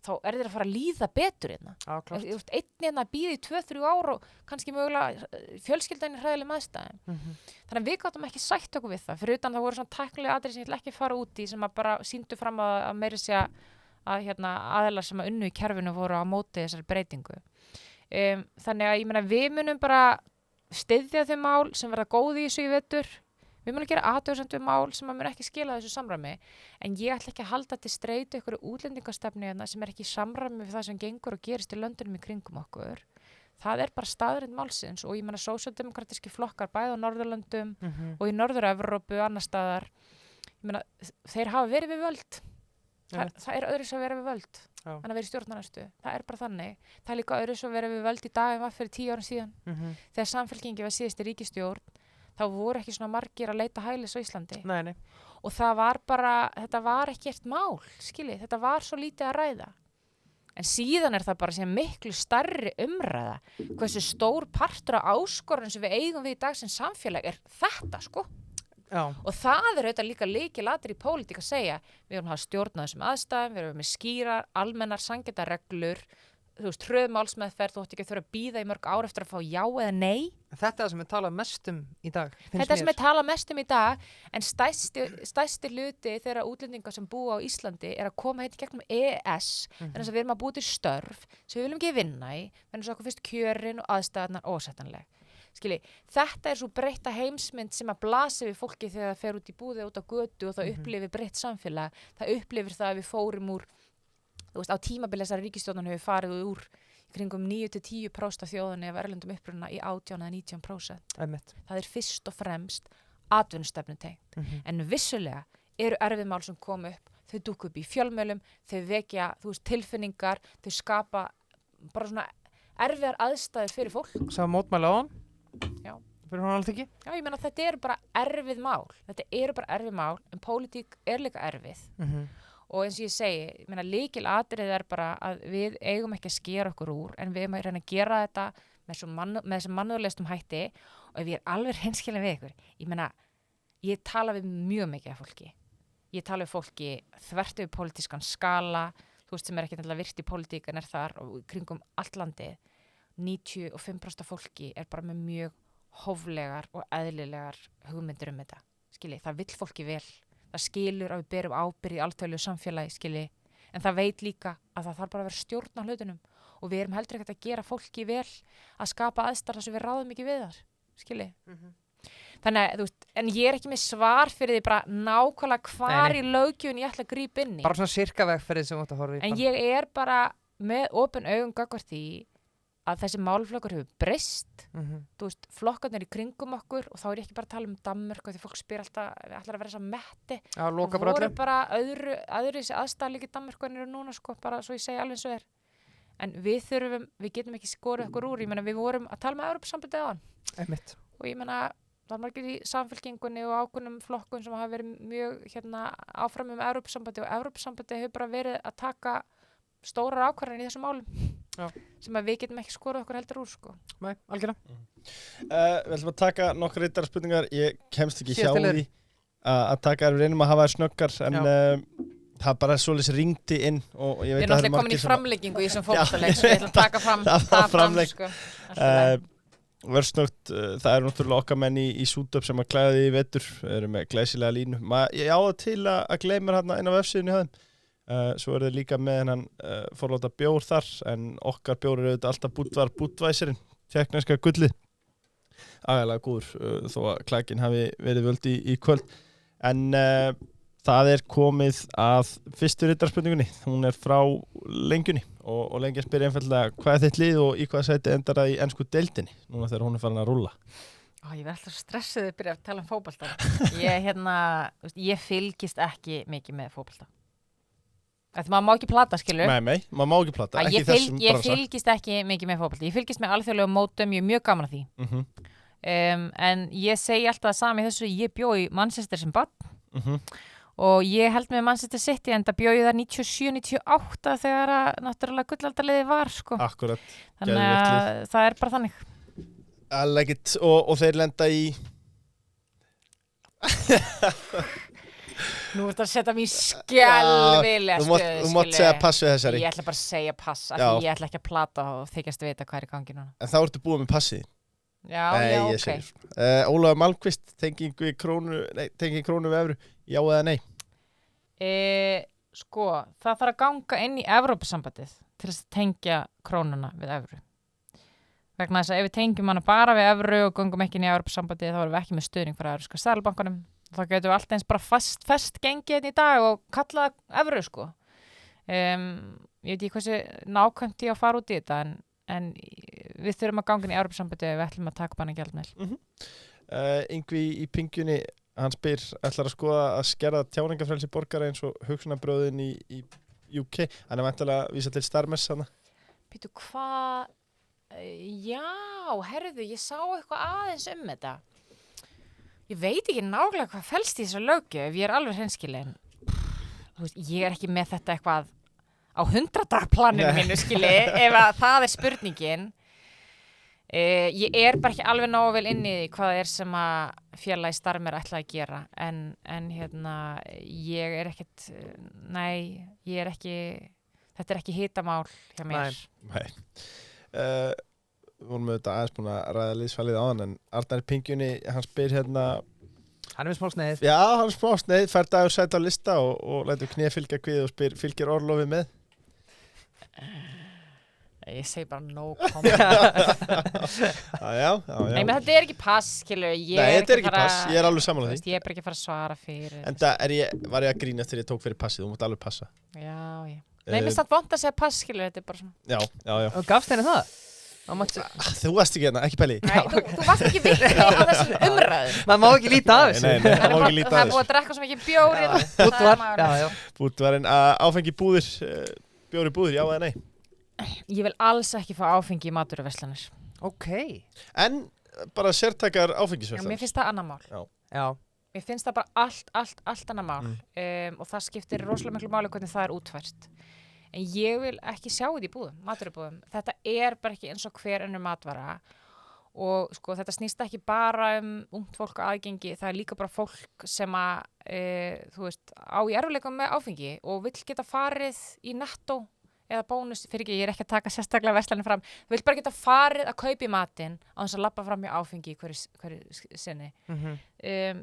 Þá þér að fara að líða betur hérna. Þú ert einn hérna að bíða í 2-3 ár og kannski mögulega fjölskyldan í hræðilegum aðstæðum. Þannig að við gátum ekki sætt okkur við það. Fyrir utan það voru svona tæknilega atriði sem ég ætla ekki að fara út í sem að bara sýndu fram að meiri segja að aðilar sem að unnu í kerfinu voru á móti þessari breytingu. Þannig að ég meina við munum bara styðja þau mál sem verða góð í þessu í vetur. Við munum gera athugasemd við mál sem að mun ekki skila þessu samræmi, en ég ætla ekki að halda til streitu ykkur útlendingastefnu sem ekki í samræmi við það sem gengur og gerist í löndunum í kringum okkur. Það bara staðreynd málsins og ég meina sósíaldemókratíski flokkar bæði á Norðurlöndum og í Norður-Evrópu og annar staðar. Ég meina þeir hafa verið við völd. Það öðru sem verið við völd en að vera í stjórnarnarstöðu. Það bara þannig. Það líka öðru sem verið við völd í dag en var fyrir 10 árum síðan. Þegar Samfylkingin var síðustu ríkisstjórn þá voru ekki svona margir að leita hælis á Íslandi. Nei. Og það var bara, þetta var ekkert mál, skiljið, þetta var svo lítið að ræða. En síðan það bara sem miklu stærri umræða, hversu stór partur af áskorun sem við eigum við í dag sem samfélag þetta, sko. Já. Og það auðvitað líka lykilatriði í pólitík að segja, við erum að hafa stjórn á þessum aðstæðum, við erum með skýrar, almennar, sanngjarnar reglur, þú veist, hröð málsmeðferð, þú átt ekki að þurfa að bíða í mörg ár eftir að fá já eða nei. Þetta það sem talað mest í dag. Þetta sem talað mest í dag, en stærsti hluti þeirra útlendinga sem búa á Íslandi að koma heit í gegnum EES, þannig að við erum að búa til störf sem við viljum ekki vinna í, þannig að okkur fyrst kjörin og aðstæðarnar ósettanleg. Skilji, þetta svo breytta heimsmynd sem að blasi við fólki þegar það fer út í búði út á götu og það upplifir breytt samfélag, það upplifir það að við fórum úr. Þú veist, á tímabili þessari ríkisstjórnar hefur farið úr kringum 9-10% af þjóðinni af erlendum uppruna í 18 eða 19%. Það fyrst og fremst atvinnustefnu tengt. En vissulega eru erfið mál sem koma upp, þau dúkka upp í fjölmiðlum, þau vekja, þú veist, tilfinningar, þau skapa bara svona erfiðar aðstæður fyrir fólk. Sá mótmæla á hann? Já. Fyrir hún alveg ekki? Já, ég meina þetta bara erfið mál. Þetta bara erfið mál, en pólitík líka erfið. Og eins og ég segi, ég meina lykilatriði bara að við eigum ekki að skera okkur úr, en við erum að reyna að gera þetta með þessum mannúðlegstum hætti og ef ég alveg hreinskilin við ykkur, ég meina, ég tala við mjög mikið af fólki. Ég tala við fólki þvert yfir pólitískan skala, þú veist sem ekki náttúrulega virt í pólitík en þar og kringum allt landið. 95% af fólki bara með mjög hóflegar og eðlilegar hugmyndir þetta. Skilji, það vill fólki vel. Það skilur að við berum ábyrgð í alþjóðlegu samfélagi, skilji, en það veit líka að það þarf bara að vera stjórn á hlutunum og við erum heldur ekkert að gera fólki vel að skapa aðstæður þar sem við ráðum ekki við þar, skilji. Þannig að, þú veist, en ég er ekki með svar fyrir því bara nákvæmlega hvar Nei. í löggjöfin ég ætla að grípa inn í. Bara svona sirka vegferðið sem þú átt að horfa í. En ég er bara með opin augum gagnvart því að þessi málflokkur hefur breyst. Þú veist, flokkarnir í kringum okkur og þá er ég ekki bara að tala um Danmörku því fólk spyr alltaf, við ætlar að vera þess að metti. Já, loka og bara voru öllu. bara öðru þessi aðstæða líka í Danmörku en eru núna, sko, bara svo ég segi alveg eins og er. En við getum ekki skorið okkur úr, ég meina við vorum að tala með Evrópusambandið áðan. Einmitt. Og ég meina, það er margir í samfélkingunni og ákveðnum flokkun sem hafa verið mjög áfram Evrópusambandið og Evrópusambandið hefur bara verið að taka stórar ákvarðanir í þessum málum. Já. Sem að við getum ekki skorið okkur heldur úr, sko. Nei, algjörlega. Við ætlum að taka nokkra rittara spurningar. Ég kemst ekki hjá Síðasta liður. því að taka við reynum að hafa þær snöggar en það bara svoleiðis ringdi inn og ég Við veit erum að það náttúrulega komin í framleggingu í þessum fótboltaleik, svo ég ætla að taka fram það var framleik. sko. Verðsnögt, það eru náttúrulega okkar menn í Sútöp sem að klæða því í vetur, eru með glæsilega línu. Ég á það til að gleyma hérna inn á vefsíðunni hjá þeim. Svo er þeir líka með hennan forláta bjór þar, en okkar bjór er auðvitað alltaf Budweiserinn, tékkneska gullið. Agalega góður, þó að klækin hafi verið völd í kvöld. En það er komið að fyrstu rittarspurningunni. Hún er frá Lengjunni og Lengja spyr einfaldlega hvað er þitt lið og í hvaða sæti endar það í ensku deildinni núna þegar hún er farin að rúlla. Ég verð alltaf stressuð að byrja að tala um fótbolta. Ég fylgist ekki mikið með fótbolta. Þetta maður má ekki plata, skilur. Nei, maður má ekki plata, ekki þessum Ég bransa. fylgist ekki mikið með fótbolta. Ég fylgist með alþjóðlegum mótum, ég er mjög gaman að því. En ég segi alltaf það sami í þessu, ég bjó í Manchester sem barn. Og ég held með Manchester City en það bjóði það 97-98 þegar að náttúrulega gullaldarliði var, sko. Akkurat. Þannig að það er bara þannig. I like it. Og þeir lenda í... Nú ert að setja mér skelvilega stöðu, Þú mátt segja pass við þessari. Ég ætla bara að segja pass, af því ég ætla ekki að plata og þykjast vita hvað er í gangi núna. En þá ertu búið með passið. Já, ok. Ólafur Malmqvist, tengingu krónu við evru, já eða nei? Sko, það þarf að ganga inn í Evrópusambandið til þess að tengja krónuna við evru. Vegna þess að ef við tengjum hana bara við evru og gangum ekki inn í Evrópusambandið þá erum við ekki með stuðning frá Evrópska seðlabankanum. Þá getum við alltaf eins bara fest gengið hérna í dag og kalla evru, sko. Ég veit ekki hversu nákvæmt ég að fara út í þetta en við þurfum að ganga inn í Evrópusambandið ef við ætlum að taka banna gjaldmiðil. Yngvi í Pingjunni, hann spyr, ætlar að skoða að skerða tjáningafrelsi borgara eins og hugsunarbröðin í UK. Hann er væntanlega að vísa til Starmers hana. Býtu, hvað? Já, herðu, ég sá eitthvað aðeins þetta. Ég veit ekki nákvæmlega hvað felst í þessu löggjöf, ég er alveg hreinskilin. Ég er ekki með þetta eitthvað á 100-dagplaninu mínu, skilji, ef að það er spurningin. Ég er bara ekki alveg nógu vel inn í því hvað er sem að félagi Starmer ætla að gera en ég er ekkert ég er ekki þetta er ekki hitamál hjá mér. Nei. Við vorum auðvitað aðeins búin að ræða liðsfælið áðan en Arnar í Pingjunni, hann spyr hérna Hann er með smá sneið. Já, hann er smá sneið, fær dagur sæti á lista og lætur kné fylgja kvið og spyr, fylgir orlofið með? Ég segi bara no comment. Já. Nei, menn þetta er ekki pass, skilur. Nei, þetta er ekki pass, ég er alveg sammála því. Ég er bara ekki að fara að svara fyrir. En það var ég að grína þegar ég tók fyrir passið, þú mátt alveg passa. Já. Nei, mér stætt vont að segja pass, skilur, þetta er bara svona. Já. Og gafst henni það? Þú varst ekki hérna, ekki pæli. Nei, þú varst ekki vikni á þessum umræðum. Maður má ekki líta af þessu. Nei, það má ekki líta af þessu. Það er búið að drekka svo mikið bjóri. Búdvar. Búdvarinn, áfengi búðir, bjóri búðir, já eða nei? Ég vil alls ekki fá áfengi í matvöruverslanir. Ok. En bara sértækar áfengisverslanir? Mér finnst það annað mál. Já. Mér finnst það bara allt annað mál. Og það skiptir rosalega miklu máli hvernig það er útfært. En ég vil ekki sjá þetta í búðum, matvörubúðum. Þetta er bara ekki eins og hver önnur matvara. Og sko, þetta snýst ekki bara ungt fólk aðgengi, það er líka bara fólk sem að, þú veist, á í erfiðleikum með áfengi og vill geta farið í Netto eða bónus, fyrir ekki, ég er ekki að taka sérstaklega verslanir fram, vill bara geta farið að kaupa í matinn á þess að labba fram í áfengi hverju sinni.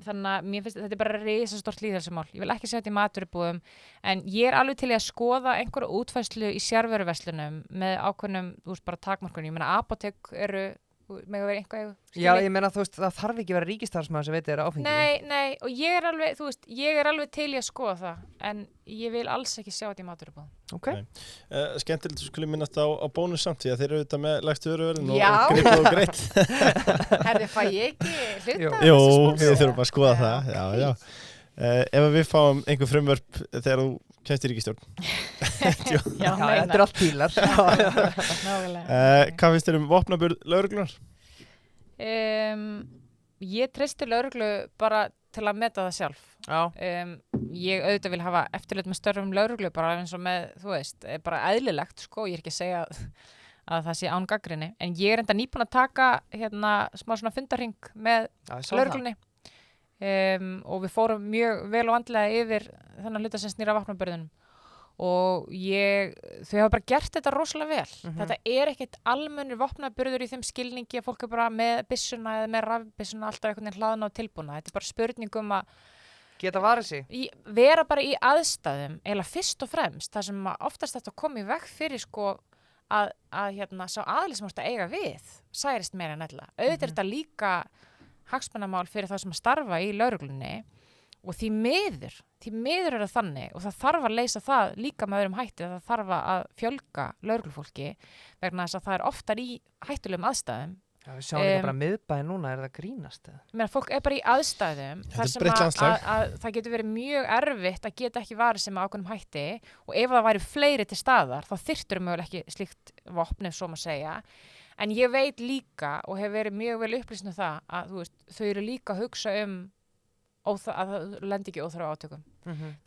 Þannig að mér finnst þetta er bara risastort lýðheilsumál. Ég vil ekki segja þetta í matvörubúðum, en ég er alveg til í að skoða einhverja útfærslu í sérvöruverslunum með ákveðnum, þú veist, bara takmarkunum. Ég meina, apótek eru, þú með að vera einhvað eigu. Já, ég meina, þú veist, það þarf ekki að vera ríkistarfsmaður sem veit þér áfengi. Nei, og ég er alveg, þú veist, ég er alveg til í að skoða það, en ég vil alls ekki sjá þetta í matvörubúðum. Ok. Skemmtilegt að skulle minnast á bónus samt, því að þeir eru auðvitað með lægstu vöruverðin Já. og gripið og greitt. Herði, fæ ég ekki hluta? Jú, við þurfum bara að skoða það, já. Ef við fáum einhver frumvörp þegar þú kemst í ríkisstjórn. Já, þetta er allt pílar. Hvað finnst þér vopnaburð lögreglunar? Ég treysti lögreglu bara til að meta það sjálf. Ég auðvitað vil hafa eftirlit með störfum lögreglu bara eins og með, þú veist, bara eðlilegt, sko, ég er ekki að segja að það sé án gagnrýni, en ég er enda nýbúin að taka smá svona fundarhring með lögreglunni. Og við fórum mjög vel og vandlega yfir þennan hluta sem snýr að vopnaburðinum og þau hafa bara gert þetta rosalega vel. Þetta er ekkert almennur vopnaburður í þeim skilningi að fólk er bara með byssuna eða með rafbyssuna alltaf einhvern veginn hlaðna og tilbúna. Þetta er bara spurning að geta varið sig. Vera bara í aðstæðum, eða fyrst og fremst, það sem oftast þetta kom í veg fyrir sko að sá aðli sem ást að eiga við særist meira en ella. Auðvitað er þetta líka hagsmunamál fyrir það sem að starfa í lögreglunni og því miður er það þannig og það þarf að leysa það líka með öðrum hætti, það þarf að fjölga lögreglufólki vegna þess að það er oftar í hættulegum aðstæðum. Já, við sjáum líka bara miðbæði núna, er það grínast? Fólk er bara í aðstæðum þar sem að það getur verið mjög erfitt að geta ekki varið sem ákveðnum hætti og ef það væri fleiri til staðar þá þyrftur mögulega ekki slíkt vopn ef svo má segja. En ég veit líka og hef verið mjög vel upplýst um það að þú veist, þau eru líka að hugsa að það lendi ekki óþarfa átökum.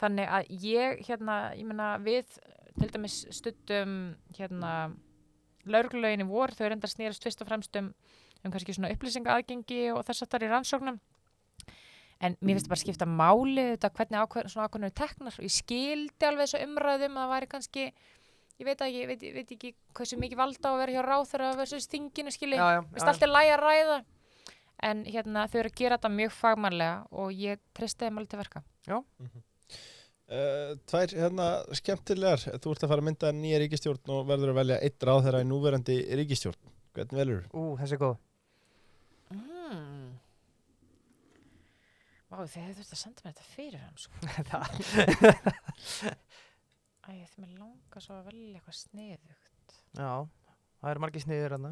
Þannig að ég meina við til dæmis studdum lögreglulögin í vor, þau reyndar snerist fyrst og fremst um kannski svona upplýsingaaðgengi og þess að það er í rannsóknum. En mér finnst bara skipta máli þetta hvernig svona ákveðnir teknar og ég skildi alveg þessu umræðum að það væri kannski ég veit ekki hversu mikið valda á að vera hjá ráðherra versus þinginu skilji. Vist allt er lægi að ræða. En þau eru að gera þetta mjög fagmannlega og ég treysti þeim alveg til verka. Já. Tvær skemmtilegar. Þú ert að fara að mynda nýja ríkisstjórn og verður að velja einn ráðherra í núverandi ríkisstjórn. Hvernig velur þú? Þessi er góð. Vá, þið hefðu þurft að senda mér þetta fyrir hann sko. Þið mér langar svo að velja eitthvað sniðugt. Já, það eru margir sniður þarna.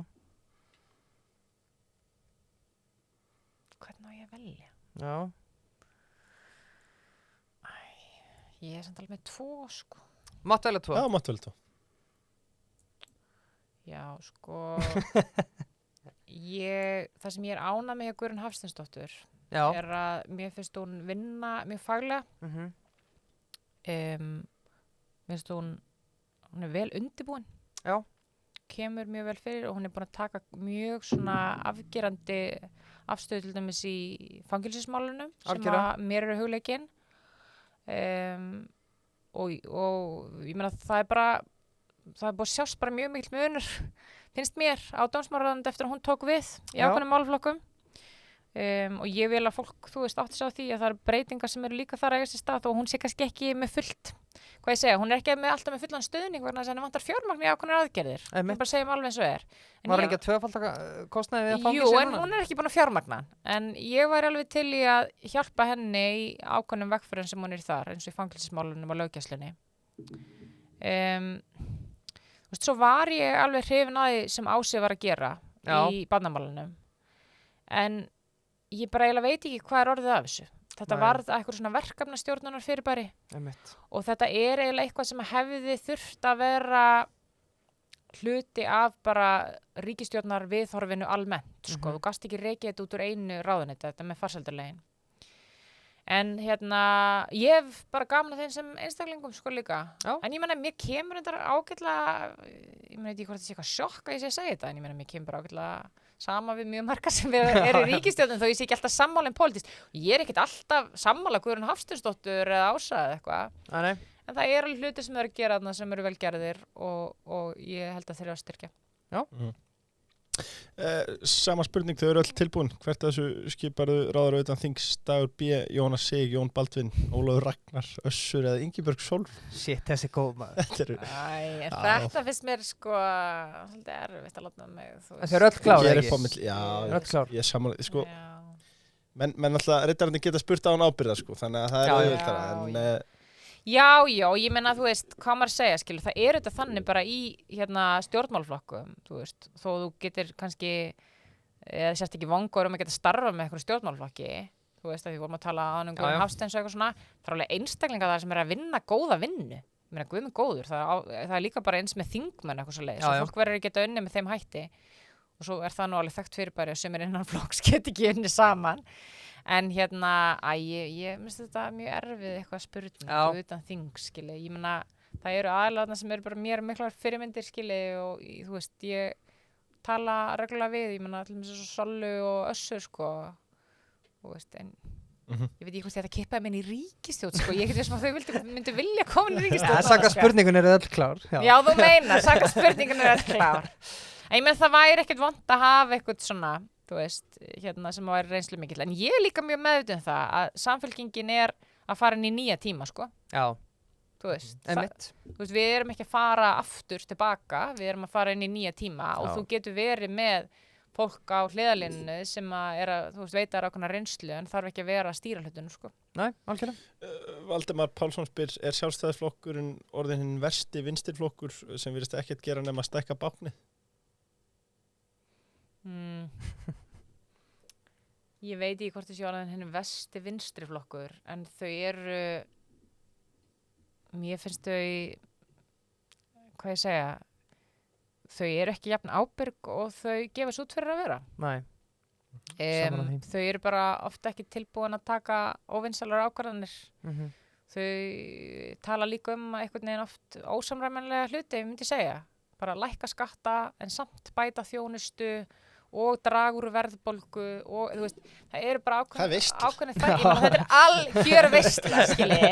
Hvernig á ég að velja? Já. Ég er samt alveg með 2 sko. Máttu velja 2? Já, máttu velja 2. Já, sko. Það sem ég er ánað með hjá Guðrún Hafsteinsdóttur er að mér finnst hún vinna mjög faglega. Mér finnst hún er vel undirbúin. Já. Kemur mjög vel fyrir og hún er búin að taka mjög svona afgerandi afstöðu til dæmis í fangelsismálunum sem að mér eru hugleikinn. Og ég meina það er búið að sjást bara mjög mikill munur finnst mér á dómsmálaráðuneytinu eftir að hún tók við í ákveðnum málaflokkum. Og ég vil að fólk, þú veist, átti sig á því að það eru breytingar sem eru líka þar að eiga sér stað og hún sé kannski ekki með fullt, hvað ég segja, hún er ekki alltaf með fullan stuðning vegna þess að henni vantar fjármagn í ákveðnar aðgerðir. Við bara segjum alveg eins og er. Var ekki að tvöfalda kostnaði við að fangelsi núna? Jú, en hún er ekki búin að fjármagna. En ég væri alveg til í að hjálpa henni í ákveðnum vegferðum sem hún er þar, eins og í fangelsismálunum og löggæslunni. Þú veist, svo var ég alveg hrifin að því sem Ási var að gera í barnamálunum. En ég bara eiginlega veit ekki hvað er orðið af þessu. Þetta varð eitthvað svona verkefnastjórnunar fyrirbæri. Og þetta er eiginlega eitthvað sem hefði þurft að vera hluti af bara ríkisstjórnar viðhorfinu almennt. Sko. Þú gast ekki rekið þetta út úr einu ráðuneyti, þetta með farsældarlegin. En ég hef bara gaman að þeim sem einstaklingum sko líka. En ég meina, mér kemur þetta ágætlega, ég meina ekki hvort það sé eitthvað sjokk að ég sé að segja þetta, en ég meina, mér kemur bara ágætlega sama við mjög marga sem eru í ríkisstjórnum þó ég sé ekki alltaf sammála pólitískt. Ég er ekkert alltaf sammála Guðrún Hafsteinsdóttur eða Ása eða eitthvað. En það eru alveg hluti sem eru að gera þarna sem eru vel gerðir og ég held að þeir eru að styrkja. Já. Sama spurning, þau eru öll tilbúin. Hvert af þessu skiparðu ráðar utan þings Dagur B, Jónas Sig, Jón Baldvin, Ólafur Ragnar, Össur eða Ingibjörg Sólf? Shit, þessi góð maður. Þetta finnst mér sko svolítið erfitt að láta mig, þú veist. Þessi eru öll klár, ekki? Já, öll klár. Ég samanlega, sko. Menn alltaf riddararnir geta spurt á hann ábyrða, sko, þannig að það er auðvitað. Já, ég meina, þú veist, hvað maður segja, skilur, það er þetta þannig bara í stjórnmálaflokkum, þú veist, þó þú getur kannski, eða sérst ekki vongur að geta starfa með eitthvað stjórnmálaflokki, þú veist, að því vorum að tala á hann Hafsteins og eitthvað svona, það er alveg einstaklingar þar sem er að vinna góða vinnu, ég meina, guð með góður, það er líka bara eins með þingmenn eitthvað svo leiðis, og fólk verður að geta unni með þeim hætti, og svo er það nú alveg þekkt fyrirbæri að sumir innan flokks get ekki unni saman. En ég minnst þetta mjög erfið eitthvað spurning utan þings, skilji. Ég meina, það eru aðlaðna sem eru bara mér miklar fyrirmyndir, skilji, og þú veist, ég tala reglulega við, ég meina, til dæmis eins og Sollu og Össur, sko, þú veist, en ég veit ekki hvort þetta kippaði minn í ríkisstjórn, sko, ég get þess að þau myndu vilja koma inn í ríkisstjórn. Saka spurningun eru öll klár. Já, þú meinar, saka spurningun eru öll klár. En ég meina, það væri ekkert vont að hafa eitthvað svona, þú veist, sem væri reynslu mikill. En ég er líka mjög meðvituð það að Samfylkingin er að fara inn í nýja tíma, sko. Já. Þú veist, við erum ekki að fara aftur tilbaka, við erum að fara inn í nýja tíma og þú getur verið með fólk á hliðarlínu sem þú veist, veitar ákveðna reynslu en þarf ekki að vera að stýra hlutunum, sko. Nei, algjörlega. Valdimar Pálsson spyr, er Sjálfstæðisflokkurinn orðinn hinn versti vinstirflokkur sem virðist ekkert gera nema að stækka báknið? Ég veit ekki hvort þessi orðin henni vesti vinstri flokkur en þau eru mér finnst þau hvað ég segja þau eru ekki jafn ábyrg og þau gefast út fyrir að vera. Nei. Þau eru bara ofta ekki tilbúin að taka óvinsalar ákvarðanir. Þau tala líka að einhvern veginn oft ósamræmanlega hluti, ég myndi segja. Bara lækka skatta en samt bæta þjónustu og dragur verðbólgu og þú veist, það eru bara ákveðni þættir, þetta er algjör veistla, skilji,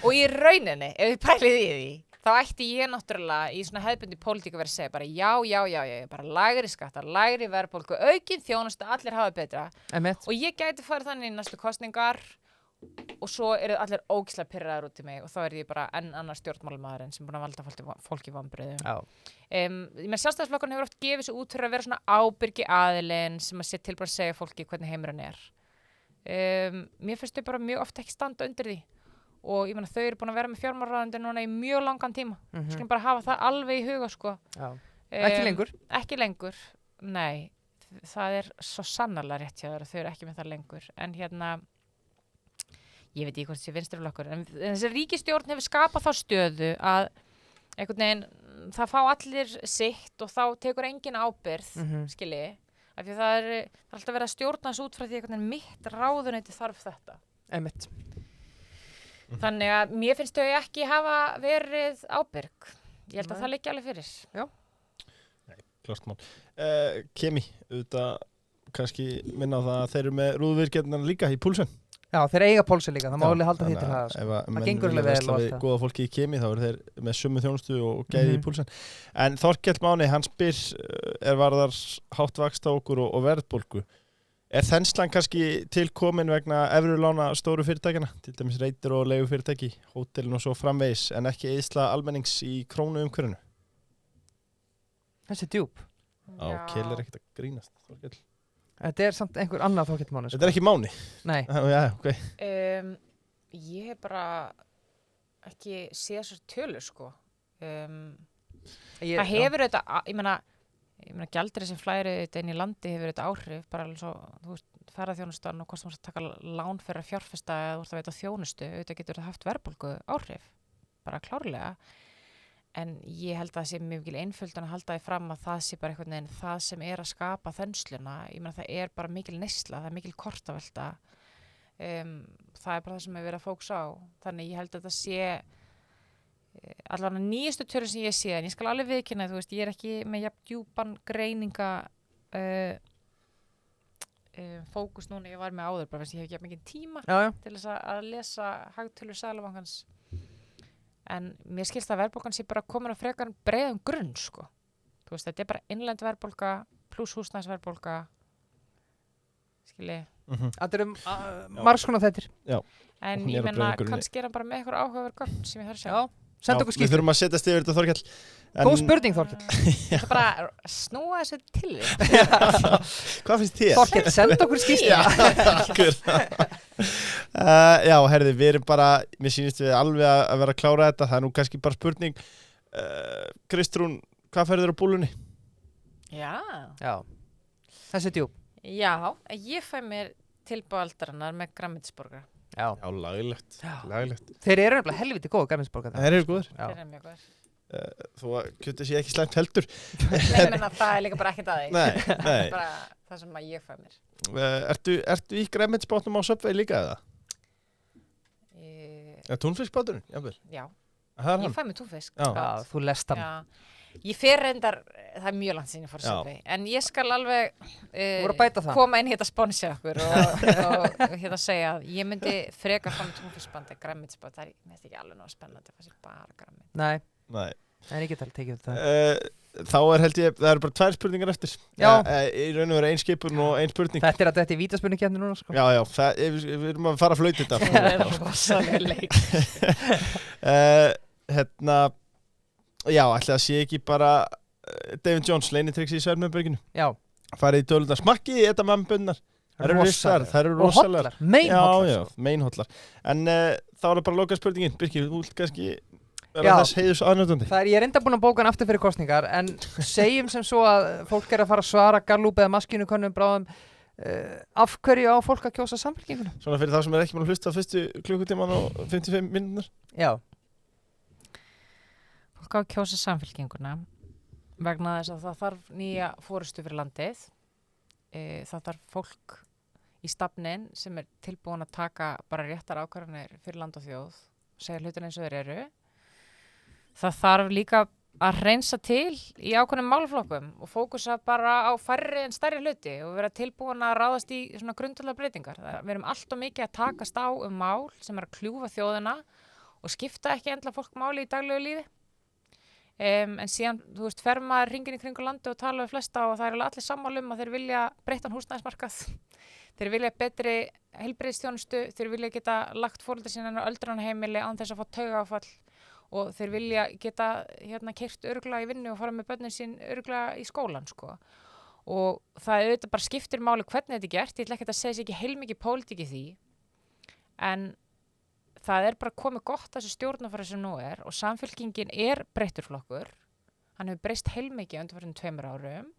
og í rauninni, ef við pælið í því, þá ætti ég náttúrulega í svona hefðbundi pólitík að vera að segja bara já, bara lægri skattar, lægri verðbólgu, aukin þjónustu, allir hafa betra. Og ég gæti farið þannig í næstu kosningar og svo eru allir ógeðslega pirraðir út í mig og þá er ég bara enn annar stjórnmálamaðurinn sem búin að valda fólki vonbrigðum. Sjálfstæðisflokkurinn hefur oft gefið sig út fyrir að vera svona ábyrgi aðilinn sem að sé tilbúin að segja fólki hvernig heimurinn er. Mér finnst þau bara mjög oft ekki standa undir því og ég meina þau eru búin að vera með fjármálaráðuneytið núna í mjög langan tíma. Skulum bara hafa það alveg í huga, sko. Ekki lengur? Ekki lengur, nei. Það er svo sannarlega rétt hjá þér að þau eru ekki með það lengur. En ég veit ekki hvort þessi vinstriflokkur, en þessi ríkisstjórn hefur skapað þá stöðu að einhvern veginn, það fá allir sitt og þá tekur engin ábyrgð, skilji, af því það er alltaf verið að stjórna þessu út frá því einhvern veginn mitt ráðuneyti þarf þetta. Einmitt. Þannig að mér finnst þau ekki hafa verið ábyrg. Ég held að það liggi alveg fyrir. Já. Nei, klart mál. Kemi, auðvitað kannski minna á það að þeir eru með rúðvirkjarnar líka í púlsun. Já, þeir eiga pólsi líka, það má alveg halda því til það. Það gengur alveg vel og allt. Góða fólki í Kemi, þá eru þeir með sömu þjónustu og gæði í púlsun. En Þorkell Máni, hann spyr varðar hátt vaxta okkur og verðbólgu. Er þenslan kannski tilkomin vegna efrulána stóru fyrirtækjana, til dæmis reitur og leigufyrirtæki, hótelin og svo framvegis, en ekki eyðsla almennings í krónu umhverfinu? Þessi djúp. Já, Kjell er ekkert að grínast, Þorkell. Þetta er samt einhver annar Þorkell Máni. Þetta er ekki Máni? Nei. Já, ok. Ég hef bara ekki séð svo tölur, sko. Það hefur þetta, ég meina gjaldri sem flæri þetta inn í landi hefur þetta áhrif, bara alveg svo, þú veist, ferðaþjónustan og hvort þú mást taka lán fyrir að fjárfesta eða þú ert að veita þjónustu, auðvitað getur það haft verðbólgu áhrif, bara klárlega. En ég held að það sé mjög mikil einföldun að halda því fram að það sé bara einhvern veginn það sem er að skapa þensluna. Ég meina það er bara mikil neysla, það er mikil kortavelta. Það er bara það sem er verið að fókusa á. Þannig ég held að það sé allavega nýjustu tölur sem ég sé, en ég skal alveg viðkynna, þú veist, ég er ekki með jafn djúpan greininga fókus núna, ég var með áður, bara þess að ég hef ekki jafn mikið tíma til þess að lesa hagtölur Seðlabankans. En mér skilst að verðbólgan sé bara komin á frekar breiðum grunn, sko. Þú veist, þetta er bara innlend verðbólga pluss húsnæðisverðbólga skilji. Þetta margs konar þettir. Já. En ég menna, kannski hann bara með eitthvað áhugaverð gögn sem ég þarf að sjá. Senda okkur skýrslu. Við þurfum að setjast yfir þetta, Þorkell. Góð spurning, Þorkell. Það er bara snúa þessu til þig. Hvað finnst þér? Þorkell, senda okkur skýrslu. Já, herði, við erum bara, mér sýnist við alveg að vera að klára þetta. Það nú kannski bara spurning. Kristrún, hvað færður á búlunni? Já. Þessi djúp. Já, ég fæ mér tilbúaldarinnar með grænmetisborgara. Já, laglegt. Þeir eru nefnilega helviti góð grænmetisborgarar. Þeir eru góður. Þeir eru mjög góður. Þó að kjötið sé ekki slæmt heldur. Nei, menna, það er líka bara ekkert að því. Nei. Það er bara það sem að ég fæ mér. Ertu í grænmetisbátnum á Subway líka eða? Túnfiskbáturinn, jafnvel? Já, ég fæ mér túnfisk. Já, þú lest hann. Já. Ég fer reyndar, það er mjög langt síðan ég fór að Subway, en ég skal alveg koma inn hérna að sponsja okkur og hérna segja að ég myndi frekar fá með túnfiskbandi, grænmetisbandi, það er ekki alveg náttúrulega spennandi, það er bara grænmeti. Nei, en ég get alveg tekið þetta. Þá held ég, það eru bara 2 spurningar eftir. Já. Í raun og veru 1 skipun og 1 spurning. Þetta er í vítaspurningakeppni núna, sko. Já, við erum að fara að flauta þetta. Það er rosalega leik. Já, ætli það sé ekki bara David Jones, leynitrix í Svernmjöberginu. Já. Farið í tölundar, smakkið þetta mammabunnar. Það eru rissar, það eru rosalega. Meinhollar. Já, meinhollar. En þá er það bara loka spurningin. Birkir, þú vilt kannski vera þess heiðus aðnjótandi. Ég er enda búin að bóka hann aftur fyrir kosningar, en segjum sem svo að fólk er að fara að svara Gallup eða maskínukönnum bráðum. Af hverju á fólk að kjósa Samfylkinguna? Svona fyrir það sem er ekki búin að hlusta á fyrstu klukkutíman og 55 mínútur. Já. Fólk á að kjósa Samfylkinguna vegna þess að það þarf nýja forystu fyrir landið. Það þarf fólk í stafnin sem er tilbúin að taka bara réttar ákvarðanir fyrir land og þjóð, segja hlutin eins og þeir eru. Það þarf líka að hreinsa til í ákveðnum málaflokkum og fókusa bara á færri en stærri hluti og vera tilbúin að ráðast í svona grundvallar breytingar. Við erum allt of mikið að takast á mál sem er að kljúfa þjóðina og skipta ekki endla fólk máli í daglegu lífi. En síðan, þú veist, fer maður hringinn í kringu landi og tala við flesta og það er allir sammála að þeir vilja breyttan húsnæðismarkað. Þeir vilja betri heilbrigðisþjónustu, þeir vilja geta lagt foreldra sína á öldrunarheimili án þess að fá taugaáfall og þeir vilja geta keyrt örugglega í vinnu og fara með börnin sín örugglega í skólan, sko. Og það er auðvitað bara skiptir máli hvernig þetta er gert. Ég ætla ekki að segja sér ekki heilmikið pólitík í því, en það er bara komið gott þessu stjórnarfari sem nú er og Samfylkingin er breyttur flokkur. Hann hefur breyst heilmikið undanfarandi 2 árum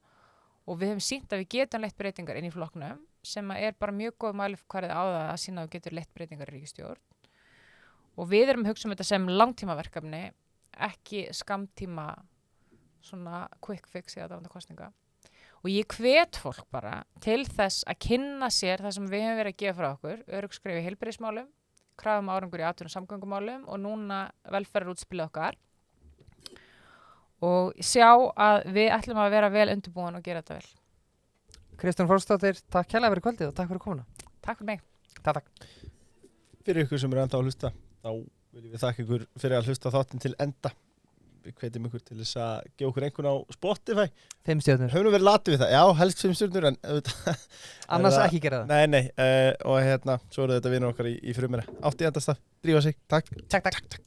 og við höfum sýnt að við getum leitt breytingar inn í flokknum sem er bara mjög góð mælikvarði á það að sýna að við getum leitt breytingar í ríkisstjórn. Og við erum að hugsa þetta sem langtímaverkefni, ekki skammtíma svona quick fix í aðdáðandi kosninga. Og ég hvet fólk bara til þess að kynna sér það sem við höfum verið að gefa frá okkur, örugg skref í heilbrigðismálum, krafum árangur í atvinnu- og samgöngumálum og núna velferðarútspilið okkar. Og sjá að við ætlum að vera vel undirbúin og gera þetta vel. Kristrún Frostadóttir, takk kærlega fyrir kvöldið og takk fyrir komuna. Takk fyrir mig. Takk. Fyrir ykkur sem eru enda að hlusta, þá viljum við þakka ykkur fyrir að hlusta þáttinn til enda. Við hvetjum ykkur til þess að gefa okkur einhvern á Spotify. 5 stjörnur. Höfum við verið latið við það? Já, helst 5 stjörnur, en annars ekki gera það. Nei, og svo eru þetta vinur okkar í frumina. Átti endastaf, drífa sig, takk. Takk.